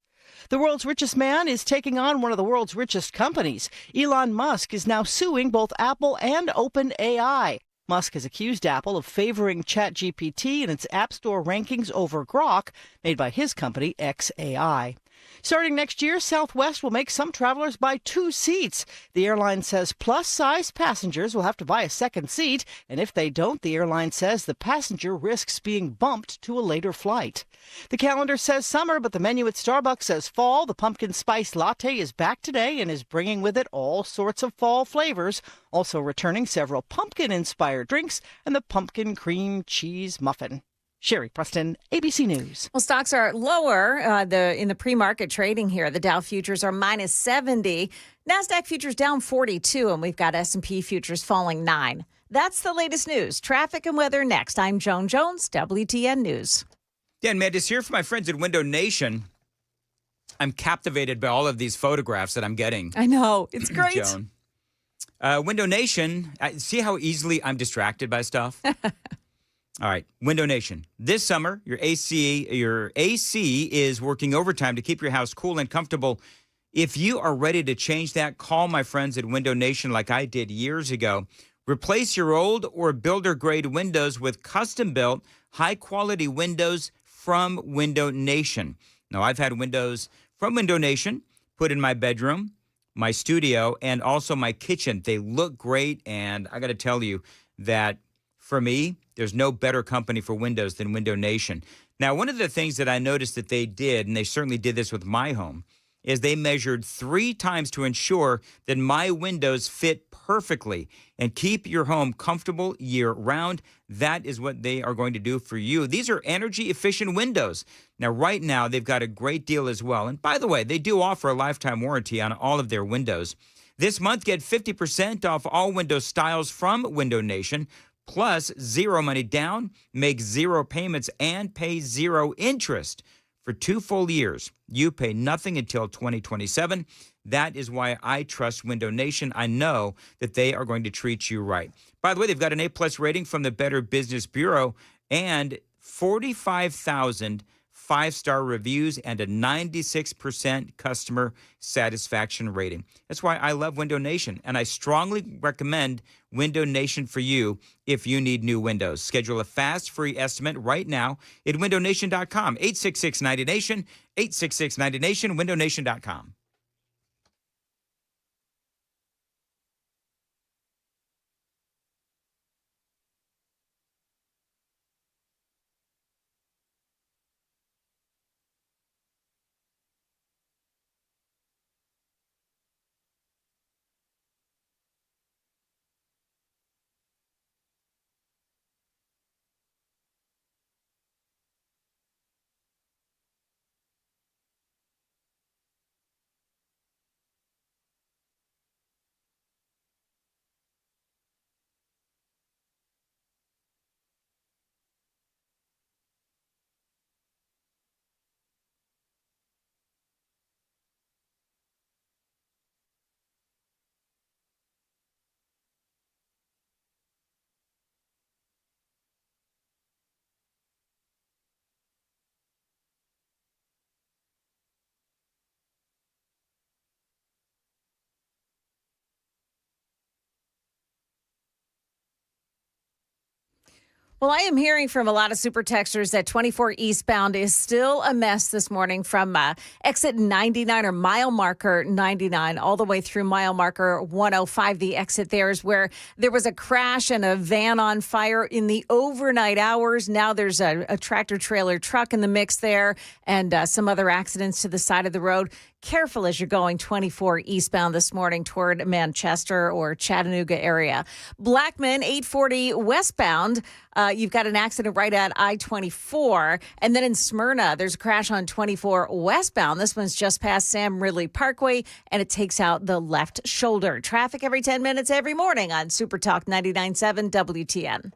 The world's richest man is taking on one of the world's richest companies. Elon Musk is now suing both Apple and OpenAI. Musk has accused Apple of favoring ChatGPT in its App Store rankings over Grok, made by his company xAI. Starting next year, Southwest will make some travelers buy 2 seats. The airline says plus-size passengers will have to buy a second seat, and if they don't, the airline says the passenger risks being bumped to a later flight. The calendar says summer, but the menu at Starbucks says fall. The pumpkin spice latte is back today and is bringing with it all sorts of fall flavors, also returning several pumpkin-inspired drinks and the pumpkin cream cheese muffin. Sherry Preston, ABC News. Well, stocks are lower in the pre-market trading here. The Dow futures are minus 70. NASDAQ futures down 42, and we've got S&P futures falling 9. That's the latest news. Traffic and weather next. I'm Joan Jones, WTN News. Dan Mandis here for my friends at Window Nation. I'm captivated by all of these photographs that I'm getting. I know. It's great. Joan. Window Nation, see how easily I'm distracted by stuff? All right, Window Nation. This summer, your AC is working overtime to keep your house cool and comfortable. If you are ready to change that, call my friends at Window Nation like I did years ago. Replace your old or builder-grade windows with custom-built, high-quality windows from Window Nation. Now, I've had windows from Window Nation put in my bedroom, my studio and also my kitchen. They look great, and I got to tell you that for me, there's no better company for windows than Window Nation. Now, one of the things that I noticed that they did, and they certainly did this with my home, is they measured 3 times to ensure that my windows fit perfectly and keep your home comfortable year-round. That is what they are going to do for you. These are energy-efficient windows. Now, right now, they've got a great deal as well. And by the way, they do offer a lifetime warranty on all of their windows. This month, get 50% off all window styles from Window Nation, plus 0 money down, make 0 payments, and pay 0 interest. For 2 full years, you pay nothing until 2027. That is why I trust Window Nation. I know that they are going to treat you right. By the way, they've got an A+ rating from the Better Business Bureau and 45,000 5-star reviews and a 96% customer satisfaction rating. That's why I love Window Nation, and I strongly recommend Window Nation for you if you need new windows. Schedule a fast, free estimate right now at windownation.com. 866-90NATION, 866-90NATION, windownation.com. Well, I am hearing from a lot of super texters that 24 eastbound is still a mess this morning from exit 99 or mile marker 99 all the way through mile marker 105. The exit there is where there was a crash and a van on fire in the overnight hours. Now there's a tractor trailer truck in the mix there and some other accidents to the side of the road. Careful as you're going 24 eastbound this morning toward Manchester or Chattanooga area. Blackman, 840 westbound. You've got an accident right at I-24. And then in Smyrna, there's a crash on 24 westbound. This one's just past Sam Ridley Parkway, and it takes out the left shoulder. Traffic every 10 minutes every morning on Super Talk 99.7 WTN.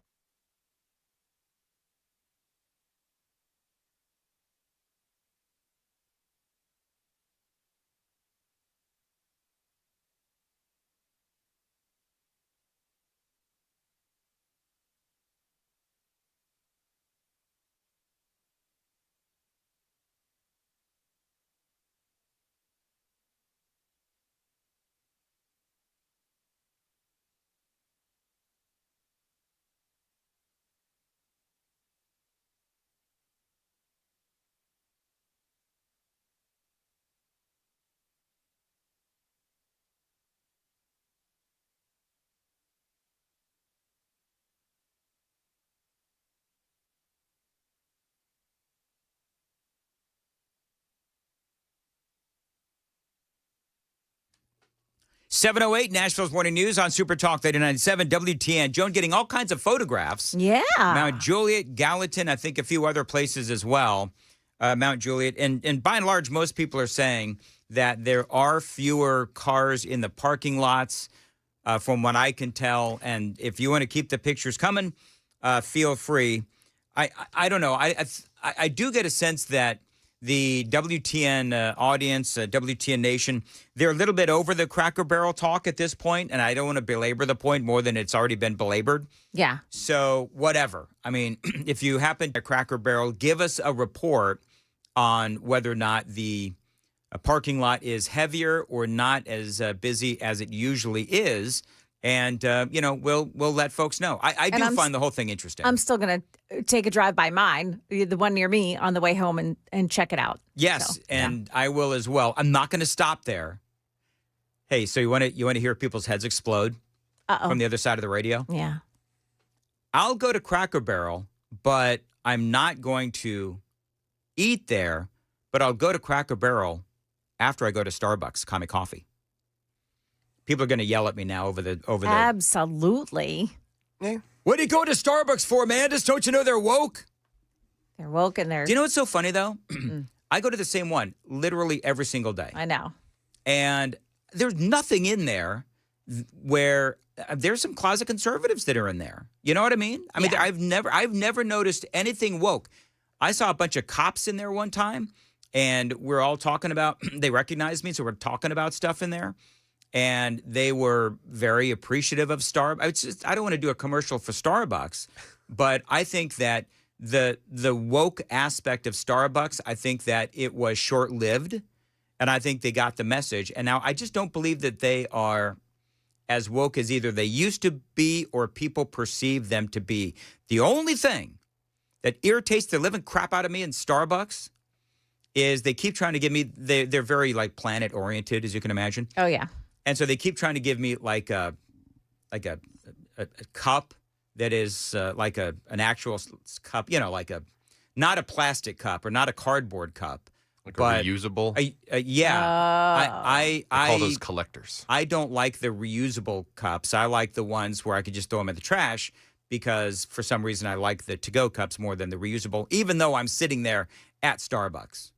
.708 Nashville's Morning News on Super Talk 99.7 WTN. Joan getting all kinds of photographs. Yeah. Mount Juliet, Gallatin, I think a few other places as well. Mount Juliet. And by and large, most people are saying that there are fewer cars in the parking lots from what I can tell. And if you want to keep the pictures coming, feel free. I don't know. I do get a sense that the WTN audience, WTN Nation, they're a little bit over the Cracker Barrel talk at this point, and I don't want to belabor the point more than it's already been belabored. Yeah. So whatever. I mean, if you happen to Cracker Barrel, give us a report on whether or not the parking lot is heavier or not as busy as it usually is. And, we'll let folks know. I do find the whole thing interesting. I'm still going to take a drive by mine, the one near me, on the way home and check it out. Yes, so, and I will as well. I'm not going to stop there. Hey, so you want to hear people's heads explode from the other side of the radio? Yeah. I'll go to Cracker Barrel, but I'm not going to eat there, but I'll go to Cracker Barrel after I go to Starbucks, Commie Coffee. People are going to yell at me now over the Absolutely. Yeah. What are you going to Starbucks for, Mandis? Don't you know they're woke? They're woke and they're... Do you know what's so funny, though? I go to the same one literally every single day. I know. And there's nothing in there where there's some closet conservatives that are in there. You know what I mean? I mean, I've never noticed anything woke. I saw a bunch of cops in there one time, and we're all talking about, they recognized me, so we're talking about stuff in there. And they were very appreciative of Starbucks. I don't want to do a commercial for Starbucks, but I think that the woke aspect of Starbucks, I think that it was short-lived, and I think they got the message. And now I just don't believe that they are as woke as either they used to be or people perceive them to be. The only thing that irritates the living crap out of me in Starbucks is they keep trying to give me, they're very like planet-oriented, as you can imagine. Oh, yeah. And so they keep trying to give me like a cup that is like an actual cup, you know, like not a plastic cup or not a cardboard cup. Like a reusable? Yeah. I call those collectors. I don't like the reusable cups. I like the ones where I could just throw them in the trash because for some reason I like the to-go cups more than the reusable, even though I'm sitting there at Starbucks.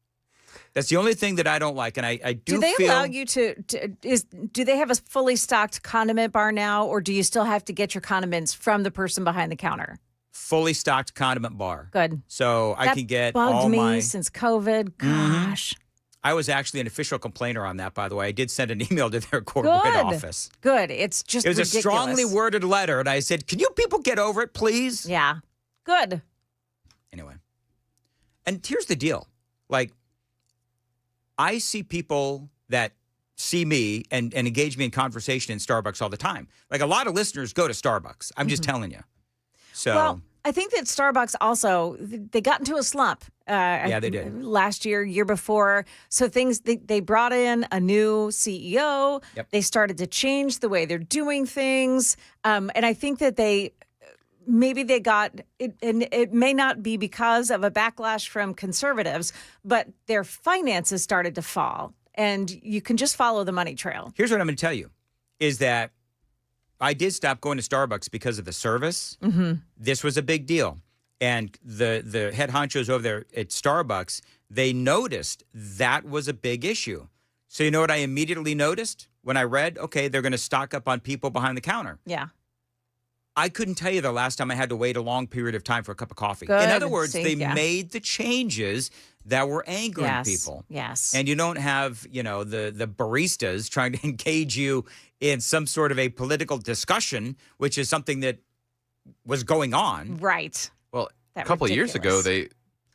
That's the only thing that I don't like, and I do they feel... allow you do they have a fully stocked condiment bar now, or do you still have to get your condiments from the person behind the counter? Fully stocked condiment bar. Good. So I can get bugged all me my... since COVID. Gosh. I was actually an official complainer on that, by the way. I did send an email to their corporate office. Good. It's just It was ridiculous. a strongly worded letter, and I said, can you people get over it, please? Yeah. Good. Anyway. And here's the deal. Like, I see people that see me and engage me in conversation in Starbucks all the time. Like, a lot of listeners go to Starbucks. I'm just telling you. So, well, I think that Starbucks also, they got into a slump. Yeah, they did. Last year before. So they brought in a new CEO. Yep. They started to change the way they're doing things. And I think that maybe they got it, and it may not be because of a backlash from conservatives, but their finances started to fall. And you can just follow the money trail. Here's what I'm going to tell you, is that I did stop going to Starbucks because of the service. Mm-hmm. This was a big deal. And the head honchos over there at Starbucks, they noticed that was a big issue. So you know what I immediately noticed when I read, okay, they're going to stock up on people behind the counter. Yeah. I couldn't tell you the last time I had to wait a long period of time for a cup of coffee. Good. In other words, See, they yeah. made the changes that were angering people. Yes. And you don't have, you know, the baristas trying to engage you in some sort of a political discussion, which is something that was going on. Right. Well, a couple of years ago, they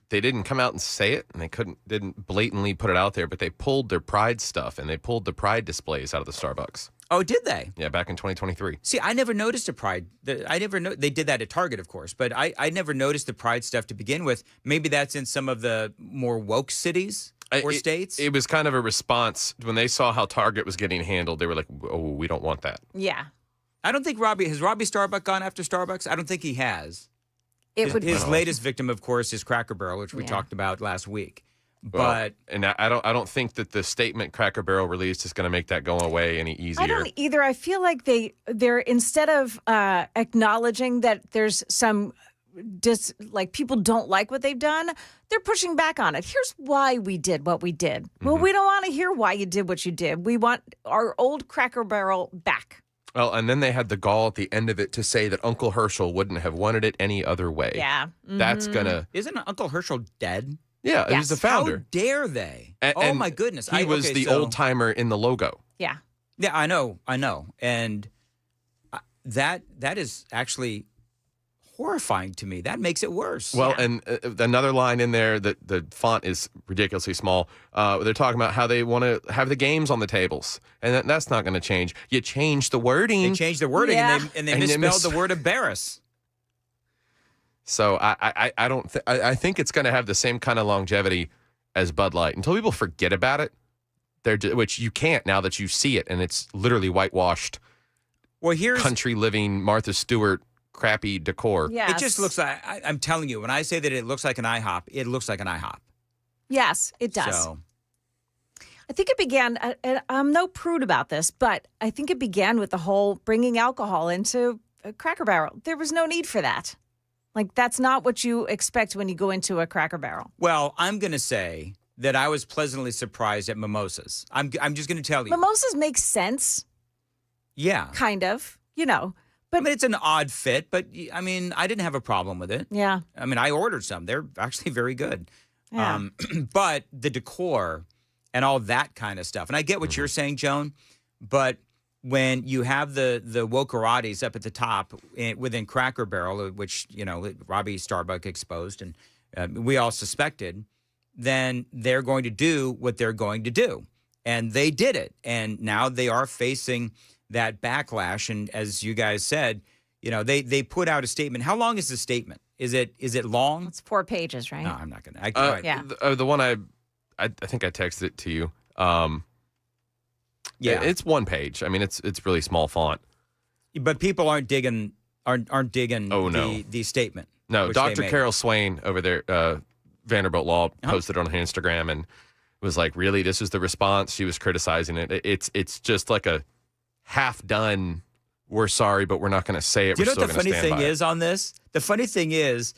didn't come out and say it, and they didn't blatantly put it out there, but they pulled their Pride stuff, and they pulled the Pride displays out of the Starbucks. Oh, did they? Yeah, back in 2023. See, I never noticed a Pride. I never know they did that at Target, of course, but I never noticed the Pride stuff to begin with. Maybe that's in some of the more woke cities or states. It was kind of a response when they saw how Target was getting handled. They were like, "Oh, we don't want that." Yeah. I don't think Robbie Starbuck gone after Starbucks. I don't think he has. His latest victim, of course, is Cracker Barrel, which we talked about last week. But and I don't think that the statement Cracker Barrel released is going to make that go away any easier. I don't either. I feel like they're instead of acknowledging that there's some like people don't like what they've done, they're pushing back on it. Here's why we did what we did. Well, we don't want to hear why you did what you did. We want our old Cracker Barrel back. Well, and then they had the gall at the end of it to say that Uncle Herschel wouldn't have wanted it any other way. Yeah. That's gonna... Isn't Uncle Herschel dead? Yeah, he was the founder. How dare they? And my goodness. He was the old timer in the logo. Yeah. Yeah, I know. And that is actually horrifying to me. That makes it worse. Well, and another line in there that the font is ridiculously small. They're talking about how they want to have the games on the tables, and that's not going to change. You change the wording. They changed the wording, and they misspelled the word embarrass. So I don't. I think it's going to have the same kind of longevity as Bud Light until people forget about it. which you can't now that you see it, and it's literally whitewashed. Well, here's country living Martha Stewart crappy decor. Yes. It just looks like, I'm telling you, when I say that it looks like an IHOP, it looks like an IHOP. Yes, it does. So, I think it began, and I'm no prude about this, but I think it began with the whole bringing alcohol into a Cracker Barrel. There was no need for that. Like, that's not what you expect when you go into a Cracker Barrel. well, I'm going to say that I was pleasantly surprised at mimosas. I'm just going to tell you. Mimosas make sense, Yeah. kind of, I mean, it's an odd fit, but I mean, I didn't have a problem with it. Yeah. I mean, I ordered some. They're actually very good. Yeah. But the decor and all that kind of stuff. And I get what you're saying, Joan, but when you have the Wokeratis up at the top within Cracker Barrel, which, Robbie Starbuck exposed and we all suspected, then they're going to do what they're going to do. And they did it. And now they are facing that backlash. And as you guys said, they put out a statement. How long is the statement? Is it long? It's 4 pages, right? No, I'm not going to. Yeah. The one I think I texted it to you. Yeah, it's 1 page. I mean, it's really small font. But people aren't digging. Aren't digging. Oh, no. the statement. No, which they Dr. made. Carol Swain over there, Vanderbilt Law, posted it on her Instagram and was like, "Really, this is the response?" She was criticizing it. It's just like a half done. We're sorry, but we're not going to say it. Do you know We're what the still funny gonna stand thing by it. is on this? The funny thing is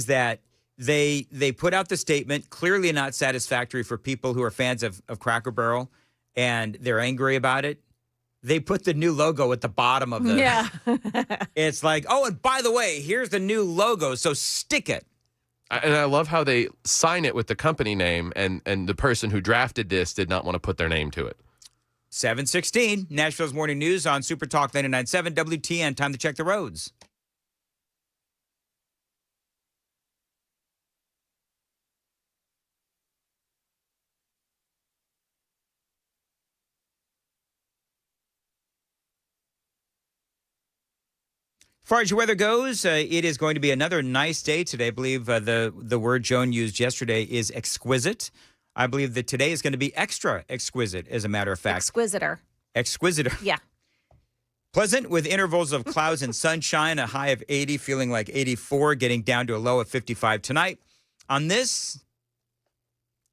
that they put out the statement, clearly not satisfactory for people who are fans of Cracker Barrel, and they're angry about it. They put the new logo at the bottom of the. Yeah. It's like, oh, and by the way, here's the new logo, so stick it. And I love how they sign it with the company name, and the person who drafted this did not want to put their name to it. 7:16, Nashville's Morning News on Super Talk 99.7 WTN. Time to check the roads. As far as your weather goes, it is going to be another nice day today. I believe the word Joan used yesterday is exquisite. I believe that today is going to be extra exquisite, as a matter of fact. Exquisiter. Exquisiter. Yeah. Pleasant with intervals of clouds and sunshine, a high of 80, feeling like 84, getting down to a low of 55 tonight. On this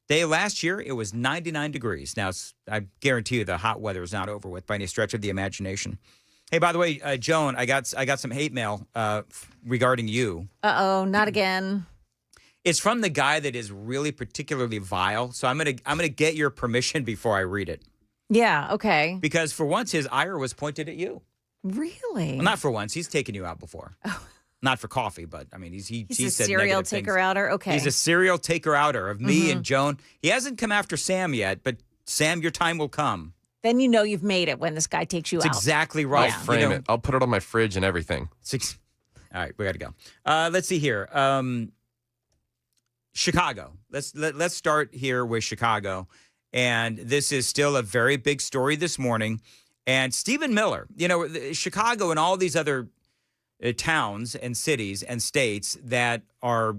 day last year, it was 99 degrees. Now, I guarantee you the hot weather is not over with by any stretch of the imagination. Hey, by the way, Joan, I got some hate mail regarding you. Uh-oh, not again. It's from the guy that is really particularly vile. So I'm gonna get your permission before I read it. Yeah, okay. Because for once, his ire was pointed at you. Really? Well, not for once. He's taken you out before. Oh. Not for coffee, but I mean, he He's a said serial negative things. taker-outer? Okay. He's a serial taker-outer of me and Joan. He hasn't come after Sam yet, but Sam, your time will come. Then you know you've made it when this guy takes you That's out. exactly right. I'll frame it. I'll put it on my fridge and everything. All right, we got to go. Let's see here. Chicago. Let's start here with Chicago. And this is still a very big story this morning. And Stephen Miller, Chicago and all these other towns and cities and states that are,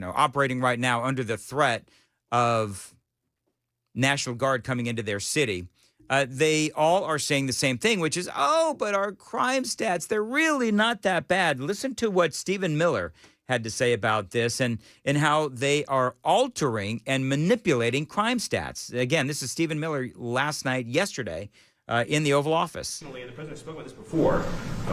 operating right now under the threat of National Guard coming into their city. They all are saying the same thing, which is, but our crime stats, they're really not that bad. Listen to what Stephen Miller had to say about this and how they are altering and manipulating crime stats. Again, this is Stephen Miller yesterday, in the Oval Office. And the president spoke about this before.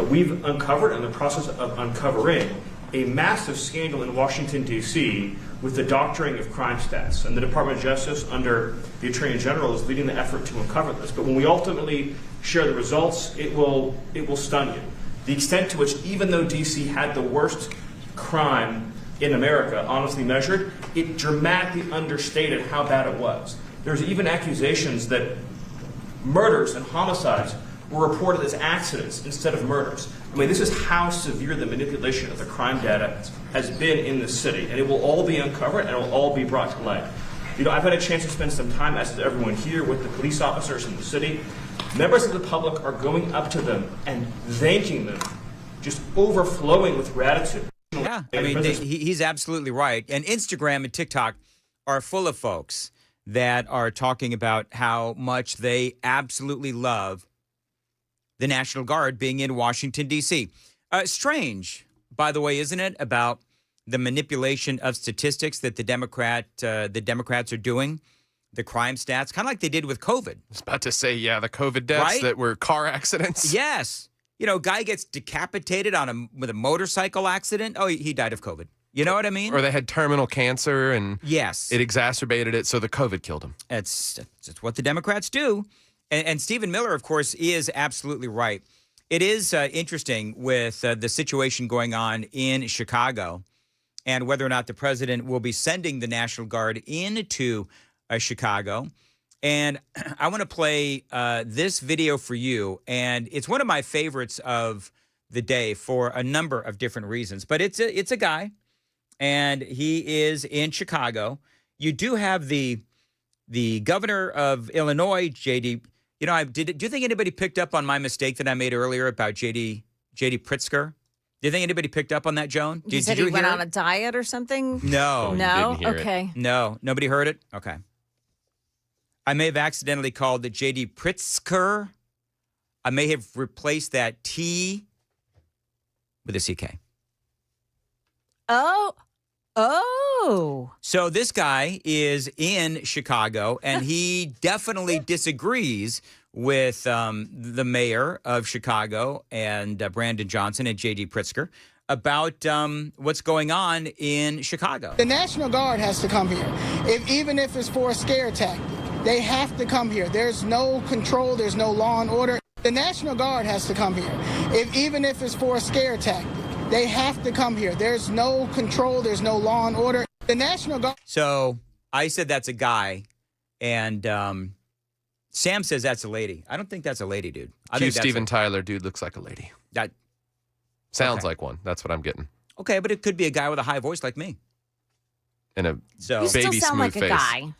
We've uncovered, in the process of uncovering, a massive scandal in Washington, D.C. with the doctoring of crime stats. And the Department of Justice, under the Attorney General, is leading the effort to uncover this. But when we ultimately share the results, it will stun you. The extent to which, even though D.C. had the worst crime in America, honestly measured, it dramatically understated how bad it was. There's even accusations that murders and homicides were reported as accidents instead of murders. I mean, this is how severe the manipulation of the crime data has been in the city, and it will all be uncovered and it will all be brought to light. I've had a chance to spend some time, as has everyone here, with the police officers in the city. Members of the public are going up to them and thanking them, just overflowing with gratitude. Yeah, I mean, he's absolutely right. And Instagram and TikTok are full of folks that are talking about how much they absolutely love the National Guard being in Washington, D.C. Strange, by the way, isn't it, about the manipulation of statistics that the Democrats are doing, the crime stats, kind of like they did with COVID. I was about to say, yeah, the COVID deaths that were car accidents. Yes. Guy gets decapitated with a motorcycle accident. Oh, he died of COVID. You know what I mean? Or they had terminal cancer and yes, it exacerbated it, so the COVID killed them. It's what the Democrats do. And Stephen Miller, of course, is absolutely right. It is interesting with the situation going on in Chicago and whether or not the president will be sending the National Guard into Chicago. And I want to play this video for you. And it's one of my favorites of the day for a number of different reasons. But it's a guy, and he is in Chicago. You do have the governor of Illinois, J.D. Do you think anybody picked up on my mistake that I made earlier about J.D. Pritzker? Do you think anybody picked up on that, Joan? You said he went on a diet or something? No. No? Okay. No. Nobody heard it? Okay. I may have accidentally called it J.D. Pritzker. I may have replaced that T with a CK. Oh. So this guy is in Chicago, and he definitely disagrees with the mayor of Chicago and Brandon Johnson and J.D. Pritzker about what's going on in Chicago. The National Guard has to come here, even if it's for a scare tactic. They have to come here. There's no control. There's no law and order. The National Guard has to come here, even if it's for a scare tactic. They have to come here. There's no control. There's no law and order. The National Guard. So I said that's a guy, and Sam says that's a lady. I don't think that's a lady, dude. I think that's Steven Tyler, dude, looks like a lady. That sounds like one. That's what I'm getting. Okay, but it could be a guy with a high voice like me. And a You still sound like face. a guy.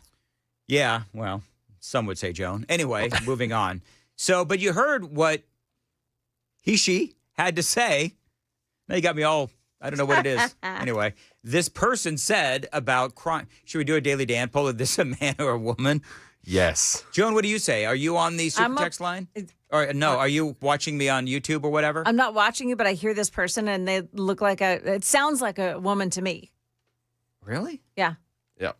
Yeah, well, some would say Joan. Anyway, moving on. So, but you heard what she had to say. Now you got me all, I don't know what it is. Anyway, this person said about crime. Should we do a Daily Dan poll? Is this a man or a woman? Yes. Joan, what do you say? Are you on the super text line? Or no, are you watching me on YouTube or whatever? I'm not watching you, but I hear this person and they look like it sounds like a woman to me. Really? Yeah. Yeah.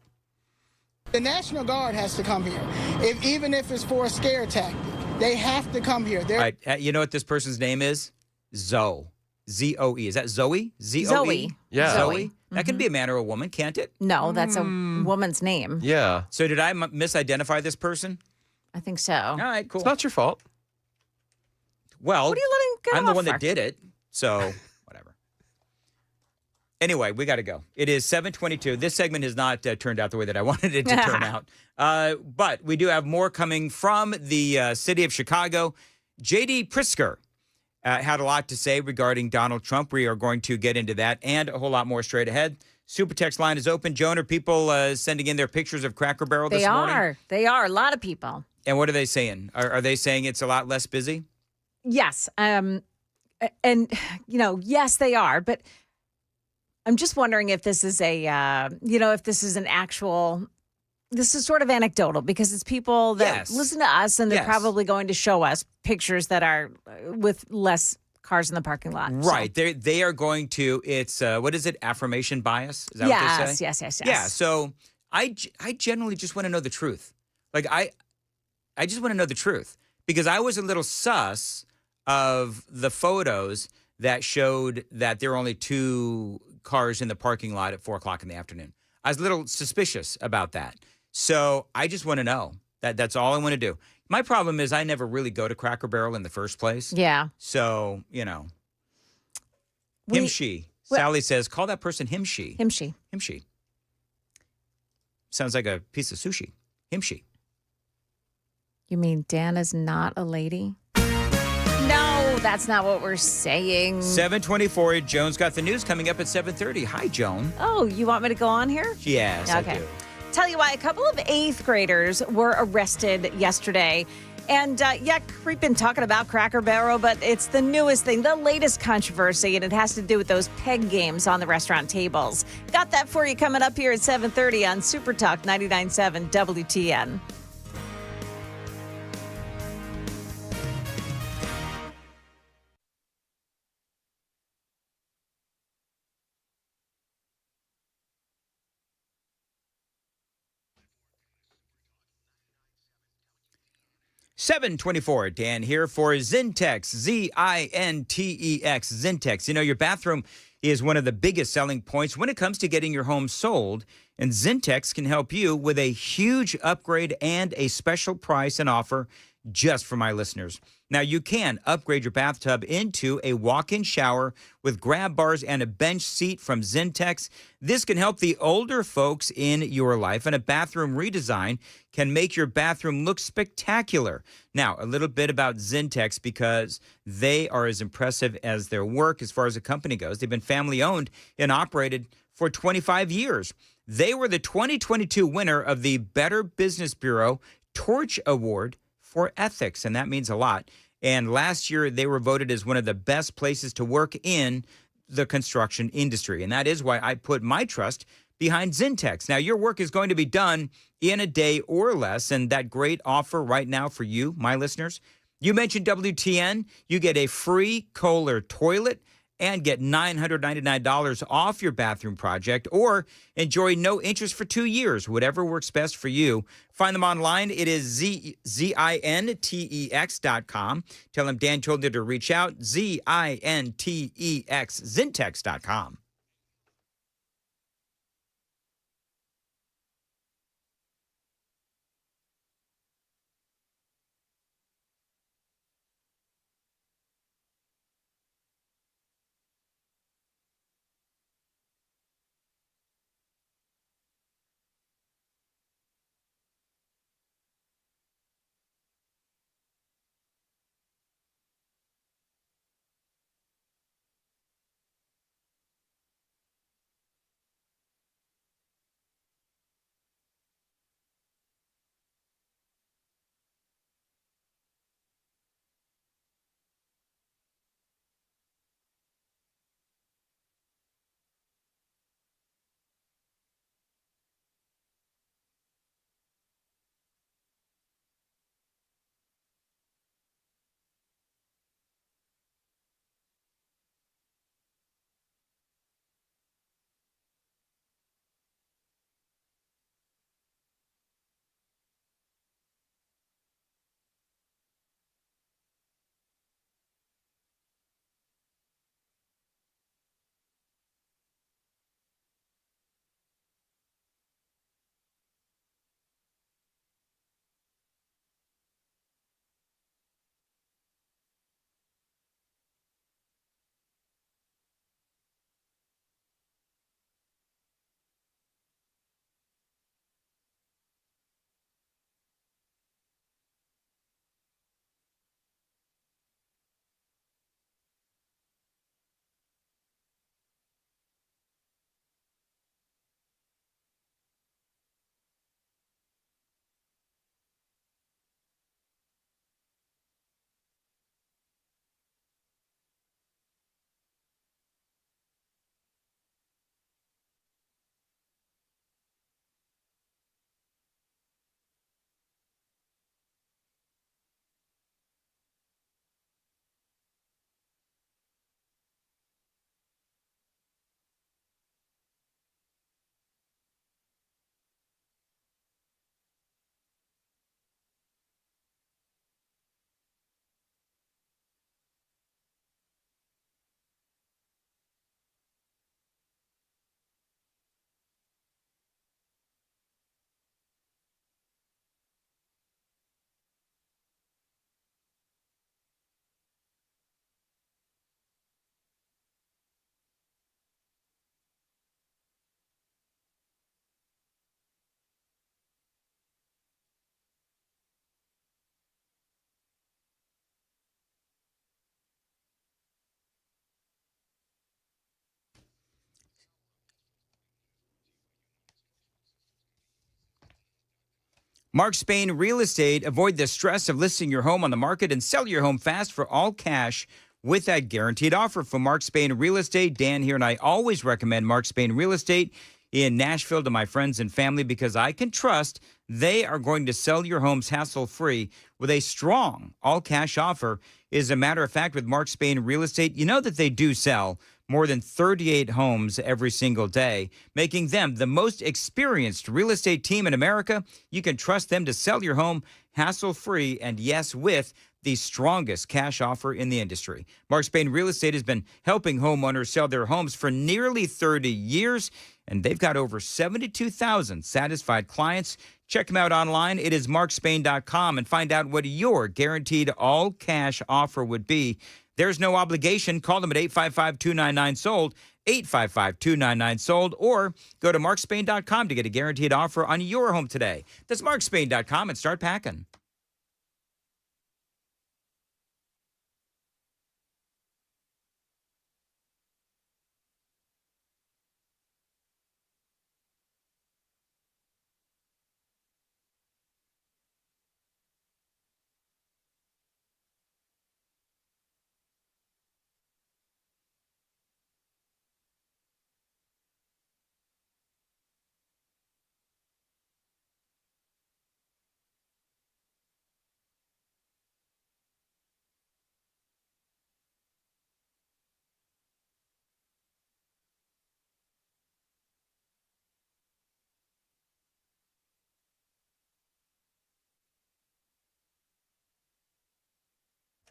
The National Guard has to come here, even if it's for a scare tactic. They have to come here. All right. You know what this person's name is? Zoe. Z-O-E. Is that Zoe? Z-O-E? Zoe. Yeah. Zoe? That could be a man or a woman, can't it? No, that's a woman's name. Yeah. So did I misidentify this person? I think so. All right, cool. It's not your fault. Well, what are you letting get I'm the off one for? that did it, so whatever. Anyway, we got to go. It is 7:22. This segment has not turned out the way that I wanted it to turn out. But we do have more coming from the city of Chicago. J.D. Pritzker had a lot to say regarding Donald Trump. We are going to get into that and a whole lot more straight ahead. Super text line is open. Joan, are people sending in their pictures of Cracker Barrel this morning? They are. A lot of people. And what are they saying? Are they saying it's a lot less busy? Yes. And, yes, they are. But I'm just wondering if this is if this is an actual, this is sort of anecdotal because it's people that listen to us and they're probably going to show us pictures that are with less cars in the parking lot. Right. So. They are going to, it's, what is it? Affirmation bias? Is that what they say? Yes. Yeah. So I generally just want to know the truth. Like I just want to know the truth because I was a little sus of the photos that showed that there were only 2 cars in the parking lot at 4:00 in the afternoon. I was a little suspicious about that. So I just want to know. That's all I want to do. My problem is I never really go to Cracker Barrel in the first place. Yeah. So, him, she. Sally says, call that person him, she. Him, she. Him, she. Sounds like a piece of sushi. Him, she. You mean Dan is not a lady? No, that's not what we're saying. 7:24. Joan's got the news coming up at 7:30. Hi, Joan. Oh, you want me to go on here? Yes, okay. I do. Tell you why, a couple of 8th graders were arrested yesterday And yeah, we've been talking about Cracker Barrel, but it's the newest thing, the latest controversy, and it has to do with those peg games on the restaurant tables. Got that for you coming up here at 7:30 on Super Talk 99.7 WTN. $7:24, Dan here for Zintex, Zintex. Zintex. You know, your bathroom is one of the biggest selling points when it comes to getting your home sold, and Zintex can help you with a huge upgrade and a special price and offer just for my listeners. Now, you can upgrade your bathtub into a walk-in shower with grab bars and a bench seat from Zintex. This can help the older folks in your life, and a bathroom redesign can make your bathroom look spectacular. Now, a little bit about Zintex, because they are as impressive as their work as far as the company goes. They've been family-owned and operated for 25 years. They were the 2022 winner of the Better Business Bureau Torch Award for ethics, and that means a lot. And last year, they were voted as one of the best places to work in the construction industry. And that is why I put my trust behind Zintex. Now, your work is going to be done in a day or less, and that great offer right now for you, my listeners, you mentioned WTN, you get a free Kohler toilet and get $999 off your bathroom project, or enjoy no interest for 2 years, whatever works best for you. Find them online. It is Zintex.com. Tell them Dan told you to reach out. Zintex, Zintex.com. Mark Spain Real Estate. Avoid the stress of listing your home on the market and sell your home fast for all cash with that guaranteed offer from Mark Spain Real Estate. Dan here, and I always recommend Mark Spain Real Estate in Nashville to my friends and family because I can trust they are going to sell your homes hassle-free with a strong all-cash offer. As a matter of fact, with Mark Spain Real Estate, you know that they do sell more than 38 homes every single day, making them the most experienced real estate team in America. You can trust them to sell your home hassle-free and, yes, with the strongest cash offer in the industry. Mark Spain Real Estate has been helping homeowners sell their homes for nearly 30 years, and they've got over 72,000 satisfied clients. Check them out online. It is markspain.com and find out what your guaranteed all-cash offer would be. There's no obligation. Call them at 855-299-SOLD, 855-299-SOLD, or go to markspain.com to get a guaranteed offer on your home today. That's markspain.com and start packing.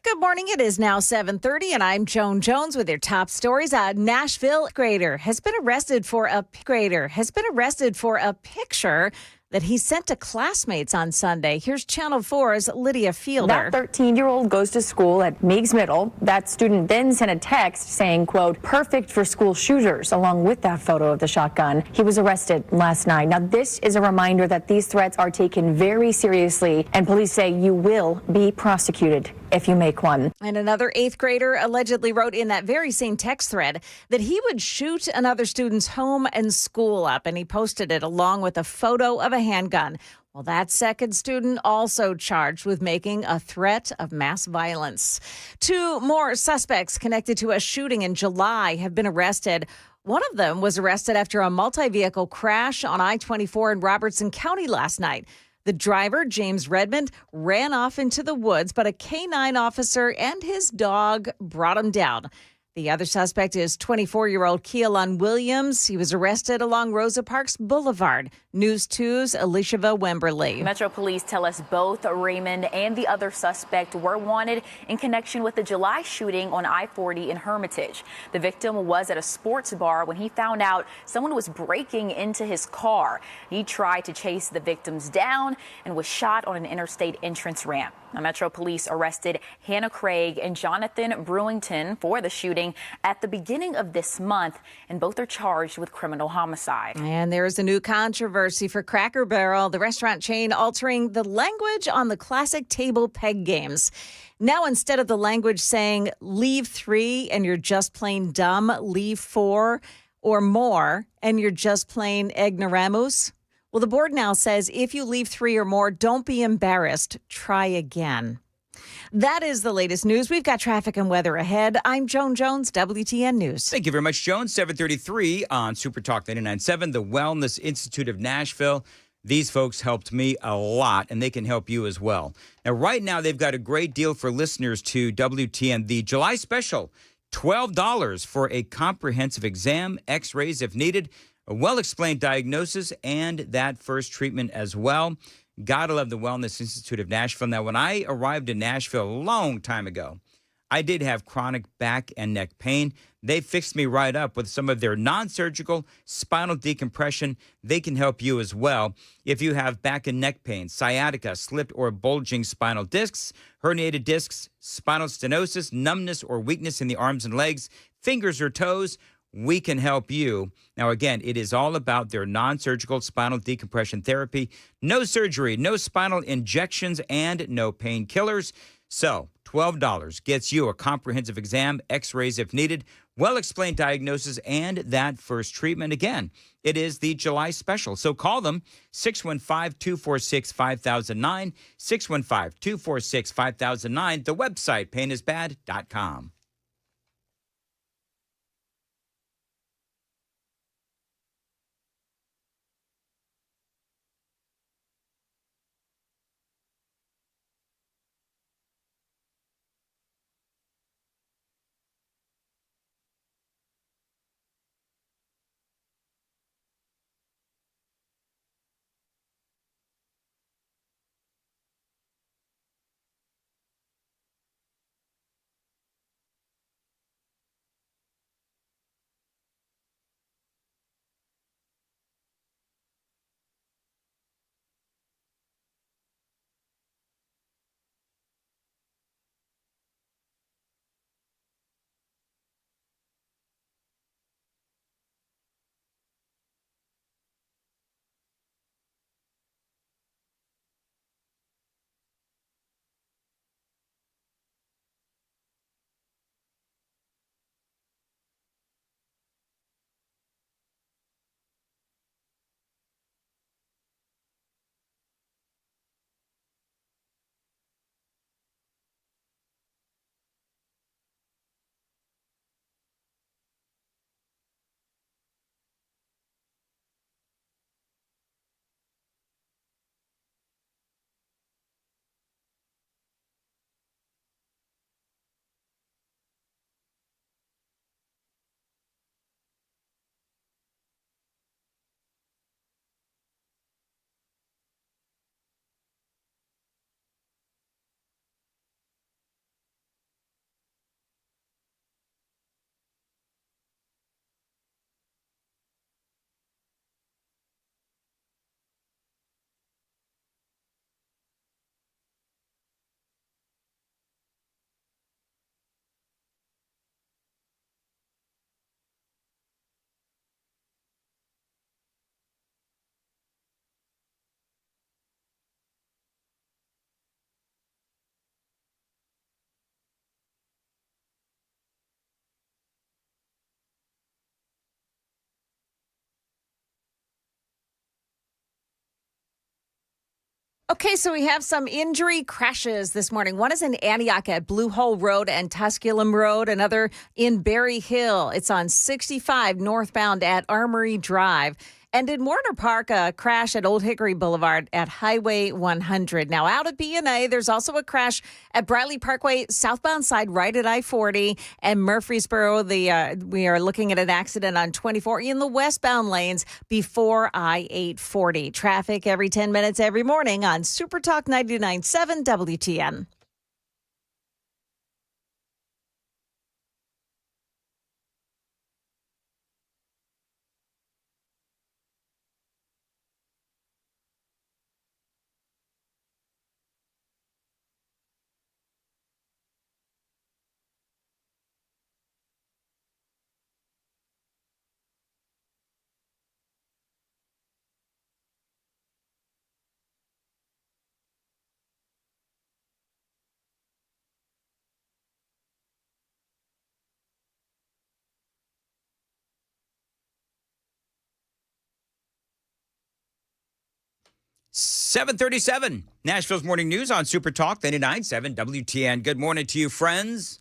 Good morning. It is now 7:30, and I'm Joan Jones with your top stories. A Nashville grader has been arrested for a picture that he sent to classmates on Sunday. Here's Channel 4's Lydia Fielder. That 13-year-old goes to school at Meigs Middle. That student then sent a text saying, quote, perfect for school shooters, along with that photo of the shotgun. He was arrested last night. Now, this is a reminder that these threats are taken very seriously, and police say you will be prosecuted if you make one. And another 8th grader allegedly wrote in that very same text thread that he would shoot another student's home and school up, and he posted it along with a photo of a handgun. Well, that second student also charged with making a threat of mass violence. 2 more suspects connected to a shooting in July have been arrested. One of them was arrested after a multi-vehicle crash on I-24 in Robertson County last night. The driver, James Redmond, ran off into the woods, but a K-9 officer and his dog brought him down. The other suspect is 24-year-old Keelan Williams. He was arrested along Rosa Parks Boulevard. News 2's Elishava Wemberly. Metro Police tell us both Raymond and the other suspect were wanted in connection with the July shooting on I-40 in Hermitage. The victim was at a sports bar when he found out someone was breaking into his car. He tried to chase the victims down and was shot on an interstate entrance ramp. Now, Metro Police arrested Hannah Craig and Jonathan Brewington for the shooting at the beginning of this month, and both are charged with criminal homicide. And there is a new controversy for Cracker Barrel, the restaurant chain altering the language on the classic table peg games. Now, instead of the language saying leave 3 and you're just plain dumb, leave 4 or more and you're just plain ignoramus. Well, the board now says if you leave 3 or more, don't be embarrassed. Try again. That is the latest news. We've got traffic and weather ahead. I'm Joan Jones, WTN News. Thank you very much, Joan. 7:33 on Super Talk 99.7, the Wellness Institute of Nashville. These folks helped me a lot, and they can help you as well. Now, right now, they've got a great deal for listeners to WTN. The July special, $12 for a comprehensive exam, x-rays if needed, a well-explained diagnosis, and that first treatment as well. Gotta love the Wellness Institute of Nashville. Now, when I arrived in Nashville a long time ago, I did have chronic back and neck pain. They fixed me right up with some of their non-surgical spinal decompression. They can help you as well. If you have back and neck pain, sciatica, slipped or bulging spinal discs, herniated discs, spinal stenosis, numbness or weakness in the arms and legs, fingers or toes, we can help you. Now, again, it is all about their non-surgical spinal decompression therapy. No surgery, no spinal injections, and no painkillers. So, $12 gets you a comprehensive exam, x-rays if needed, well-explained diagnosis, and that first treatment. Again, it is the July special. So call them 615-246-5009, 615-246-5009, the website, painisbad.com. Okay, so we have some injury crashes this morning. One is in Antioch at Blue Hole Road and Tusculum Road. Another in Berry Hill. It's on 65 northbound at Armory Drive. And in Warner Park, a crash at Old Hickory Boulevard at Highway 100. Now, out at B&A, there's also a crash at Bradley Parkway, southbound side, right at I-40. And Murfreesboro, we are looking at an accident on 24 in the westbound lanes before I-840. Traffic every 10 minutes every morning on Super Talk 99.7 WTN. .737, Nashville's Morning News on Super Talk 99.7 WTN. Good morning to you, friends.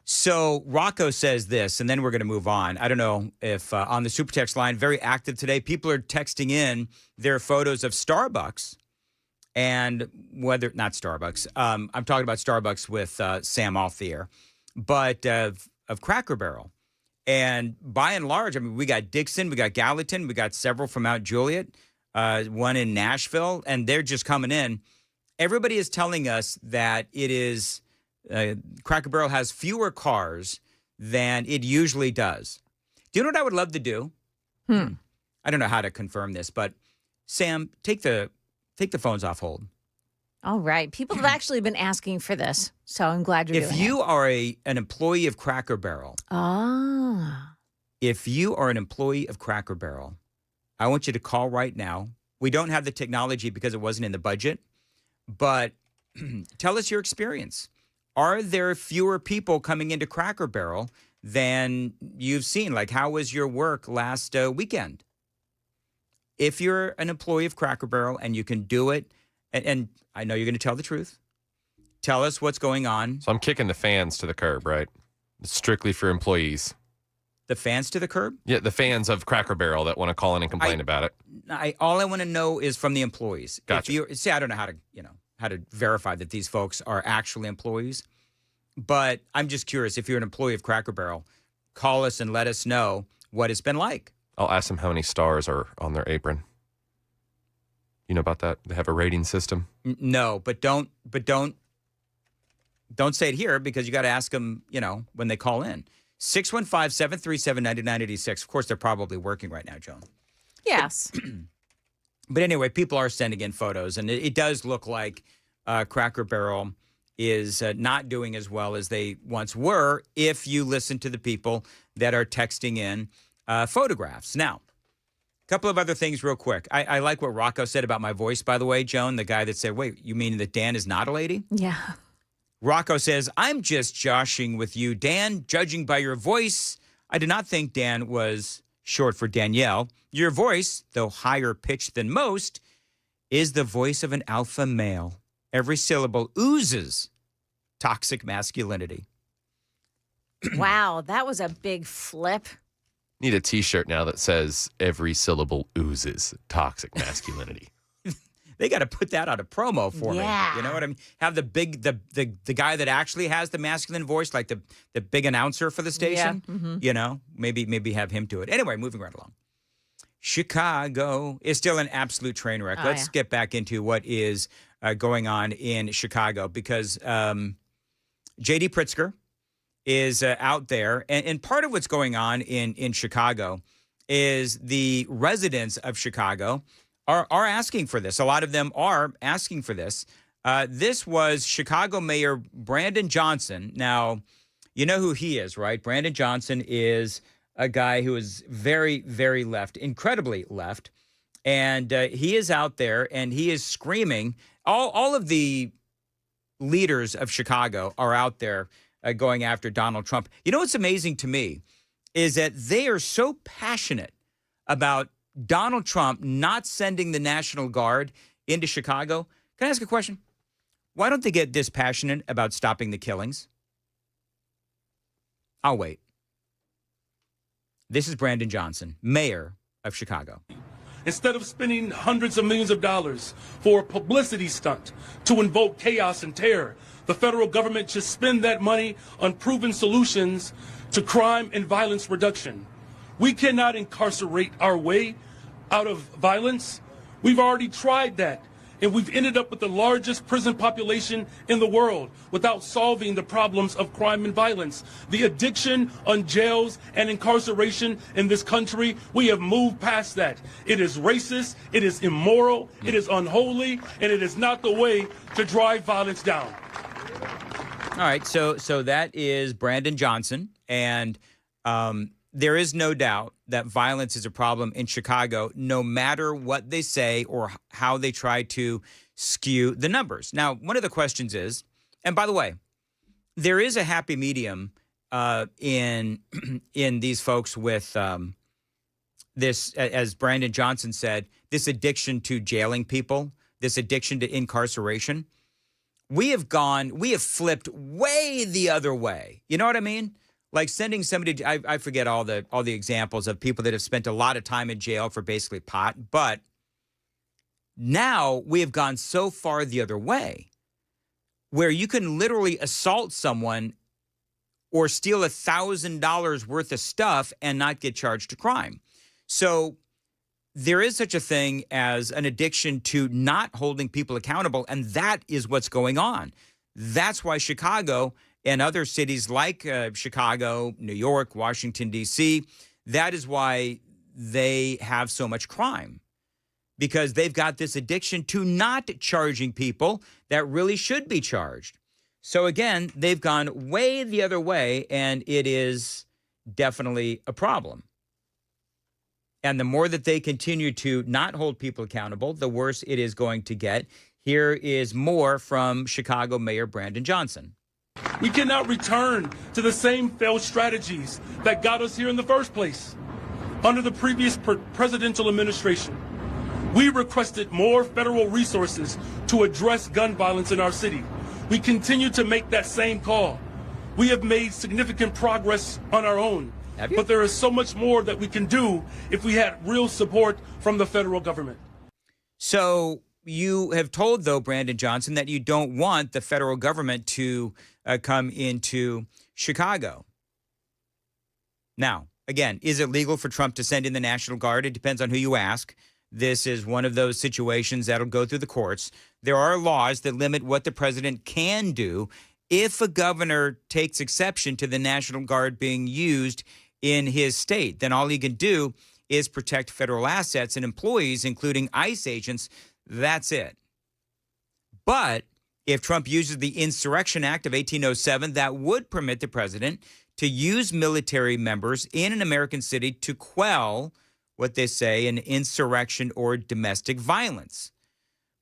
So Rocco says this, and then we're going to move on. I don't know if on the Super Text line, very active today, people are texting in their photos of Starbucks and whether, not Starbucks, I'm talking about Starbucks with Sam off the air, but of Cracker Barrel. And by and large, I mean, we got Dixon, we got Gallatin, we got several from Mount Juliet, one in Nashville, and they're just coming in. Everybody is telling us that it is, Cracker Barrel has fewer cars than it usually does. Do you know what I would love to do? I don't know how to confirm this, but Sam, take the phones off hold. All right. People have actually been asking for this, so I'm glad you're doing it. If you are an employee of Cracker Barrel, if you are an employee of Cracker Barrel, I want you to call right now. We don't have the technology because it wasn't in the budget, but tell us your experience. are there fewer people coming into Cracker Barrel than you've seen? Like, how was your work last weekend? If you're an employee of Cracker Barrel and you can do it, and I know you're going to tell the truth, tell us what's going on. So I'm kicking the fans to the curb, right? It's strictly for employees. The fans to the curb? Yeah, the fans of Cracker Barrel that want to call in and complain about it. All I want to know is from the employees. Gotcha. I don't know how to verify that these folks are actually employees, but I'm just curious. If you're an employee of Cracker Barrel, call us and let us know what it's been like. I'll ask them how many stars are on their apron. You know about that? They have a rating system. No, but don't say it here, because you got to ask them, when they call in. 615-737-9986. Of course, they're probably working right now, Joan. Yes. But anyway, people are sending in photos, and it does look like Cracker Barrel is not doing as well as they once were if you listen to the people that are texting in photographs. Now, a couple of other things real quick. I like what Rocco said about my voice, by the way, Joan, the guy that said, wait, you mean that Dan is not a lady? Yeah. Rocco says, I'm just joshing with you, Dan, judging by your voice. I did not think Dan was short for Danielle. Your voice, though higher pitched than most, is the voice of an alpha male. Every syllable oozes toxic masculinity. Wow, that was a big flip. Need a T-shirt now that says every syllable oozes toxic masculinity. They got to put that on a promo for me. You know what I mean? Have the guy that actually has the masculine voice, like the big announcer for the station. Yeah. Maybe have him do it. Anyway, moving right along. Chicago is still an absolute train wreck. Let's get back into what is going on in Chicago, because J.D. Pritzker is out there. And part of what's going on in Chicago is the residents of Chicago are asking for this. A lot of them are asking for this. This was Chicago Mayor Brandon Johnson. Now, you know who he is, right? Brandon Johnson is a guy who is very, very left, incredibly left. And he is out there and he is screaming. All of the leaders of Chicago are out there going after Donald Trump. You know what's amazing to me is that they are so passionate about Donald Trump not sending the National Guard into Chicago. Can I ask a question? Why don't they get this passionate about stopping the killings? I'll wait. This is Brandon Johnson, mayor of Chicago. Instead of spending hundreds of millions of dollars for a publicity stunt to invoke chaos and terror, the federal government should spend that money on proven solutions to crime and violence reduction. We cannot incarcerate our way out of violence. We've already tried that, and we've ended up with the largest prison population in the world without solving the problems of crime and violence. The addiction on jails and incarceration in this country, we have moved past that. It is racist, it is immoral, it is unholy, and it is not the way to drive violence down. All right, so that is Brandon Johnson, and there is no doubt that violence is a problem in Chicago, no matter what they say or how they try to skew the numbers. Now, one of the questions is, and by the way, there is a happy medium in these folks with this, as Brandon Johnson said, this addiction to jailing people, this addiction to incarceration. We have flipped way the other way. You know what I mean? Like sending somebody, I forget all the examples of people that have spent a lot of time in jail for basically pot. But now we have gone so far the other way where you can literally assault someone or steal $1,000 worth of stuff and not get charged a crime. So there is such a thing as an addiction to not holding people accountable, and that is what's going on. That's why Chicago and other cities like Chicago, New York, Washington, D.C., that is why they have so much crime, because they've got this addiction to not charging people that really should be charged. So again, they've gone way the other way, and it is definitely a problem. And the more that they continue to not hold people accountable, the worse it is going to get. Here is more from Chicago Mayor Brandon Johnson. We cannot return to the same failed strategies that got us here in the first place. Under the previous presidential administration, we requested more federal resources to address gun violence in our city. We continue to make that same call. We have made significant progress on our own, but there is so much more that we can do if we had real support from the federal government. So you have told, though, Brandon Johnson, that you don't want the federal government to come into Chicago. Now, again, is it legal for Trump to send in the National Guard? It depends on who you ask. This is one of those situations that'll go through the courts. There are laws that limit what the president can do if a governor takes exception to the National Guard being used in his state. Then all he can do is protect federal assets and employees, including ICE agents. That's it. But if Trump uses the Insurrection Act of 1807, that would permit the president to use military members in an American city to quell what they say an insurrection or domestic violence.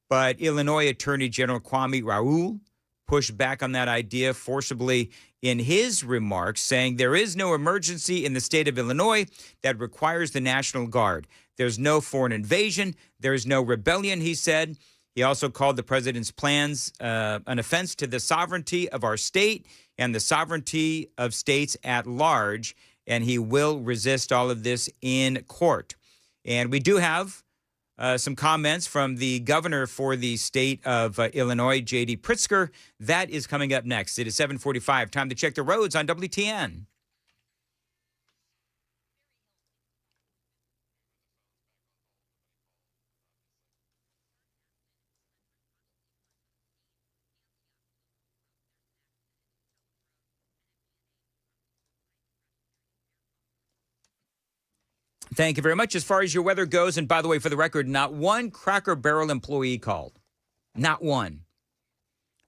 But Illinois Attorney General Kwame Raoul pushed back on that idea forcibly in his remarks, saying there is no emergency in the state of Illinois that requires the National Guard. There's no foreign invasion. There's no rebellion, he said. He also called the president's plans an offense to the sovereignty of our state and the sovereignty of states at large, and he will resist all of this in court. And we do have some comments from the governor for the state of Illinois, J.D. Pritzker. That is coming up next. It is 7:45. Time to check the roads on WTN. Thank you very much. As far as your weather goes, and by the way, for the record, not one Cracker Barrel employee called. Not one.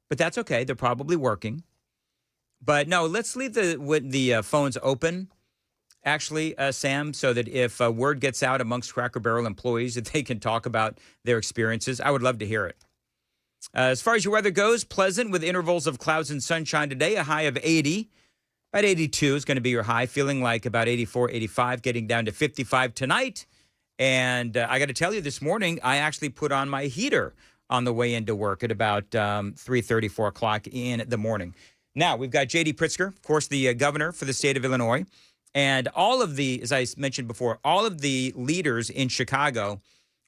But that's okay. They're probably working. But no, let's leave the phones open, actually, Sam, so that if word gets out amongst Cracker Barrel employees that they can talk about their experiences. I would love to hear it. As far as your weather goes, pleasant with intervals of clouds and sunshine today, a high of 80. About 82 is going to be your high, feeling like about 84, 85, getting down to 55 tonight. And I got to tell you, this morning, I actually put on my heater on the way into work at about 3:30, 4 o'clock in the morning. Now, we've got J.D. Pritzker, of course, the governor for the state of Illinois. And all of the, as I mentioned before, all of the leaders in Chicago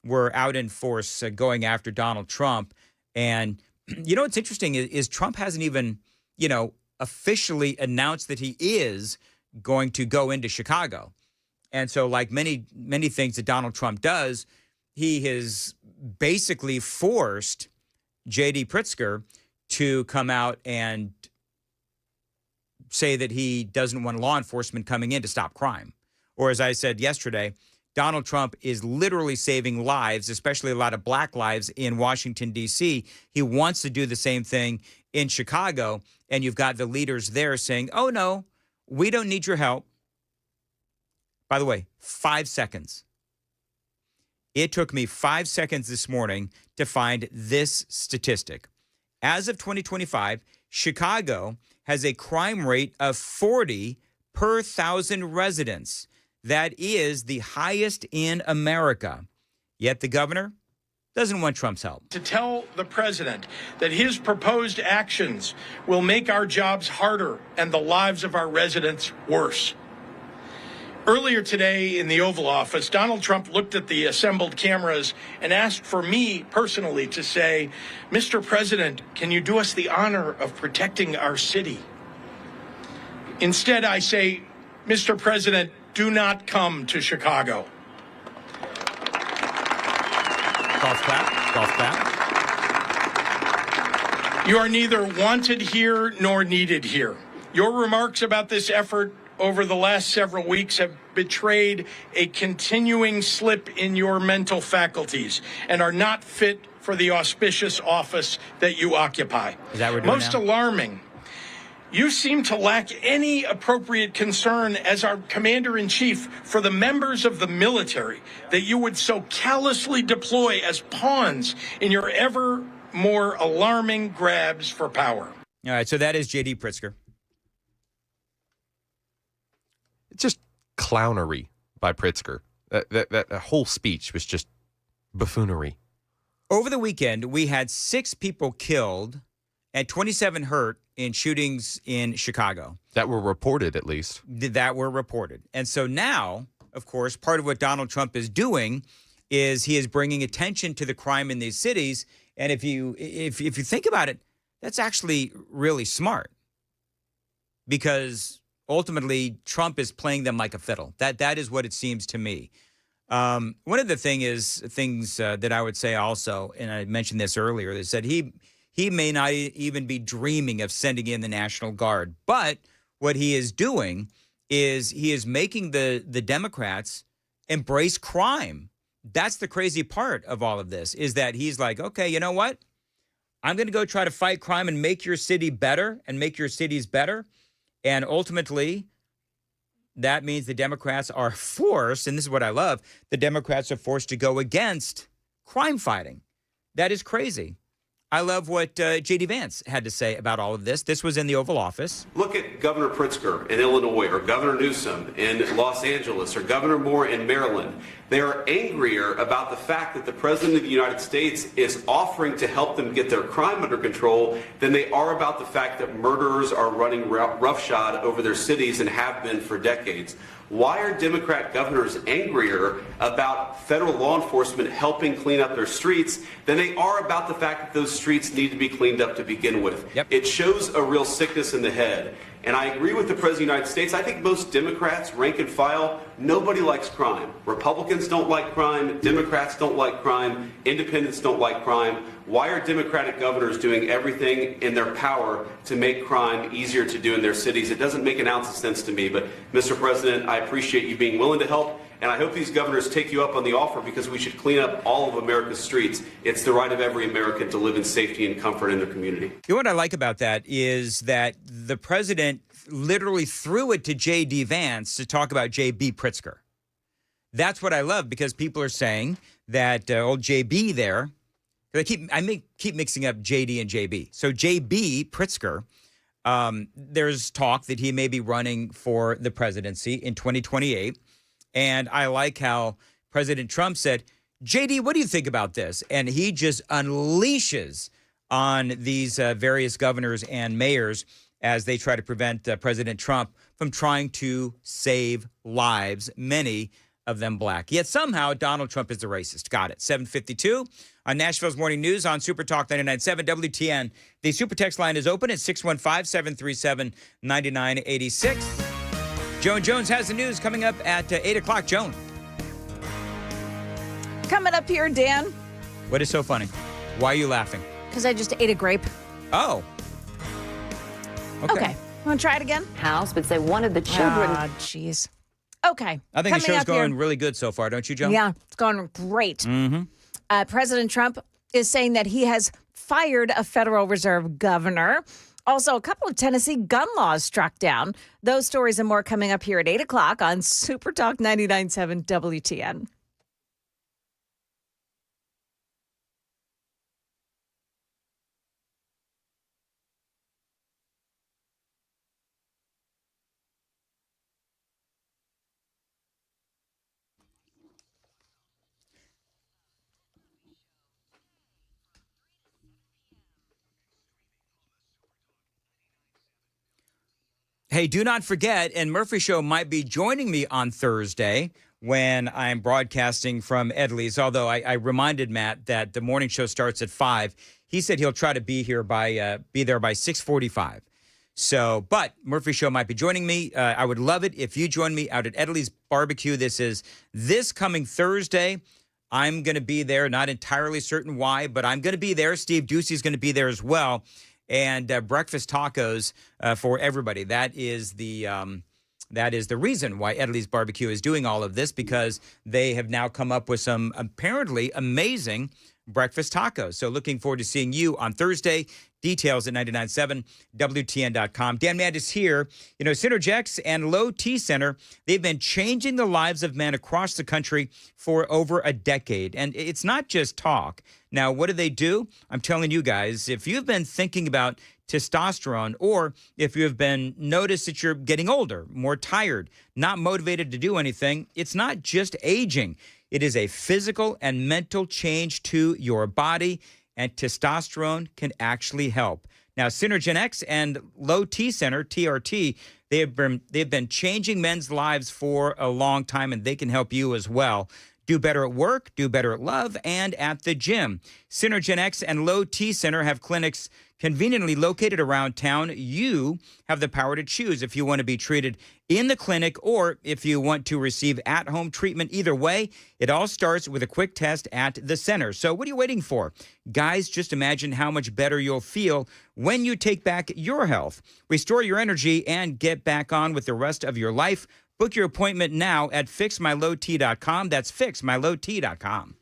were out in force going after Donald Trump. And, you know, what's interesting is Trump hasn't even, officially announced that he is going to go into Chicago. And so like many things that Donald Trump does, he has basically forced J.D. Pritzker to come out and say that he doesn't want law enforcement coming in to stop crime. Or as I said yesterday, Donald Trump is literally saving lives, especially a lot of black lives in Washington, D.C. He wants to do the same thing in Chicago, and you've got the leaders there saying, oh, no, we don't need your help. By the way, 5 seconds. It took me 5 seconds this morning to find this statistic. As of 2025, Chicago has a crime rate of 40 per 1,000 residents. That is the highest in America. Yet the governor doesn't want Trump's help. To tell the president that his proposed actions will make our jobs harder and the lives of our residents worse. Earlier today in the Oval Office, Donald Trump looked at the assembled cameras and asked for me personally to say, Mr. President, can you do us the honor of protecting our city? Instead, I say, Mr. President, do not come to Chicago. Golf clap. Golf clap. You are neither wanted here nor needed here. Your remarks about this effort over the last several weeks have betrayed a continuing slip in your mental faculties and are not fit for the auspicious office that you occupy. Is that what we're doing Most now? alarming, you seem to lack any appropriate concern as our commander-in-chief for the members of the military that you would so callously deploy as pawns in your ever more alarming grabs for power. All right, so that is J.D. Pritzker. It's just clownery by Pritzker. That whole speech was just buffoonery. Over the weekend, we had 6 people killed and 27 hurt in shootings in Chicago. That were reported, at least. That were reported. And so now, of course, part of what Donald Trump is doing is he is bringing attention to the crime in these cities. And if you think about it, that's actually really smart, because ultimately Trump is playing them like a fiddle. That is what it seems to me. One of the things that I would say also, and I mentioned this earlier, is that he may not even be dreaming of sending in the National Guard. But what he is doing is he is making the Democrats embrace crime. That's the crazy part of all of this, is that he's like, okay, you know what? I'm going to go try to fight crime and make your city better and make your cities better. And ultimately, that means the Democrats are forced, and this is what I love, the Democrats are forced to go against crime fighting. That is crazy. I love what J.D. Vance had to say about all of this. This was in the Oval Office. Look at Governor Pritzker in Illinois, or Governor Newsom in Los Angeles, or Governor Moore in Maryland. They are angrier about the fact that the President of the United States is offering to help them get their crime under control than they are about the fact that murderers are running roughshod over their cities and have been for decades. Why are Democrat governors angrier about federal law enforcement helping clean up their streets than they are about the fact that those streets need to be cleaned up to begin with? Yep. It shows a real sickness in the head. And I agree with the President of the United States. I think most Democrats, rank and file, nobody likes crime. Republicans don't like crime. Democrats don't like crime. Independents don't like crime. Why are Democratic governors doing everything in their power to make crime easier to do in their cities? It doesn't make an ounce of sense to me. But, Mr. President, I appreciate you being willing to help. And I hope these governors take you up on the offer, because we should clean up all of America's streets. It's the right of every American to live in safety and comfort in their community. You know what I like about that is that the president literally threw it to J.D. Vance to talk about J.B. Pritzker. That's what I love, because people are saying that old J.B. there, I keep mixing up J.D. and J.B. So J.B. Pritzker, there's talk that he may be running for the presidency in 2028. And I like how President Trump said, J.D., what do you think about this? And he just unleashes on these various governors and mayors as they try to prevent President Trump from trying to save lives, many of them black. Yet somehow Donald Trump is the racist. Got it. 7:52 on Nashville's Morning News on Super Talk 99.7 WTN. The Super Text line is open at 615-737-9986. Joan Jones has the news coming up at 8 o'clock. Joan. Coming up here, Dan. What is so funny? Why are you laughing? Because I just ate a grape. Oh. Okay. Want to try it again? House, but say one of the children. Ah, jeez. Okay. I think the Coming show's up here- going really good so far, don't you, Joan? Yeah, it's going great. Mm-hmm. President Trump is saying that he has fired a Federal Reserve governor. Also, a couple of Tennessee gun laws struck down. Those stories and more coming up here at 8 o'clock on Super Talk 99.7 WTN. Hey, do not forget, and Murphy Show might be joining me on Thursday when I'm broadcasting from Edley's, although I reminded Matt that the morning show starts at 5. He said he'll try to be there by 6:45. So, but Murphy Show might be joining me. I would love it if you join me out at Edley's Barbecue. This is this coming Thursday. I'm going to be there, not entirely certain why, but I'm going to be there. Steve Ducey's going to be there as well. And breakfast tacos for everybody. That is the reason why Edley's Barbecue is doing all of this, because they have now come up with some apparently amazing breakfast tacos. So looking forward to seeing you on Thursday. Details at 997WTN.com. Dan Mandis here. You know, Synergex and Low T Center, they've been changing the lives of men across the country for over a decade. And it's not just talk. Now, what do? I'm telling you guys, if you've been thinking about testosterone, or if you have been noticed that you're getting older, more tired, not motivated to do anything, it's not just aging. It is a physical and mental change to your body, and testosterone can actually help. Now, Synergen X and Low T Center, TRT, they've been changing men's lives for a long time, and they can help you as well. Do better at work, do better at love, and at the gym. Synergen X and Low T Center have clinics conveniently located around town. You have the power to choose if you want to be treated in the clinic or if you want to receive at-home treatment. Either way, it all starts with a quick test at the center. So what are you waiting for? Guys, just imagine how much better you'll feel when you take back your health, restore your energy, and get back on with the rest of your life. Book your appointment now at fixmylowt.com. That's fixmylowt.com.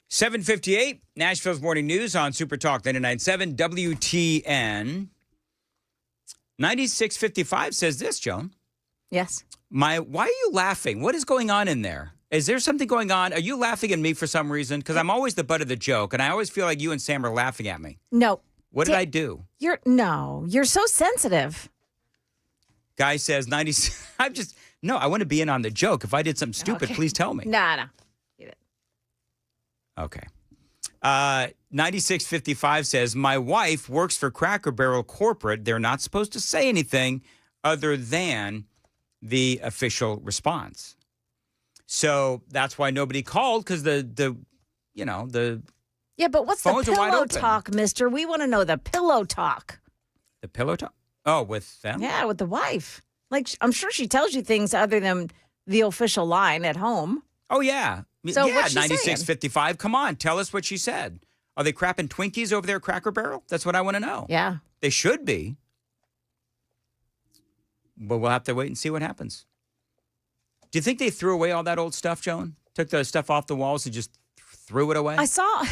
$7:58, Nashville's Morning News on Super Talk 99.7 WTN. 9655 says this, Joan. Yes. Why are you laughing? What is going on in there? Is there something going on? Are you laughing at me for some reason? Because I'm always the butt of the joke, and I always feel like you and Sam are laughing at me. No. What did I do? You're so sensitive. Guy says 90. I want to be in on the joke. If I did something stupid, Okay. please tell me. Nah. Okay. 9655 says, my wife works for Cracker Barrel Corporate. They're not supposed to say anything other than the official response. So that's why nobody called, because the Yeah, but what's the phones are wide pillow open. talk, mister? We want to know the pillow talk. The pillow talk? Oh, with them? Yeah, with the wife. Like, I'm sure she tells you things other than the official line at home. Oh, yeah. So yeah, what's she saying? 9655. Come on, tell us what she said. Are they crapping Twinkies over there at Cracker Barrel? That's what I want to know. Yeah. They should be. But we'll have to wait and see what happens. Do you think they threw away all that old stuff, Joan? Took the stuff off the walls and just threw it away? I saw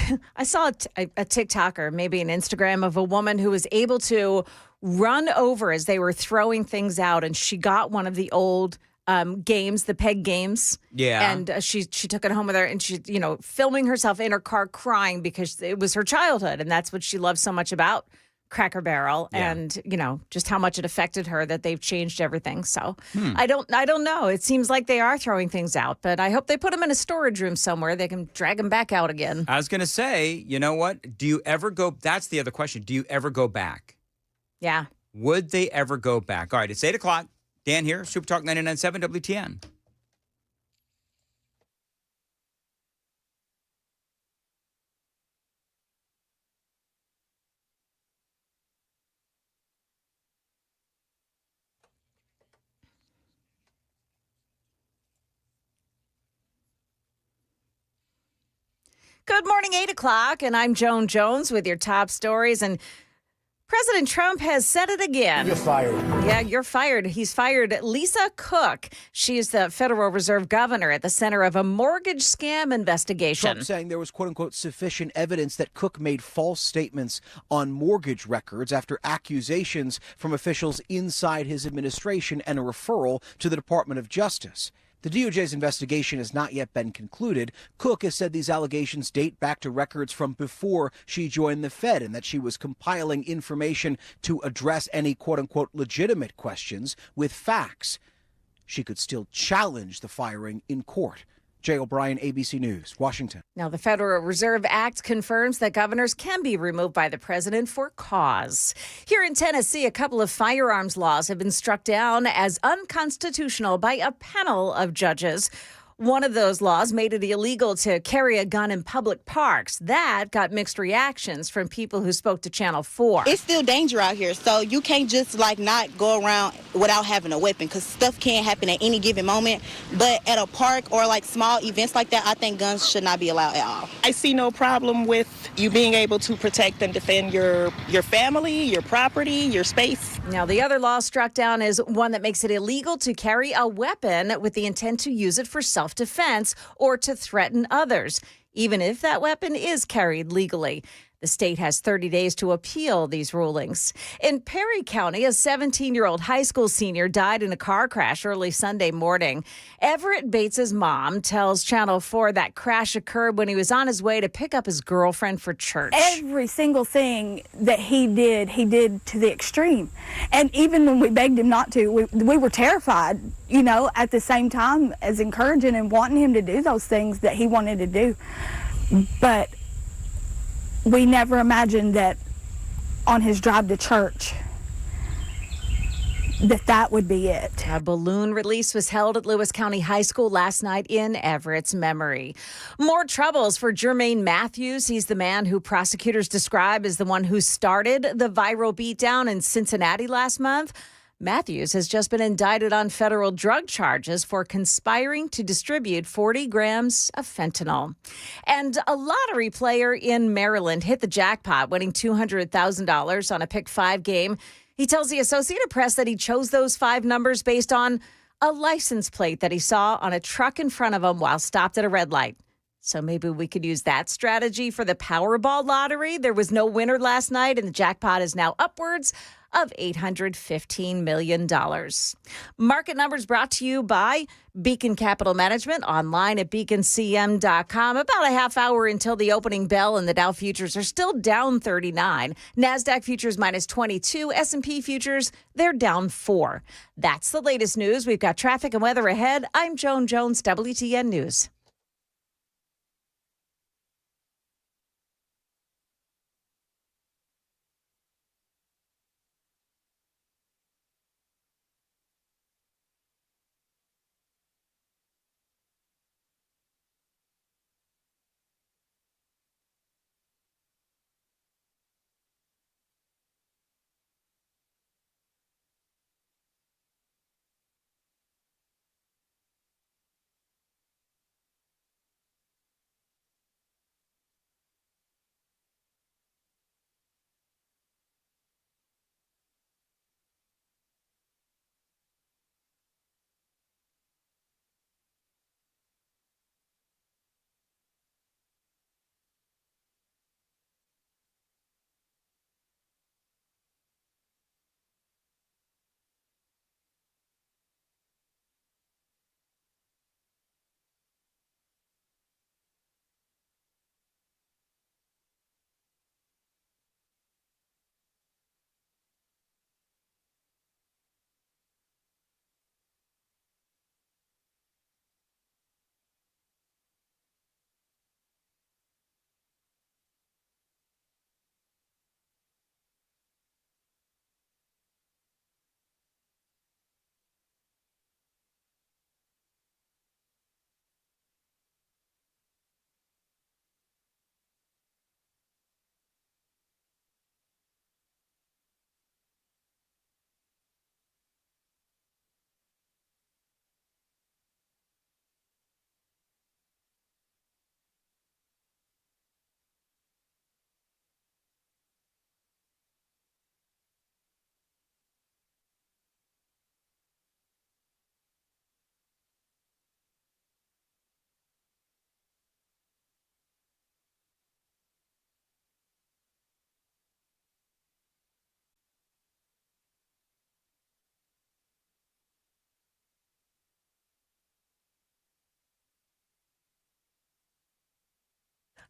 a TikTok or maybe an Instagram of a woman who was able to run over as they were throwing things out, and she got one of the old games, the peg games. Yeah. And she took it home with her, and she, filming herself in her car crying because it was her childhood, and that's what she loved so much about Cracker Barrel, and just how much it affected her that they've changed everything. So I don't know. It seems like they are throwing things out, but I hope they put them in a storage room somewhere. They can drag them back out again. I was going to say, you know what? Do you ever go? That's the other question. Do you ever go back? Yeah. Would they ever go back? All right, it's 8 o'clock. Dan here, Super Talk 99.7 WTN. Good morning, 8 o'clock, and I'm Joan Jones with your top stories. And President Trump has said it again. You're fired. Yeah, you're fired. He's fired Lisa Cook. She is the Federal Reserve governor at the center of a mortgage scam investigation. Trump saying there was, quote unquote, sufficient evidence that Cook made false statements on mortgage records after accusations from officials inside his administration and a referral to the Department of Justice. The DOJ's investigation has not yet been concluded. Cook has said these allegations date back to records from before she joined the Fed and that she was compiling information to address any quote-unquote legitimate questions with facts. She could still challenge the firing in court. Jay O'Brien, ABC News, Washington. Now, the Federal Reserve Act confirms that governors can be removed by the president for cause. Here in Tennessee, a couple of firearms laws have been struck down as unconstitutional by a panel of judges. One of those laws made it illegal to carry a gun in public parks. That got mixed reactions from people who spoke to Channel 4. It's still danger out here, so you can't just not go around without having a weapon, because stuff can happen at any given moment. But at a park or small events like that, I think guns should not be allowed at all. I see no problem with you being able to protect and defend your family, your property, your space. Now, the other law struck down is one that makes it illegal to carry a weapon with the intent to use it for self-defense or to threaten others, even if that weapon is carried legally. The state has 30 days to appeal these rulings. In Perry County, a 17-year-old high school senior died in a car crash early Sunday morning. Everett Bates' mom tells Channel 4 that crash occurred when he was on his way to pick up his girlfriend for church. Every single thing that he did to the extreme. And even when we begged him not to, we were terrified, at the same time as encouraging and wanting him to do those things that he wanted to do. But we never imagined that on his drive to church that would be it. A balloon release was held at Lewis County High School last night in Everett's memory. More troubles for Jermaine Matthews. He's the man who prosecutors describe as the one who started the viral beatdown in Cincinnati last month. Matthews has just been indicted on federal drug charges for conspiring to distribute 40 grams of fentanyl. And a lottery player in Maryland hit the jackpot, winning $200,000 on a Pick 5 game. He tells the Associated Press that he chose those 5 numbers based on a license plate that he saw on a truck in front of him while stopped at a red light. So maybe we could use that strategy for the Powerball lottery. There was no winner last night, and the jackpot is now upwards of $815 million. Market numbers brought to you by Beacon Capital Management, online at beaconcm.com. About a half hour until the opening bell, and the Dow futures are still down 39. NASDAQ futures minus 22. S&P futures, they're down 4. That's the latest news. We've got traffic and weather ahead. I'm Joan Jones, WTN News.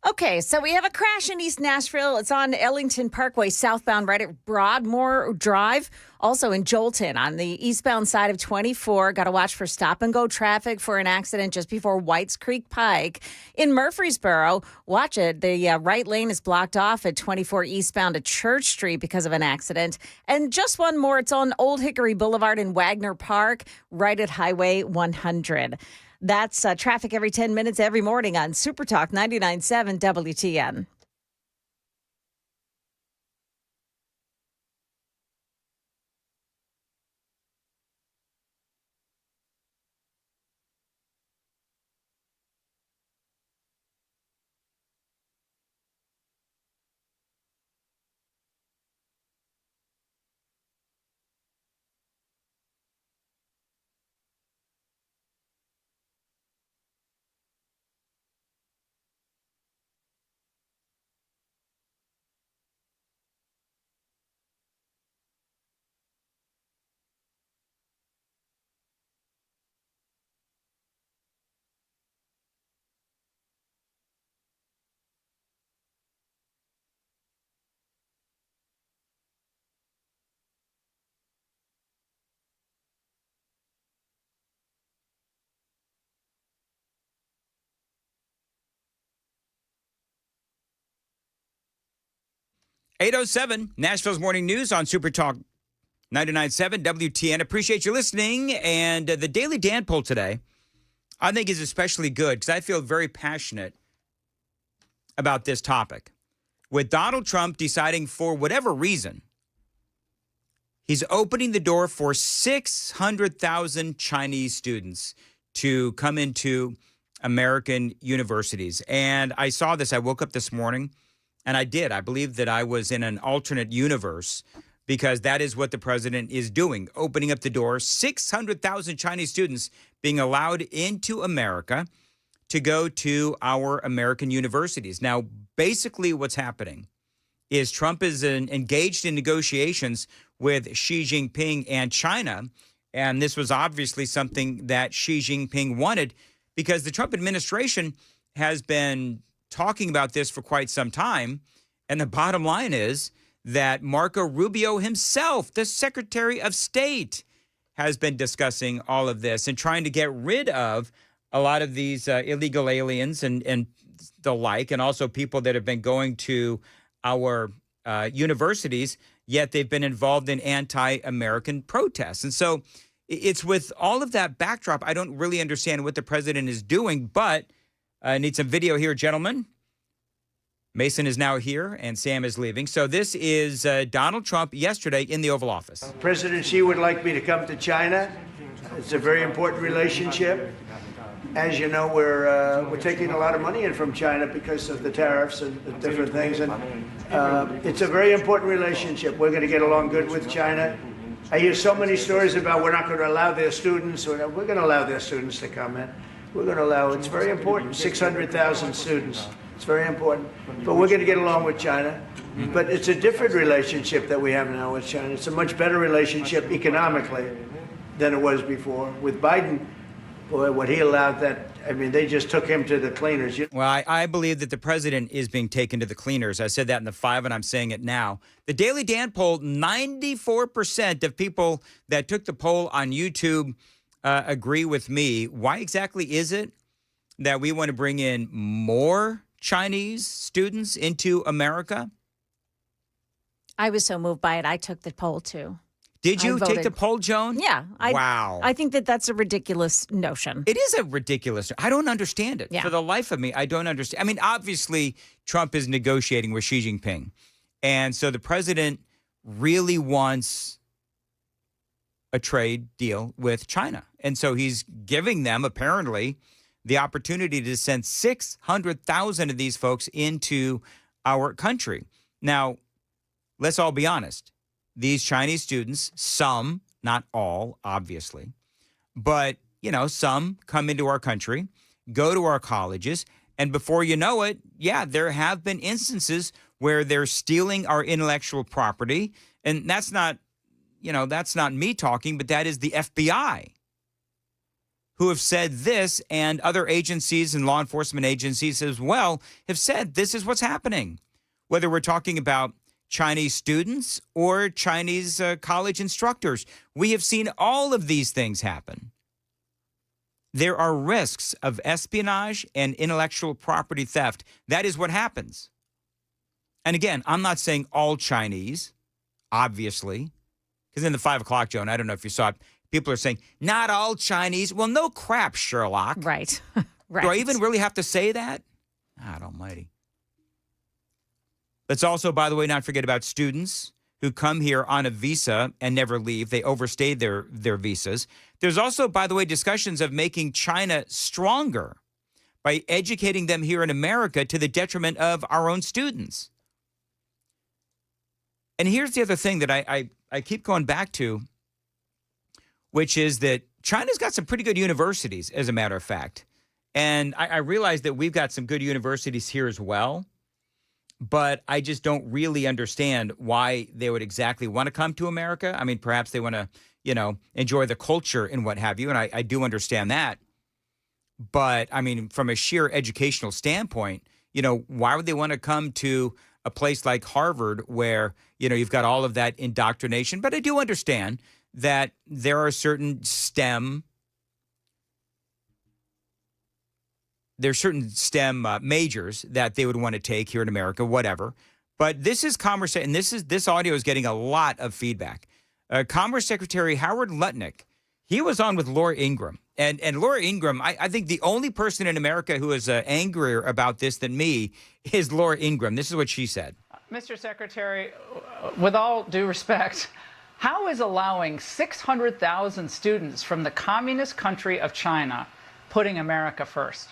Okay, so we have a crash in East Nashville. It's on Ellington Parkway, southbound, right at Broadmoor Drive. Also in Jolton on the eastbound side of 24. Got to watch for stop-and-go traffic for an accident just before Whites Creek Pike. In Murfreesboro, watch it. The right lane is blocked off at 24 eastbound to Church Street because of an accident. And just one more. It's on Old Hickory Boulevard in Wagner Park, right at Highway 100. That's traffic every 10 minutes every morning on Super Talk 99.7 WTN. .807 Nashville's Morning News on Super Talk 99.7 WTN. Appreciate you listening. And the Daily Dan poll today, I think, is especially good because I feel very passionate about this topic. With Donald Trump deciding, for whatever reason, he's opening the door for 600,000 Chinese students to come into American universities. And I saw this. I woke up this morning. And I did. I believe that I was in an alternate universe because that is what the president is doing, opening up the door. 600,000 Chinese students being allowed into America to go to our American universities. Now, basically what's happening is Trump is engaged in negotiations with Xi Jinping and China. And this was obviously something that Xi Jinping wanted because the Trump administration has been talking about this for quite some time. And the bottom line is that Marco Rubio himself, the Secretary of State, has been discussing all of this and trying to get rid of a lot of these illegal aliens and the like, and also people that have been going to our universities, yet they've been involved in anti-American protests. And so it's with all of that backdrop, I don't really understand what the president is doing, but I need some video here, gentlemen. Mason is now here, and Sam is leaving. So this is Donald Trump yesterday in the Oval Office. President Xi would like me to come to China. It's a very important relationship. As you know, we're taking a lot of money in from China because of the tariffs and different things. And it's a very important relationship. We're going to get along good with China. I hear so many stories about we're not going to allow their students. We're going to allow their students to come in. We're going to allow, it's very important, 600,000 students. It's very important. But we're going to get along with China. But it's a different relationship that we have now with China. It's a much better relationship economically than it was before. With Biden, boy, what he allowed that, I mean, they just took him to the cleaners. Well, I believe that the president is being taken to the cleaners. I said that in the 5, and I'm saying it now. The Daily Dan poll, 94% of people that took the poll on YouTube agree with me. Why exactly is it that we want to bring in more Chinese students into America? I was so moved by it. I took the poll, too. Did you take the poll, Joan? Yeah. Wow. I think that that's a ridiculous notion. It is a ridiculous. I don't understand it. Yeah. For the life of me, I don't understand. I mean, obviously, Trump is negotiating with Xi Jinping. And so the president really wants a trade deal with China. And so he's giving them, apparently, the opportunity to send 600,000 of these folks into our country. Now, let's all be honest. These Chinese students, some, not all, obviously, but, you know, some come into our country, go to our colleges, and before you know it, yeah, there have been instances where they're stealing our intellectual property. And that's not, you know, that's not me talking, but that is the FBI who have said this, and other agencies and law enforcement agencies as well have said this is what's happening. Whether we're talking about Chinese students or Chinese college instructors, we have seen all of these things happen. There are risks of espionage and intellectual property theft. That is what happens. And again, I'm not saying all Chinese, obviously, because in the 5 o'clock zone, I don't know if you saw it, people are saying, not all Chinese. Well, no crap, Sherlock. Right. Right. Do I even really have to say that? God almighty. Let's also, by the way, not forget about students who come here on a visa and never leave. They overstayed their visas. There's also, by the way, discussions of making China stronger by educating them here in America to the detriment of our own students. And here's the other thing that I keep going back to, which is that China's got some pretty good universities, as a matter of fact. And I realize that we've got some good universities here as well. But I just don't really understand why they would exactly want to come to America. I mean, perhaps they want to, enjoy the culture and what have you. And I do understand that. But I mean, from a sheer educational standpoint, why would they want to come to a place like Harvard where, you've got all of that indoctrination? But I do understand that there are certain STEM majors that they would want to take here in America, whatever. But this is Commerce, and this audio is getting a lot of feedback. Commerce Secretary Howard Lutnick, he was on with Laura Ingraham. And Laura Ingraham, I think the only person in America who is angrier about this than me is Laura Ingraham. This is what she said. Mr. Secretary, with all due respect, how is allowing 600,000 students from the communist country of China putting America first?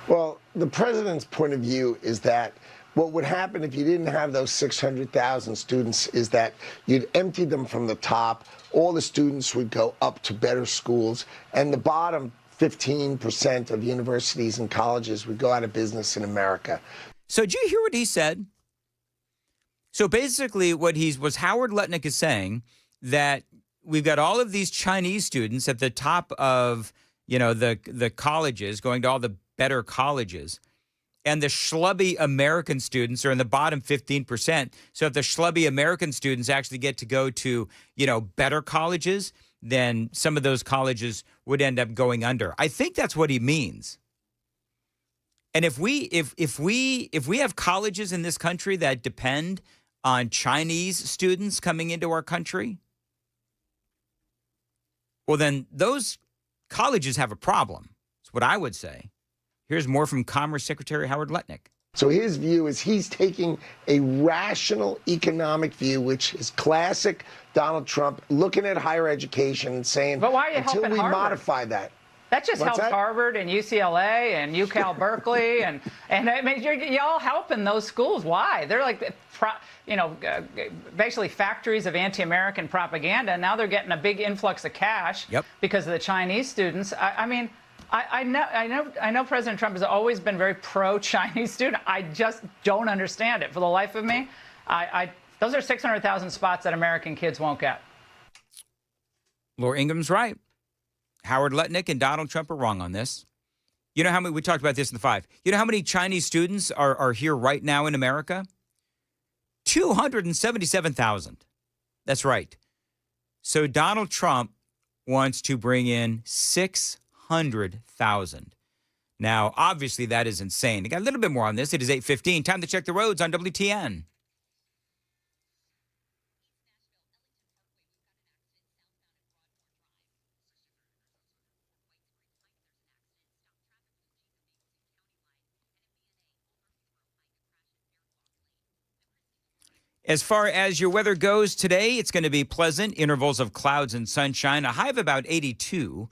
Well, the president's point of view is that what would happen if you didn't have those 600,000 students is that you'd empty them from the top. All the students would go up to better schools, and the bottom 15% of universities and colleges would go out of business in America. So did you hear what he said? So basically what Howard Lutnick is saying, that we've got all of these Chinese students at the top of, the colleges, going to all the better colleges, and the schlubby American students are in the bottom 15%. So if the schlubby American students actually get to go to, better colleges, then some of those colleges would end up going under. I think that's what he means. And if we have colleges in this country that depend on Chinese students coming into our country, well, then those colleges have a problem. That's what I would say. Here's more from Commerce Secretary Howard Lutnick. So his view is he's taking a rational economic view, which is classic Donald Trump, looking at higher education and saying, but why are you until helping we Harvard? Modify that. That just What's helps that? Harvard and UCLA and UCal Berkeley and I mean you're all helping those schools. Why? They're like, basically factories of anti-American propaganda. And now they're getting a big influx of cash because of the Chinese students. I know President Trump has always been very pro-Chinese student. I just don't understand it for the life of me. Those are 600,000 spots that American kids won't get. Laura Ingram's right. Howard Lutnick and Donald Trump are wrong on this. You know how many, we talked about this in the 5. You know how many Chinese students are here right now in America? 277,000. That's right. So Donald Trump wants to bring in 600,000. Now, obviously, that is insane. I got a little bit more on this. It is 8:15. Time to check the roads on WTN. As far as your weather goes today, it's going to be pleasant, intervals of clouds and sunshine, a high of about 82,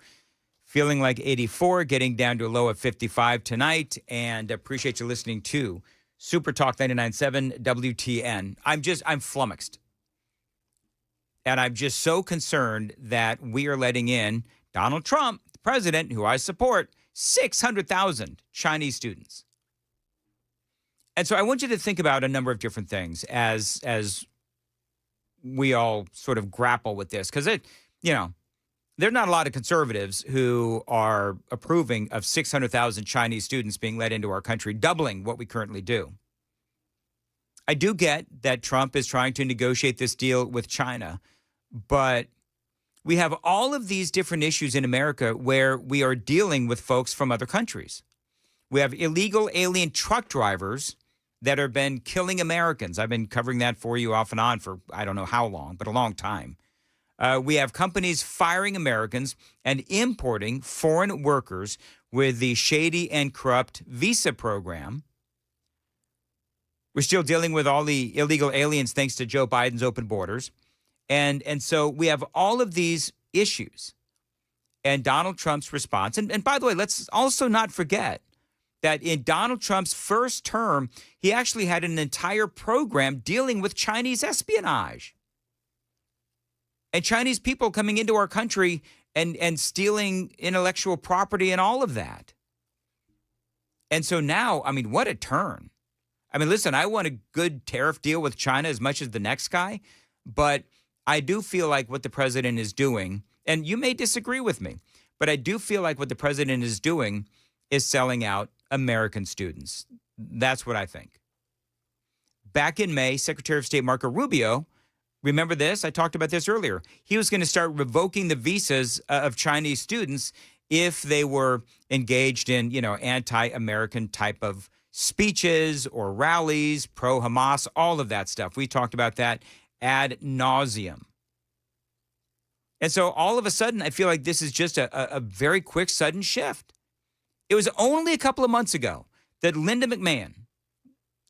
feeling like 84, getting down to a low of 55 tonight. And appreciate you listening to Super Talk 99.7 WTN. I'm flummoxed. And I'm just so concerned that we are letting in Donald Trump, the president, who I support, 600,000 Chinese students. And so I want you to think about a number of different things as we all sort of grapple with this. Because There are not a lot of conservatives who are approving of 600,000 Chinese students being let into our country, doubling what we currently do. I do get that Trump is trying to negotiate this deal with China, but we have all of these different issues in America where we are dealing with folks from other countries. We have illegal alien truck drivers that have been killing Americans. I've been covering that for you off and on for I don't know how long, but a long time. We have companies firing Americans and importing foreign workers with the shady and corrupt visa program. We're still dealing with all the illegal aliens thanks to Joe Biden's open borders. And so we have all of these issues. And Donald Trump's response, and by the way, let's also not forget that in Donald Trump's first term, he actually had an entire program dealing with Chinese espionage. And Chinese people coming into our country and stealing intellectual property and all of that. And so now, I mean, what a turn. I mean, listen, I want a good tariff deal with China as much as the next guy, but I do feel like what the president is doing, and you may disagree with me, but I do feel like what the president is doing is selling out American students. That's what I think. Back in May, Secretary of State Marco Rubio, remember this? I talked about this earlier. He was going to start revoking the visas of Chinese students if they were engaged in, anti-American type of speeches or rallies, pro-Hamas, all of that stuff. We talked about that ad nauseum. And so all of a sudden, I feel like this is just a very quick, sudden shift. It was only a couple of months ago that Linda McMahon,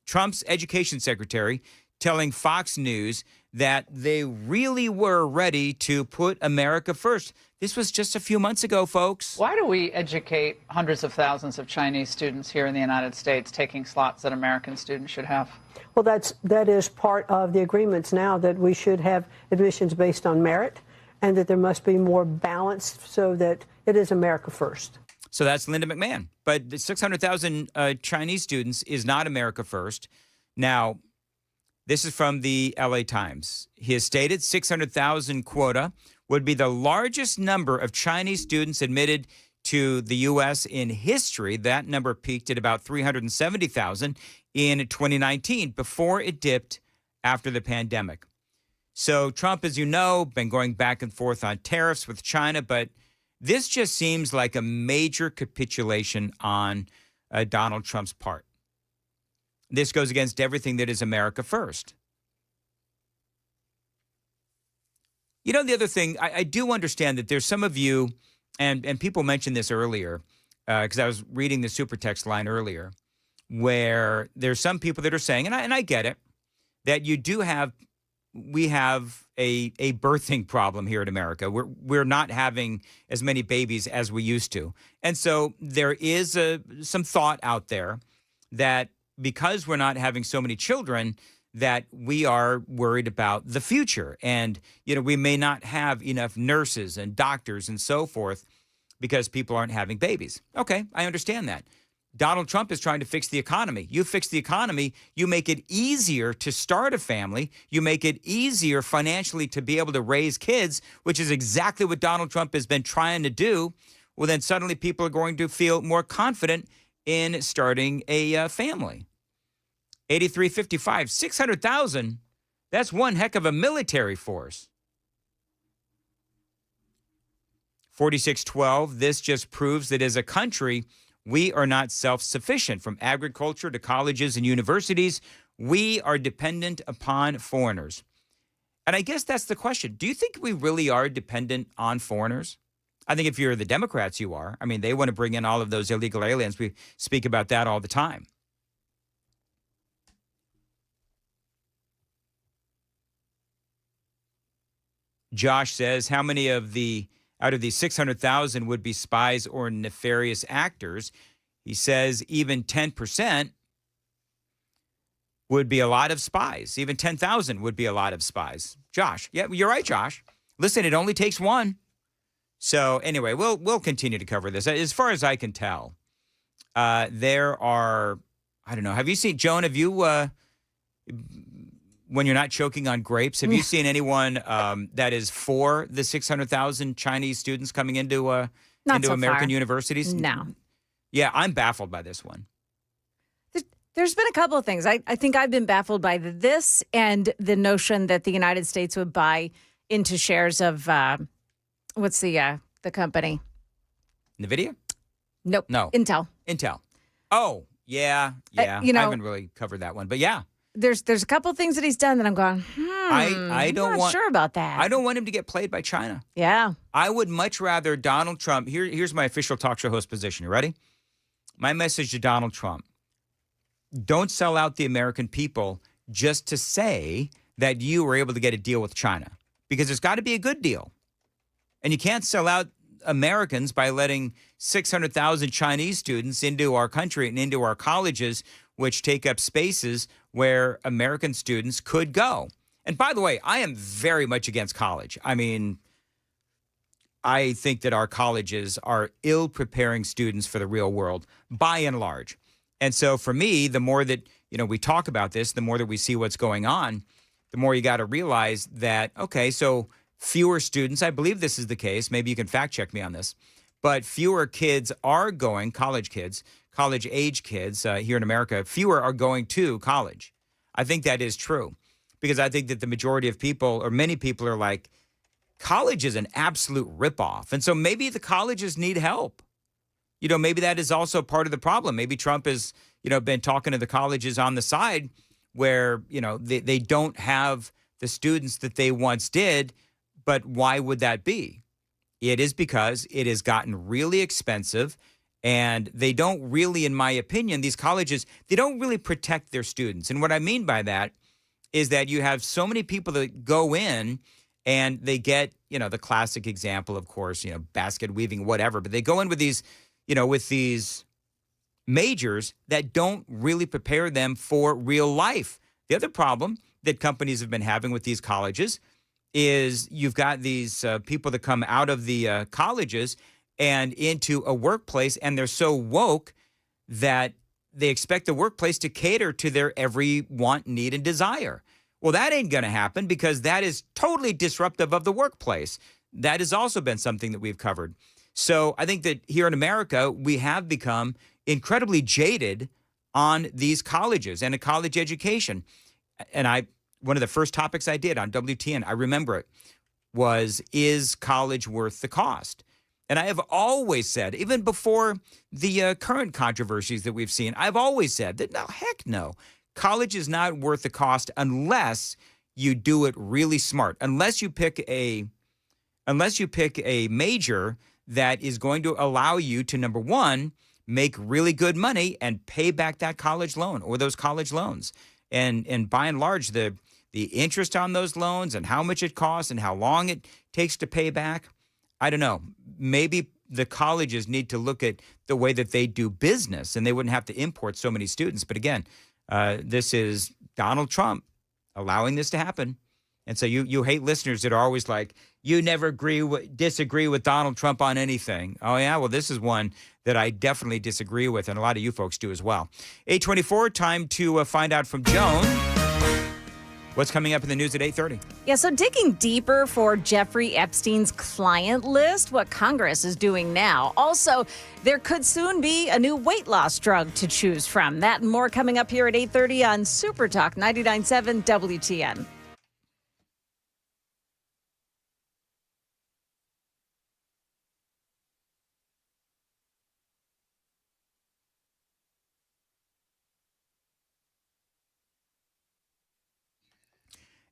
Trump's education secretary, telling Fox News that they really were ready to put America first. This was just a few months ago, folks. Why do we educate hundreds of thousands of Chinese students here in the United States taking slots that American students should have? Well, that is part of the agreements now, that we should have admissions based on merit and that there must be more balance so that it is America first. So that's Linda McMahon. But the 600,000 Chinese students is not America first. Now, this is from the LA Times. He has stated 600,000 quota would be the largest number of Chinese students admitted to the U.S. in history. That number peaked at about 370,000 in 2019 before it dipped after the pandemic. So Trump, as you know, been going back and forth on tariffs with China, but this just seems like a major capitulation on Donald Trump's part. This goes against everything that is America first. You know, the other thing, I do understand that there's some of you, and people mentioned this earlier, because I was reading the super text line earlier, where there's some people that are saying, and I get it, that we have a birthing problem here in America. We're not having as many babies as we used to. And so there is some thought out there that because we're not having so many children, that we are worried about the future. And, we may not have enough nurses and doctors and so forth because people aren't having babies. Okay, I understand that. Donald Trump is trying to fix the economy. You fix the economy, you make it easier to start a family. You make it easier financially to be able to raise kids, which is exactly what Donald Trump has been trying to do. Well, then suddenly people are going to feel more confident in starting a family. 8355, 600,000, that's one heck of a military force. 4612, this just proves that as a country, we are not self-sufficient. From agriculture to colleges and universities, we are dependent upon foreigners. And I guess that's the question. Do you think we really are dependent on foreigners? I think if you're the Democrats, you are. I mean, they want to bring in all of those illegal aliens. We speak about that all the time. Josh says, how many out of the 600,000 would be spies or nefarious actors? He says even 10% would be a lot of spies. Even 10,000 would be a lot of spies. Josh, yeah, you're right, Josh. Listen, it only takes one. So anyway, we'll continue to cover this. As far as I can tell, there are, I don't know. Have you seen, Joan, have you when you're not choking on grapes. Have you seen anyone that is for the 600,000 Chinese students coming into so American far. universities? No. Yeah, I'm baffled by this one. There's been a couple of things. I think I've been baffled by this and the notion that the United States would buy into shares of what's the company? NVIDIA? Nope. No. Intel. Oh, yeah. I haven't really covered that one, but yeah. There's a couple of things that he's done that I'm going, I don't I'm not want sure about that. I don't want him to get played by China. Yeah. I would much rather Donald Trump. Here's my official talk show host position. You ready? My message to Donald Trump. Don't sell out the American people just to say that you were able to get a deal with China, because it's got to be a good deal. And you can't sell out Americans by letting 600,000 Chinese students into our country and into our colleges, which take up spaces where American students could go. And by the way, I am very much against college. I mean, I think that our colleges are ill-preparing students for the real world, by and large. And so for me, the more that, we talk about this, the more that we see what's going on, the more you got to realize that, okay, so fewer students, I believe this is the case, maybe you can fact check me on this, but fewer kids are going, college age kids here in America, fewer are going to college. I think that is true, because I think that the majority of people, or many people, are like, college is an absolute ripoff. And so maybe the colleges need help. Maybe that is also part of the problem. Maybe Trump has, been talking to the colleges on the side where, they don't have the students that they once did. But why would that be? It is because it has gotten really expensive, and they don't really, in my opinion, these colleges, they don't really protect their students. And what I mean by that is that you have so many people that go in and they get, the classic example, of course, basket weaving, whatever, but they go in with these, with these majors that don't really prepare them for real life. The other problem that companies have been having with these colleges is you've got these people that come out of the colleges and into a workplace, and they're so woke that they expect the workplace to cater to their every want, need, and desire. Well, that ain't going to happen, because that is totally disruptive of the workplace. That has also been something that we've covered. So I think that here in America, we have become incredibly jaded on these colleges and a college education. And one of the first topics I did on WTN, I remember it, was, is college worth the cost? And I have always said, even before the current controversies that we've seen, I've always said that, no, heck no. College is not worth the cost unless you do it really smart. Unless you pick a major that is going to allow you to, number one, make really good money and pay back that college loan or those college loans. And by and large, the interest on those loans and how much it costs and how long it takes to pay back, I don't know. Maybe the colleges need to look at the way that they do business, and they wouldn't have to import so many students. But again, this is Donald Trump allowing this to happen. And so you hate listeners that are always like, you never disagree with Donald Trump on anything. Oh, yeah? Well, this is one that I definitely disagree with, and a lot of you folks do as well. 8:24, time to find out from Joan what's coming up in the news at 8:30. Yeah, so digging deeper for Jeffrey Epstein's client list, what Congress is doing now. Also, there could soon be a new weight loss drug to choose from. That and more coming up here at 8:30 on Super Talk 99.7 WTN.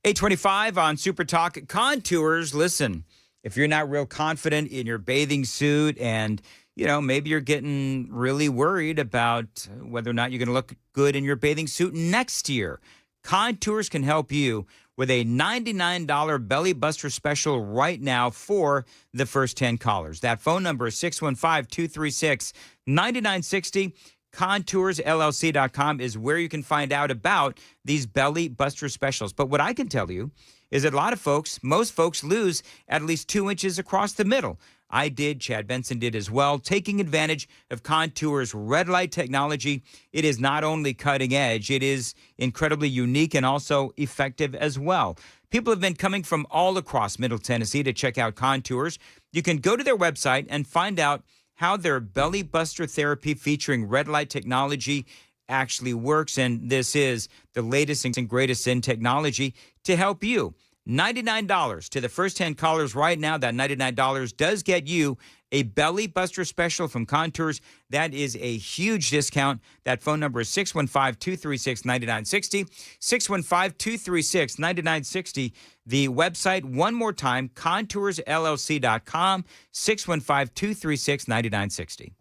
$8.25 on Super Talk. Contours, listen, if you're not real confident in your bathing suit and, maybe you're getting really worried about whether or not you're going to look good in your bathing suit next year, Contours can help you with a $99 belly buster special right now for the first 10 callers. That phone number is 615-236-9960. ContoursLLC.com is where you can find out about these belly buster specials. But what I can tell you is that a lot of folks, most folks lose at least 2 inches across the middle. I did, Chad Benson did as well, taking advantage of Contour's red light technology. It is not only cutting edge, it is incredibly unique and also effective as well. People have been coming from all across Middle Tennessee to check out Contours. You can go to their website and find out how their belly buster therapy featuring red light technology actually works. And this is the latest and greatest in technology to help you. $99 to the first 10 callers right now. That $99 does get you a belly buster special from Contours. That is a huge discount. That phone number is 615-236-9960. 615-236-9960. The website, one more time, ContoursLLC.com, 615-236-9960.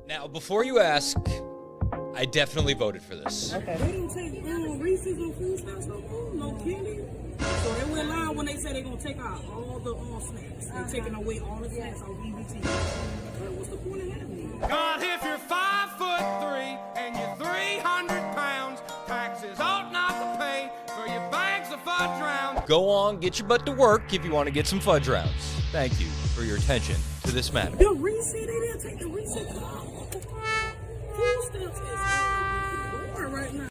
Now, before you ask, I definitely voted for this. Okay. They don't take Reese's or food stamps no more, no candy. So they went live when they said they're going to take out all the snacks. They're taking away all the snacks on EBT. What's the point of having it? God, if you're 5'3" and you're 300 pounds, taxes ought not to pay for your bags of fudge rounds. Go on, get your butt to work if you want to get some fudge rounds. Thank you for your attention to this matter. The Reese, they didn't take the Reese out. Food stamps is more right now.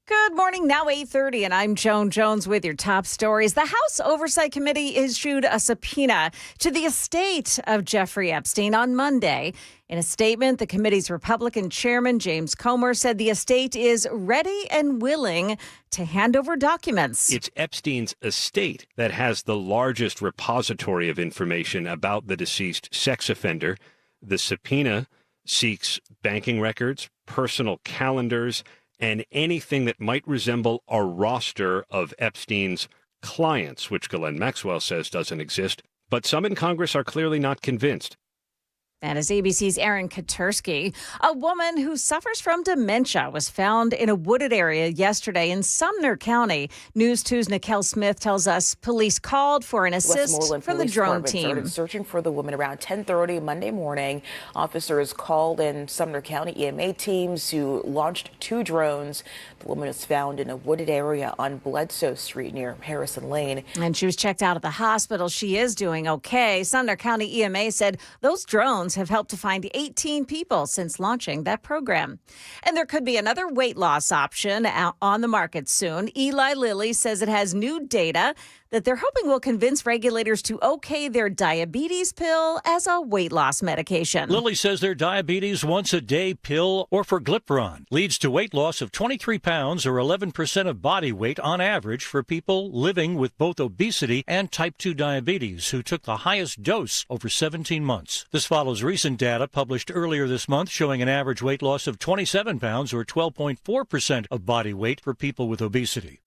Good morning, now 8:30, and I'm Joan Jones with your top stories. The House Oversight Committee issued a subpoena to the estate of Jeffrey Epstein on Monday. In a statement, the committee's Republican chairman, James Comer, said the estate is ready and willing to hand over documents. It's Epstein's estate that has the largest repository of information about the deceased sex offender. The subpoena seeks banking records, personal calendars, and anything that might resemble a roster of Epstein's clients, which Ghislaine Maxwell says doesn't exist. But some in Congress are clearly not convinced. That is ABC's Aaron Katursky. A woman who suffers from dementia was found in a wooded area yesterday in Sumner County. News 2's Nikel Smith tells us police called for an assist Westmoreland from the Police drone Department team. started searching for the woman around 10:30 Monday morning. Officers called in Sumner County EMA teams who launched 2 drones. The woman was found in a wooded area on Bledsoe Street near Harrison Lane. And she was checked out at the hospital. She is doing okay. Sumner County EMA said those drones have helped to find 18 people since launching that program. And there could be another weight loss option out on the market soon. Eli Lilly says it has new data that they're hoping will convince regulators to okay their diabetes pill as a weight loss medication. Lilly says their diabetes once-a-day pill, orforglipron, leads to weight loss of 23 pounds or 11% of body weight on average for people living with both obesity and type 2 diabetes who took the highest dose over 17 months. This follows recent data published earlier this month showing an average weight loss of 27 pounds or 12.4% of body weight for people with obesity.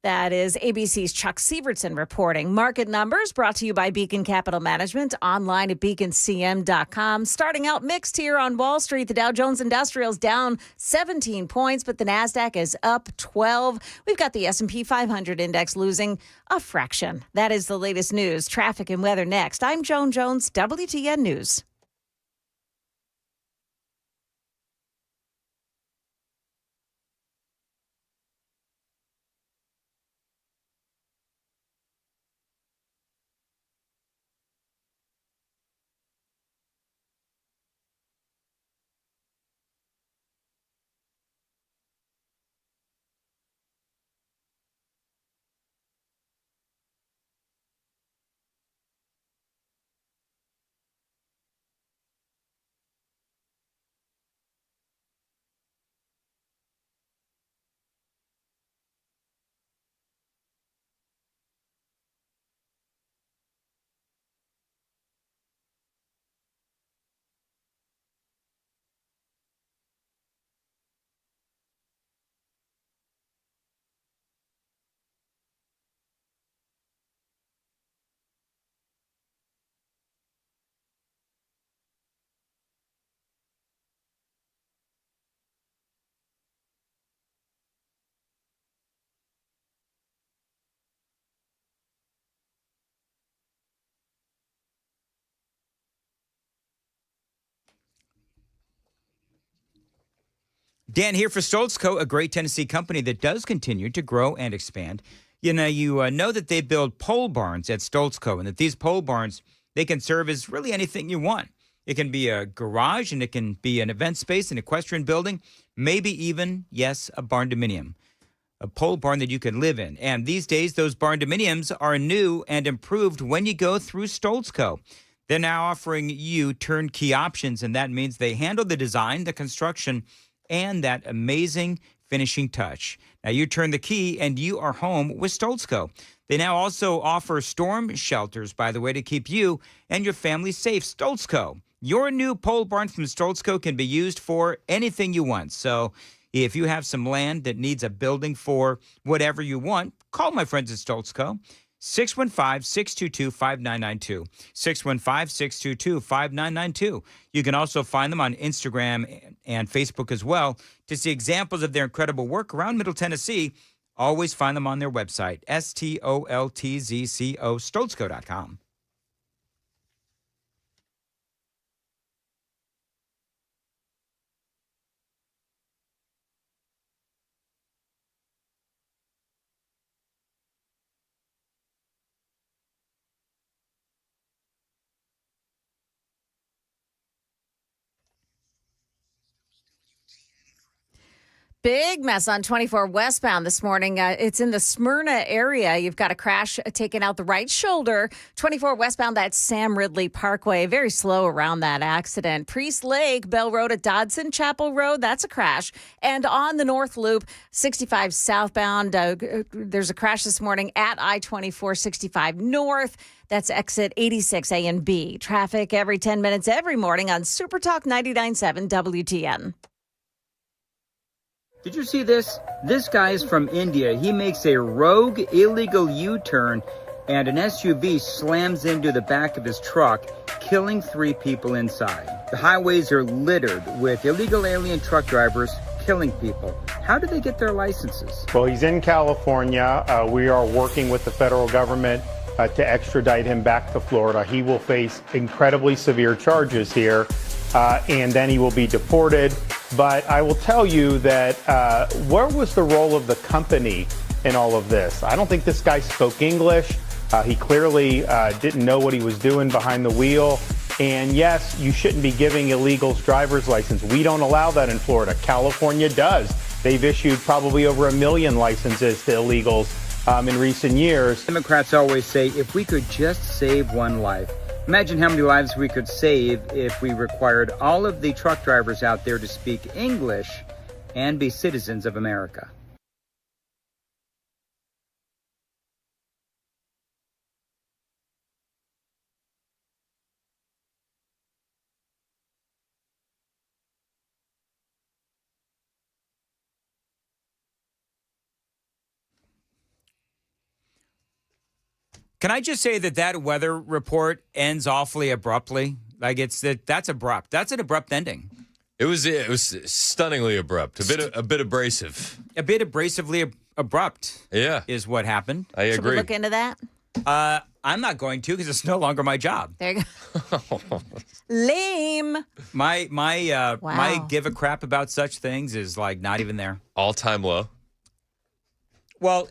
That is ABC's Chuck Sievertson reporting. Market numbers brought to you by Beacon Capital Management, online at beaconcm.com. Starting out mixed here on Wall Street. The Dow Jones Industrial's down 17 points, but the Nasdaq is up 12. We've got the S&P 500 index losing a fraction. That is the latest news. Traffic and weather next. I'm Joan Jones, WTN News. Dan here for Stoltz Co., a great Tennessee company that does continue to grow and expand. You know that they build pole barns at Stoltz Co., and that these pole barns, they can serve as really anything you want. It can be a garage, and it can be an event space, an equestrian building, maybe even, yes, a barn-dominium, a pole barn that you can live in. And these days, those barn-dominiums are new and improved when you go through Stoltz Co. They're now offering you turnkey options, and that means they handle the design, the construction, and that amazing finishing touch. Now you turn the key and you are home with Stoltz Co. They now also offer storm shelters, by the way, to keep you and your family safe. Stoltz Co. Your new pole barn from Stoltz Co. can be used for anything you want. So if you have some land that needs a building for whatever you want, call my friends at Stoltz Co. 615-622-5992. 615-622-5992. You can also find them on Instagram and Facebook as well to see examples of their incredible work around Middle Tennessee. Always find them on their website, STOLTZCO, stoltzco.com. Big mess on 24 westbound this morning. It's in the Smyrna area. You've got a crash taking out the right shoulder. 24 westbound, that's Sam Ridley Parkway. Very slow around that accident. Priest Lake, Bell Road at Dodson Chapel Road, that's a crash. And on the North Loop, 65 southbound, there's a crash this morning at I-24 65 North. That's exit 86 A and B. Traffic every 10 minutes every morning on Super Talk 99.7 WTN. Did you see this? This guy is from India. He makes a rogue illegal U-turn and an SUV slams into the back of his truck, killing 3 people inside. The highways are littered with illegal alien truck drivers killing people. How do they get their licenses? Well, he's in California. We are working with the federal government to extradite him back to Florida. He will face incredibly severe charges here, and then he will be deported. But I will tell you that where was the role of the company in all of this? I don't think this guy spoke English. He clearly didn't know what he was doing behind the wheel. And yes, you shouldn't be giving illegals driver's license. We don't allow that in Florida. California does. They've issued probably over 1 million licenses to illegals in recent years. Democrats always say, if we could just save one life. Imagine how many lives we could save if we required all of the truck drivers out there to speak English and be citizens of America. Can I just say that weather report ends awfully abruptly? Like that's abrupt. That's an abrupt ending. It was stunningly abrupt. A bit abrasive. A bit abrasively abrupt. Yeah, is what happened. I agree. Should we look into that? I'm not going to because it's no longer my job. There you go. Lame. My give a crap about such things is like not even there. All-time low. Well,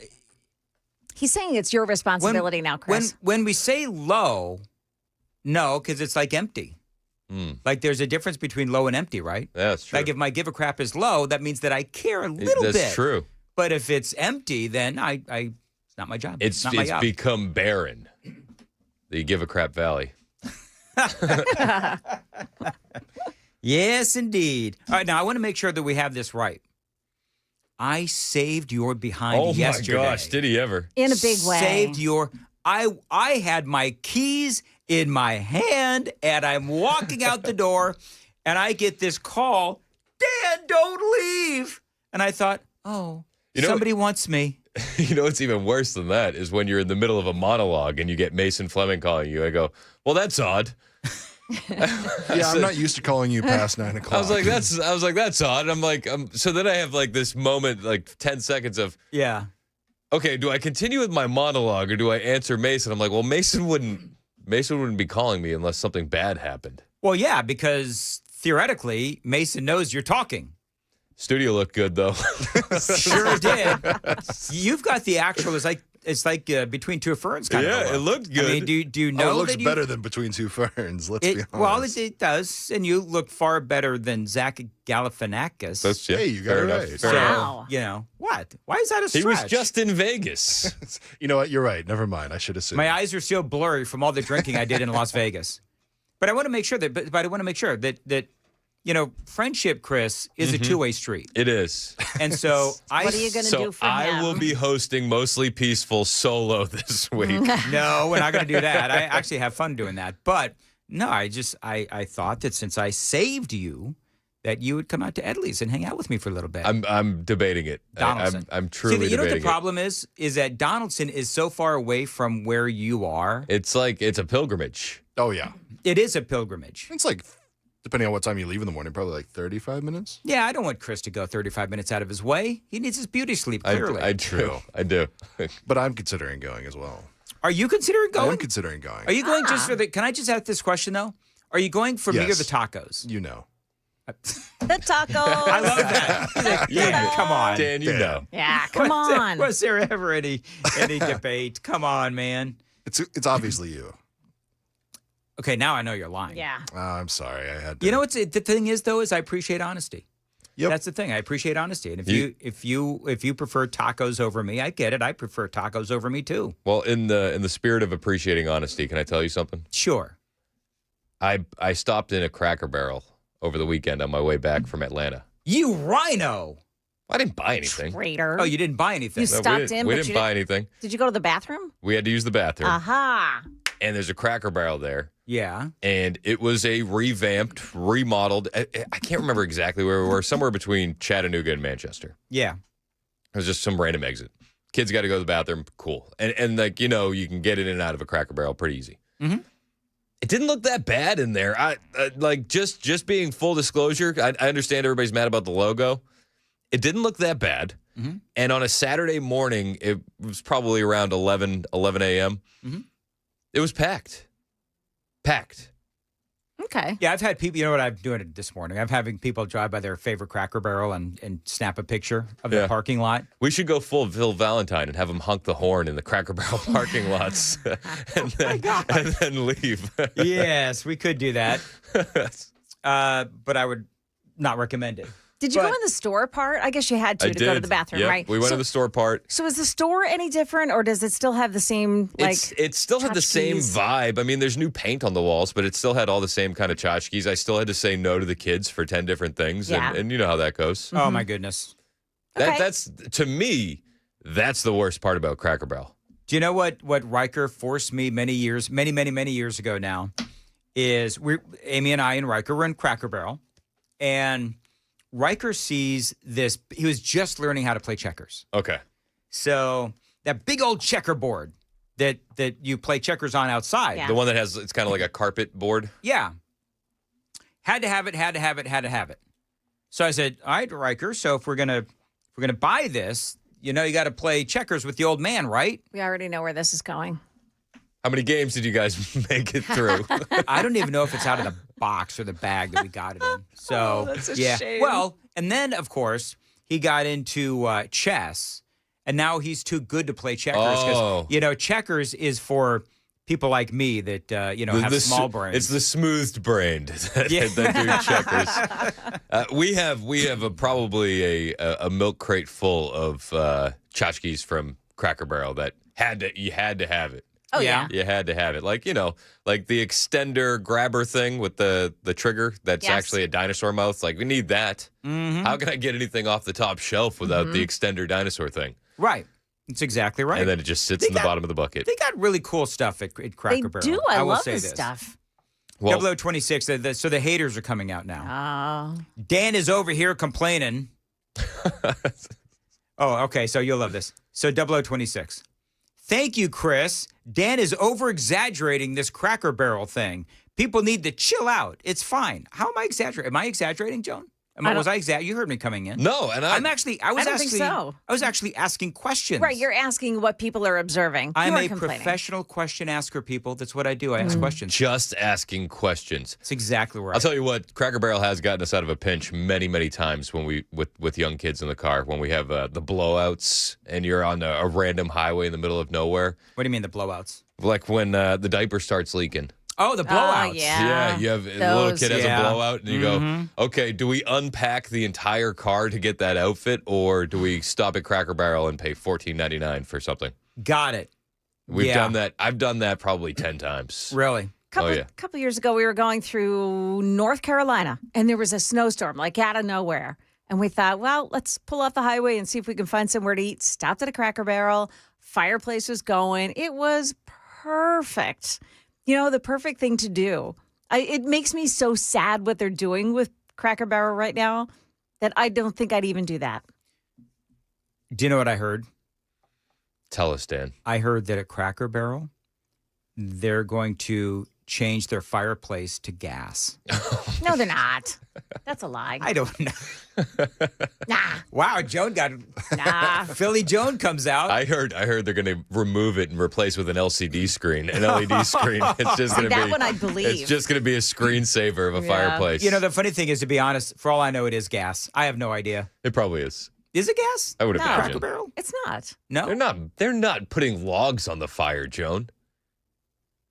he's saying it's your responsibility now, Chris. When we say low, no, because it's like empty. Like there's a difference between low and empty, right? Yeah, that's true. Like if my give a crap is low, that means that I care a little bit. That's true. But if it's empty, then it's not my job. It's not my job. become barren. The give a crap valley. Yes, indeed. All right, now I want to make sure that we have this right. I saved your behind yesterday. Oh my gosh, did he ever? In a big way. Saved your... I had my keys in my hand, and I'm walking out the door, and I get this call, Dan, don't leave. And I thought, somebody wants me. You know what's even worse than that is when you're in the middle of a monologue and you get Mason Fleming calling you. I go, well, that's odd. Yeah, I'm not used to calling you past 9 o'clock. I was like, that's odd. And I'm like, so then I have like this moment, like 10 seconds of, okay, do I continue with my monologue or do I answer Mason? I'm like, well, Mason wouldn't be calling me unless something bad happened. Well, yeah, because theoretically, Mason knows you're talking. Studio looked good though. Sure did. You've got the actual. It's like Between Two Ferns kind of. Yeah, it looked good. I mean, do you know? It looks better than Between Two Ferns. Let's be honest. Well, it does, and you look far better than Zach Galifianakis. That's Hey, you got it right. So, you know what? Why is that a stretch? He was just in Vegas. You know what? You're right. Never mind. I should assume. My eyes are still blurry from all the drinking I did in Las Vegas. But I want to make sure that. You know, friendship, Chris, is a two-way street. It is. And so what are you going to do for him? I will be hosting Mostly Peaceful solo this week. No, we're not going to do that. I actually have fun doing that. But no, I thought that since I saved you, that you would come out to Edley's and hang out with me for a little bit. I'm debating it. Donaldson. I'm truly debating it. You know what the problem is? Is that Donaldson is so far away from where you are. It's like it's a pilgrimage. Oh, yeah. It is a pilgrimage. It's like, depending on what time you leave in the morning, probably like 35 minutes. Yeah, I don't want Chris to go 35 minutes out of his way. He needs his beauty sleep, clearly. I do. But I'm considering going as well. Are you considering going? I am considering going. Are you going just for the... Can I just ask this question, though? Are you going for me or the tacos? You know. The tacos. I love that. Yeah, come on. Dan, you know. Yeah, come on. Was there ever any debate? Come on, man. It's obviously you. Okay, now I know you're lying. Yeah. I'm sorry. I had to. You know what's the thing is, though, is I appreciate honesty. Yep. That's the thing. I appreciate honesty. And if you prefer tacos over me, I get it. I prefer tacos over me too. Well, in the spirit of appreciating honesty, can I tell you something? Sure. I stopped in a Cracker Barrel over the weekend on my way back from Atlanta. You rhino. I didn't buy anything. Traitor. Oh, you didn't buy anything. You stopped in, We but didn't you buy anything. Did you go to the bathroom? We had to use the bathroom. Aha. And there's a Cracker Barrel there. Yeah. And it was a revamped, remodeled. I can't remember exactly where we were. Somewhere between Chattanooga and Manchester. Yeah. It was just some random exit. Kids got to go to the bathroom. Cool. And like, you can get in and out of a Cracker Barrel pretty easy. Mm-hmm. It didn't look that bad in there. I like just being full disclosure. I understand everybody's mad about the logo. It didn't look that bad. Mm-hmm. And on a Saturday morning, it was probably around 11 a.m. Mm-hmm. It was packed. Packed. Okay. Yeah, I've had people, you know what I'm doing this morning? I'm having people drive by their favorite Cracker Barrel and snap a picture of the parking lot. We should go full Phil Valentine and have him honk the horn in the Cracker Barrel parking lots and then leave. Yes, we could do that. But I would not recommend it. Did you go in the store part? I guess you had to go to the bathroom, Yep, right? We went to the store part. So is the store any different, or does it still have the same, It still had the same tchotchkes? vibe. I mean, there's new paint on the walls, but it still had all the same kind of tchotchkes. I still had to say no to the kids for 10 different things, Yeah. and you know how that goes. Oh, my goodness. That's, to me, that's the worst part about Cracker Barrel. Do you know what Riker forced me many years ago now is Amy and I and Riker were in Cracker Barrel, and Riker sees this. He was just learning how to play checkers. Okay. So that big old checkerboard that you play checkers on outside. The one that has, it's kind of like a carpet board. Yeah. Had to have it. So I said, all right, Riker, so if we're gonna buy this, you got to play checkers with the old man, right? We already know where this is going. How many games did you guys make it through? I don't even know if it's out of the box or the bag that we got it in. So that's a yeah. shame. Well, and then of course he got into chess, and now he's too good to play checkers because checkers is for people like me that have small brains. It's the smoothed brained that do checkers. We have probably a milk crate full of tchotchkes from Cracker Barrel that you had to have it. Oh, yeah. You had to have it. Like the extender grabber thing with the trigger that's actually a dinosaur mouth. Like, we need that. Mm-hmm. How can I get anything off the top shelf without the extender dinosaur thing? Right. That's exactly right. And then it just sits in the bottom of the bucket. They got really cool stuff at Cracker Barrel. They do. I will love say this stuff. Well, 0026, so the haters are coming out now. Oh. Dan is over here complaining. Oh, okay, so you'll love this. So 0026. Thank you, Chris. Dan is over-exaggerating this Cracker Barrel thing. People need to chill out. It's fine. How am I exaggerating? Am I exaggerating, Joan? Was I exaggerating? You heard me coming in. No, and I don't think so. I was actually asking questions. Right, you're asking what people are observing. I'm a complaining. professional question asker, people. That's what I do. I ask questions. Just asking questions. That's exactly where I'll tell you what, Cracker Barrel has gotten us out of a pinch many, many times when with young kids in the car, when we have the blowouts and you're on a random highway in the middle of nowhere. What do you mean the blowouts? Like when the diaper starts leaking. Oh, the blowouts. Yeah. You have the little kid has a blowout, and you Mm-hmm. go, okay, do we unpack the entire car to get that outfit, or do we stop at Cracker Barrel and pay $14.99 for something? Got it. We've done that. I've done that probably 10 times. Really? Couple years ago, we were going through North Carolina, and there was a snowstorm, like out of nowhere. And we thought, well, let's pull off the highway and see if we can find somewhere to eat. Stopped at a Cracker Barrel. Fireplace was going. It was perfect. The perfect thing to do. It makes me so sad what they're doing with Cracker Barrel right now that I don't think I'd even do that. Do you know what I heard? Tell us, Dan. I heard that at Cracker Barrel, they're going to change their fireplace to gas. No, they're not. That's a lie. I don't know. Nah. Wow, Joan got Philly Joan comes out. I heard they're going to remove it and replace with an LCD screen, an LED screen. It's just going to be that one I believe. It's just going to be a screensaver of a fireplace. The funny thing is, to be honest, for all I know, it is gas. I have no idea. It probably is. Is it gas? I would imagine. Cracker Barrel? It's not. No, They're not putting logs on the fire, Joan.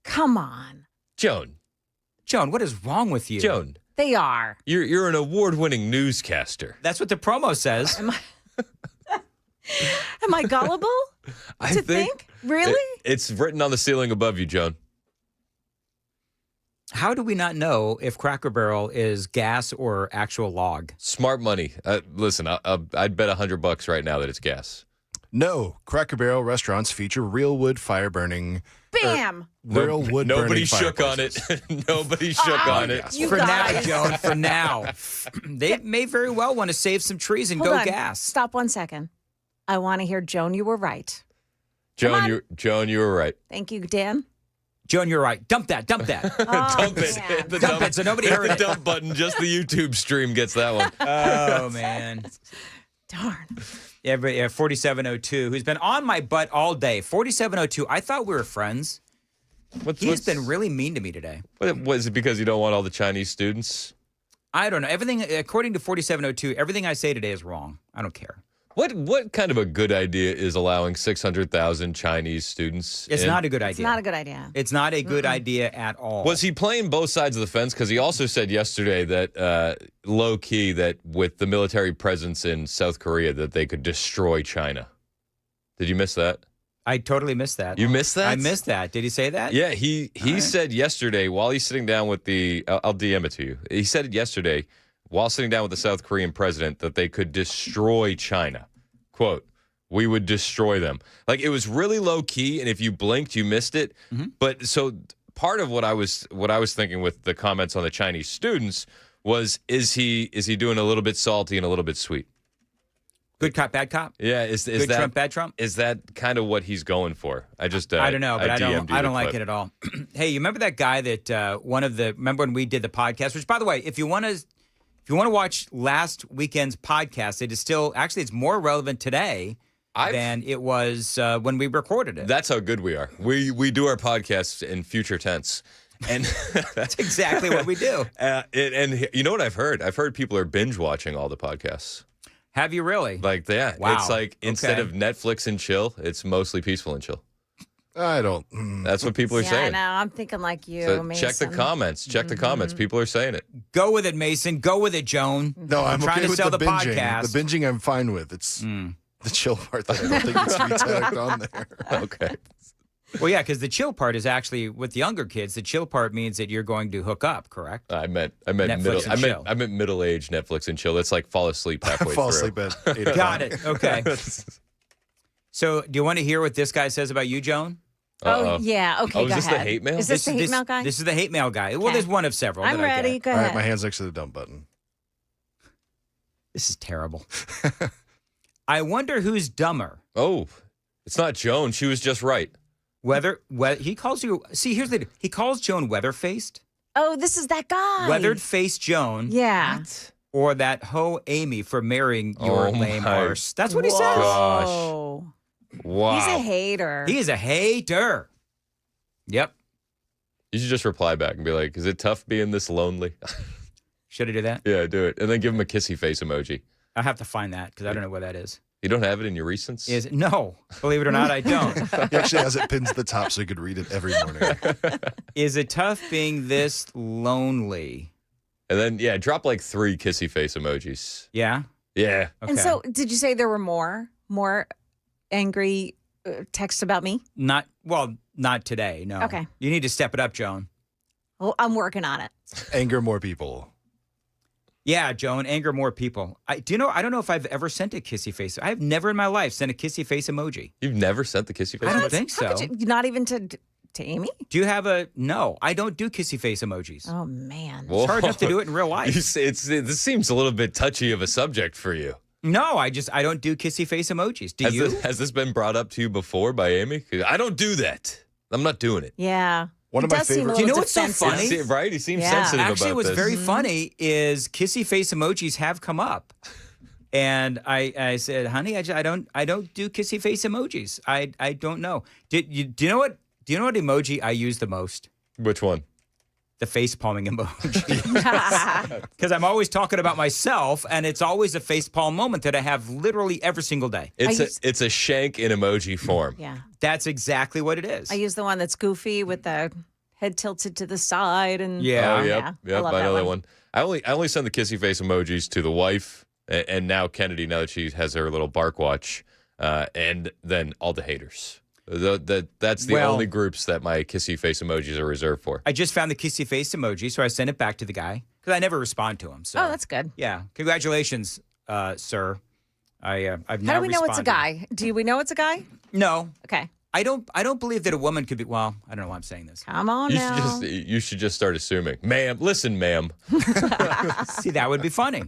Come on. Joan, what is wrong with you? Joan, They are. You're an award-winning newscaster. That's what the promo says. Am I gullible to think? Really? It's written on the ceiling above you, Joan. How do we not know if Cracker Barrel is gas or actual log? Smart money. Listen, I'd bet $100 right now that it's gas. No, Cracker Barrel restaurants feature real wood fire burning. Bam! Real wood Nobody burning shook on it. Nobody shook on it. For now, Joan, for now. They may very well want to save some trees and Hold go on. gas. Stop 1 second. I want to hear, Joan, you were right. Joan, you were right. Thank you, Dan. Joan, you're right. Dump that. Dump that. Dump it. man. Hit the Dump it so nobody hit heard the it. dump button. Just the YouTube stream gets that one. Oh, man. Darn. Yeah, but 4702, who's been on my butt all day. 4702, I thought we were friends. He's been really mean to me today. Was it because you don't want all the Chinese students? I don't know. Everything, according to 4702, everything I say today is wrong. I don't care. What kind of a good idea is allowing 600,000 Chinese students? It's not a good idea. It's not a good idea. It's not a good idea at all. Was he playing both sides of the fence? Because he also said yesterday that low key that with the military presence in South Korea that they could destroy China. Did you miss that? I totally missed that. You missed that? I missed that. Did he say that? Yeah, he said yesterday while he's sitting down with I'll DM it to you. He said it yesterday while sitting down with the South Korean president that they could destroy China. Quote, we would destroy them. Like, it was really low key, and if you blinked, you missed it. Mm-hmm. But so part of what I was thinking with the comments on the Chinese students was, is he doing a little bit salty and a little bit sweet? Good cop, bad cop? Yeah, is Good that Trump, bad Trump? Is that kind of what he's going for? I just I don't know, but I DM'd you don't the like clip. it at all. Hey, you remember that guy that remember when we did the podcast? Which, by the way, if you want to watch last weekend's podcast, it is still actually it's more relevant today than it was when we recorded it. That's how good we are. We do our podcasts in future tense. And that's exactly what we do. And you know what I've heard? I've heard people are binge watching all the podcasts. Have you really? Like, yeah. Wow. It's like instead Okay. of Netflix and chill, it's mostly peaceful and chill. I don't. That's what people are Yeah, I saying. know. I'm thinking like you, So Mason. check the comments. Check the comments. People are saying it. Go with it, Mason. Go with it, Joan. No, I'm trying okay to with sell the the binging. podcast. The binging I'm fine with. It's the chill part that I don't think needs to be tagged on there. Okay. Well, yeah, because the chill part is actually with the younger kids. The chill part means that you're going to hook up, correct? I meant Netflix and chill. I meant middle-aged Netflix and chill. It's like fall asleep halfway Fall through. asleep at 8 Got it. Okay. So, do you want to hear what this guy says about you, Joan? Oh, yeah. Okay, Oh, is go this ahead. the hate mail? Is this the hate mail guy? This is the hate mail guy. Well, Okay. there's one of several. I'm that I ready. get. Go All ahead. right, my hand's next to the dump button. This is terrible. I wonder who's dumber. Oh, it's not Joan. She was just right. Whether he calls you. See, here's the deal. He calls Joan weather-faced. Oh, this is that guy. Weathered-faced Joan. Yeah. Or that hoe Amy for marrying your Oh lame my arse. That's what he says. Whoa. Wow. He's a hater. He is a hater. Yep. You should just reply back and be like, is it tough being this lonely? Should I do that? Yeah, do it. And then give him a kissy face emoji. I have to find that because I don't know what that is. You don't have it in your recents? Is it? No. Believe it or not, I don't. He actually has it pinned to the top so you could read it every morning. Is it tough being this lonely? And then, yeah, drop like 3 kissy face emojis. Yeah. Yeah. Okay. And so, did you say there were more angry texts about me? Not today. No. Okay. You need to step it up, Joan. Well, I'm working on it. Anger more people. Yeah, Joan, anger more people. I don't know if I've ever sent a kissy face. I have never in my life sent a kissy face emoji. You've never sent the kissy face I emoji? don't think so. How could you, not even to Amy? Do you have no, I don't do kissy face emojis. Oh, man. It's hard enough to do it in real life. This seems a little bit touchy of a subject for you. No, I don't do kissy face emojis. Do you? Has this been brought up to you before by Amy? 'Cause I don't do that. I'm not doing it. Yeah. One of my favorite. Do you know what's so funny? Right? He seems Yeah. sensitive Actually, about what's this. very funny is kissy face emojis have come up, and I said, honey, I don't do kissy face emojis. I don't know. Do you know what emoji I use the most? Which one? The face palming emoji. Because I'm always talking about myself, and it's always a face palm moment that I have literally every single day. It's a shank in emoji form. Yeah. That's exactly what it is. I use the one that's goofy with the head tilted to the side. And Yeah. Oh, yeah. yep. I love I that know that one. I only send the kissy face emojis to the wife and now Kennedy, now that she has her little bark watch, and then all the haters. That's the only groups that my kissy face emojis are reserved for. I just found the kissy face emoji, so I sent it back to the guy because I never respond to him. So. Oh, that's good. Yeah, congratulations, sir. I've How do we know it's a guy? Do we know it's a guy? No. Okay. I don't believe that a woman could be. Well, I don't know why I'm saying this. Come on now. You should just start assuming, ma'am. Listen, ma'am. See, that would be funny.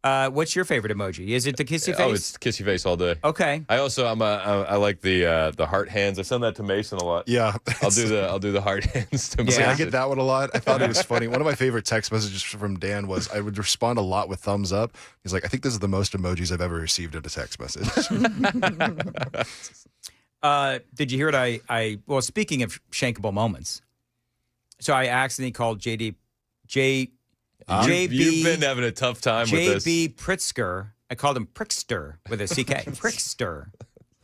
What's your favorite emoji? Is it the kissy face? Oh, it's kissy face all day. Okay. I also I like the heart hands. I send that to Mason a lot. Yeah. I'll do the heart hands to See, Mason. I get that one a lot. I thought it was funny. One of my favorite text messages from Dan was I would respond a lot with thumbs up. He's like, I think this is the most emojis I've ever received in a text message. Did you hear what well, speaking of shankable moments, so I accidentally called JB. You've been having a tough time with this. JB Pritzker. I called him Prickster with a CK. Prickster.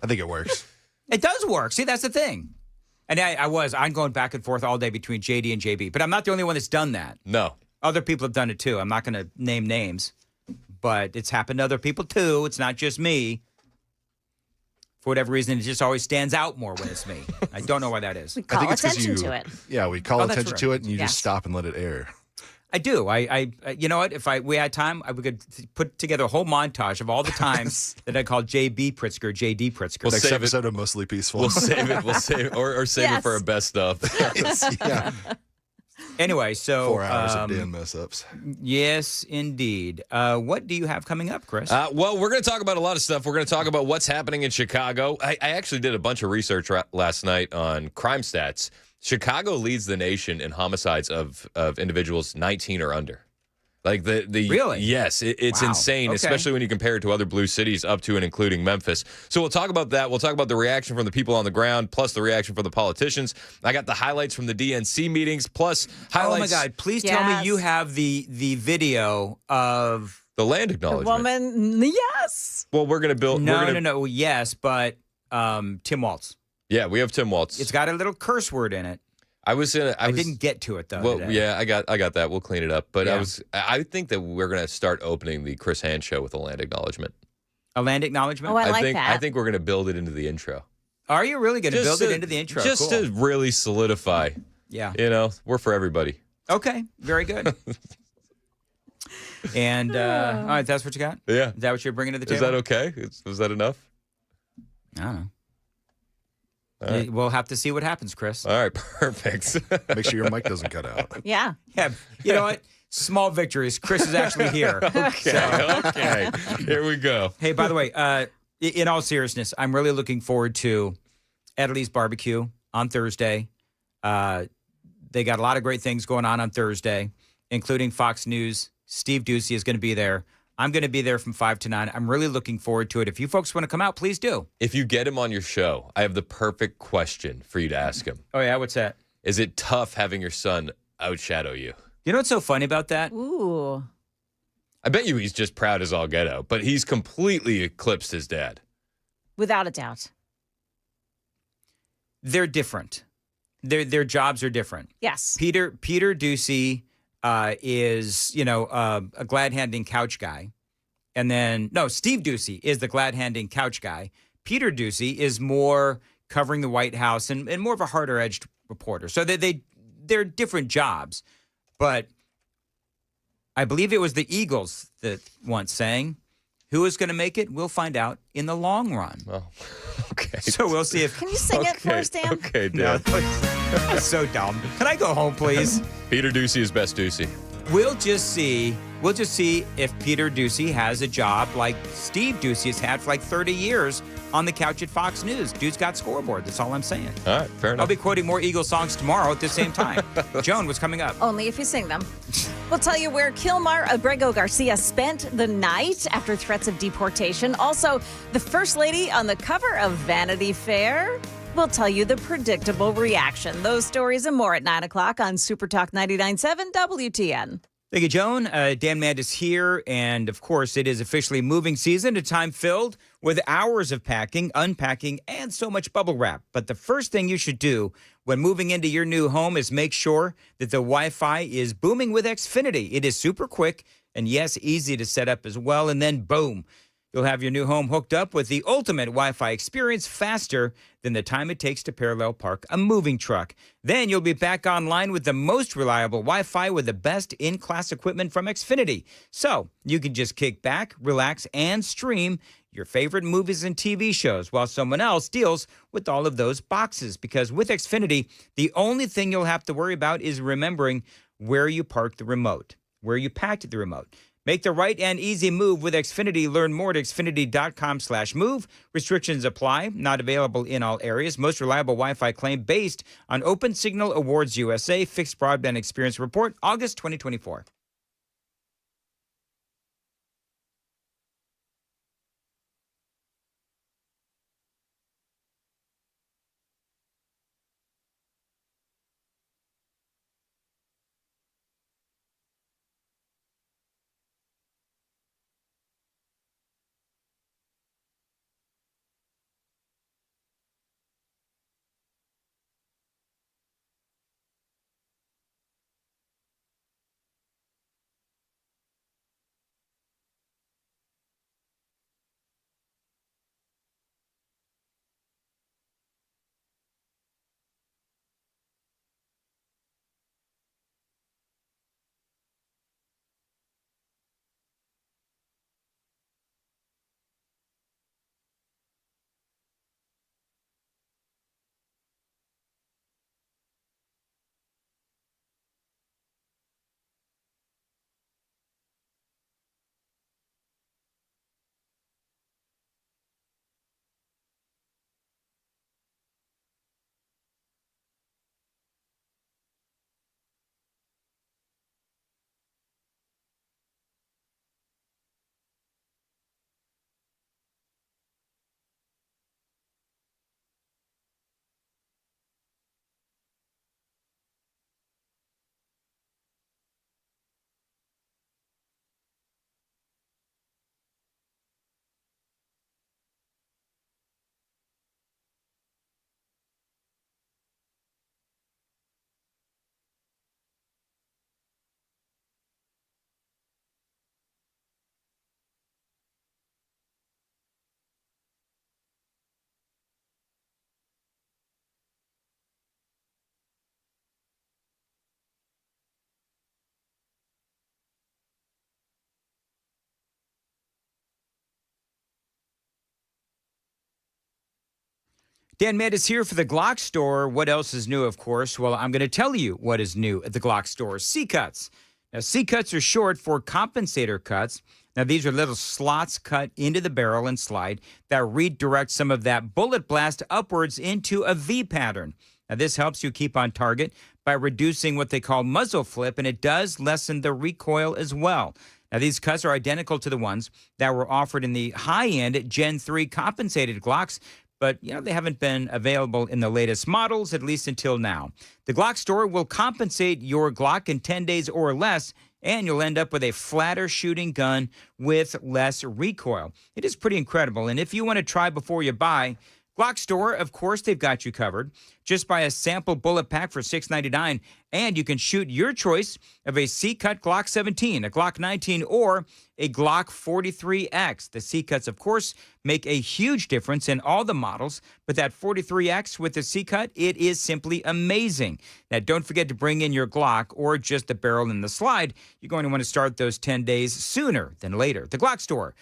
I think it works. It does work. See, that's the thing. And I'm going back and forth all day between JD and JB. But I'm not the only one that's done that. No. Other people have done it too. I'm not going to name names. But it's happened to other people too. It's not just me. For whatever reason, it just always stands out more when it's me. I don't know why that is. We call attention to it. Yeah, we call attention right. to it, and you Yes. just stop and let it air. I do. I you know what? If we had time, we could put together a whole montage of all the times that I called JB Pritzker, JD Pritzker. Next episode of Mostly Peaceful. We'll save it. Or save it for our best stuff. Yeah. Anyway, so 4 hours of Dan mess ups. Yes, indeed. What do you have coming up, Chris? Well, we're going to talk about a lot of stuff. We're going to talk about what's happening in Chicago. I actually did a bunch of research last night on crime stats. Chicago leads the nation in homicides of individuals 19 or under. Like the Really? Yes, it's Wow. insane, Okay. especially when you compare it to other blue cities up to and including Memphis. So we'll talk about that. We'll talk about the reaction from the people on the ground, plus the reaction from the politicians. I got the highlights from the DNC meetings, plus highlights. Oh my God! Please tell me you have the video of The land The acknowledgement. woman, yes. Well, we're going to build. No. Yes, but Tim Waltz. Yeah, we have Tim Waltz. It's got a little curse word in it. I didn't get to it though. Well, today. yeah, I got that. We'll clean it up. But Yeah. I think that we're going to start opening the Chris Hand show with a land acknowledgement. A land acknowledgement. Oh, I like think that. I think we're going to build it into the intro. Are you really going to build it into the intro? Just Cool. to really solidify. Yeah. We're for everybody. Okay. Very good. And all right, that's what you got. Yeah. Is that what you're bringing to the table? Is that okay? Was that enough? I don't know. All right. We'll have to see what happens, Chris. All right, perfect. Make sure your mic doesn't cut out. Yeah. Yeah. You know what? Small victories. Chris is actually here. Okay. Here we go. Hey, by the way, in all seriousness, I'm really looking forward to Italy's barbecue on Thursday. They got a lot of great things going on Thursday, including Fox News. Steve Ducey is going to be there. I'm going to be there from 5 to 9. I'm really looking forward to it. If you folks want to come out, please do. If you get him on your show, I have the perfect question for you to ask him. Oh, yeah? What's that? Is it tough having your son outshadow you? You know what's so funny about that? Ooh. I bet you he's just proud as all get out, but he's completely eclipsed his dad. Without a doubt. They're different. Their jobs are different. Yes. Peter Ducey is, a glad-handing couch guy. And then, Steve Ducey is the glad-handing couch guy. Peter Ducey is more covering the White House and more of a harder-edged reporter. So they're different jobs. But I believe it was the Eagles that once sang, who is going to make it? We'll find out in the long run. Oh, okay. So we'll see if... Can you sing it for us, Dan? Okay, No, Dan. that's so dumb. Can I go home, please? Peter Ducey is best Ducey. We'll just see if Peter Ducey has a job like Steve Ducey has had for like 30 years on the couch at Fox News. Dude's got scoreboard. That's all I'm saying. All right, fair enough. I'll be quoting more Eagles songs tomorrow at the same time. Joan, what's coming up? Only if you sing them. We'll tell you where Kilmar Abrego Garcia spent the night after threats of deportation. Also, the First Lady on the cover of Vanity Fair. We'll tell you the predictable reaction. Those stories and more at 9 o'clock on Super Talk 99.7 WTN. Thank you, Joan. Dan Mandis here. And of course, it is officially moving season, a time filled with hours of packing, unpacking, and so much bubble wrap. But the first thing you should do when moving into your new home is make sure that the Wi-Fi is booming with Xfinity. It is super quick and, yes, easy to set up as well. And then, boom, you'll have your new home hooked up with the ultimate Wi-Fi experience faster than the time it takes to parallel park a moving truck. Then you'll be back online with the most reliable Wi-Fi with the best in-class equipment from Xfinity. So you can just kick back, relax, and stream your favorite movies and TV shows while someone else deals with all of those boxes. Because with Xfinity, the only thing you'll have to worry about is remembering where you parked the remote, where you packed the remote. Make the right and easy move with Xfinity. Learn more at xfinity.com/move. Restrictions apply. Not available in all areas. Most reliable Wi-Fi claim based on Open Signal Awards USA Fixed Broadband Experience Report, August 2024. Dan Mandis here for the Glock store. What else is new, of course? Well, I'm going to tell you what is new at the Glock store. C-cuts. Now, C-cuts are short for compensator cuts. Now, these are little slots cut into the barrel and slide that redirect some of that bullet blast upwards into a V pattern. Now, this helps you keep on target by reducing what they call muzzle flip, and it does lessen the recoil as well. Now, these cuts are identical to the ones that were offered in the high-end Gen 3 compensated Glocks, but, they haven't been available in the latest models, at least until now. The Glock store will compensate your Glock in 10 days or less, and you'll end up with a flatter shooting gun with less recoil. It is pretty incredible, and if you want to try before you buy, Glock store, of course, they've got you covered. Just buy a sample bullet pack for $6.99, and you can shoot your choice of a C-cut Glock 17, a Glock 19, or a Glock 43X. The C-cuts, of course, make a huge difference in all the models, but that 43X with the C-cut, it is simply amazing. Now, don't forget to bring in your Glock or just the barrel and the slide. You're going to want to start those 10 days sooner than later. The Glock store.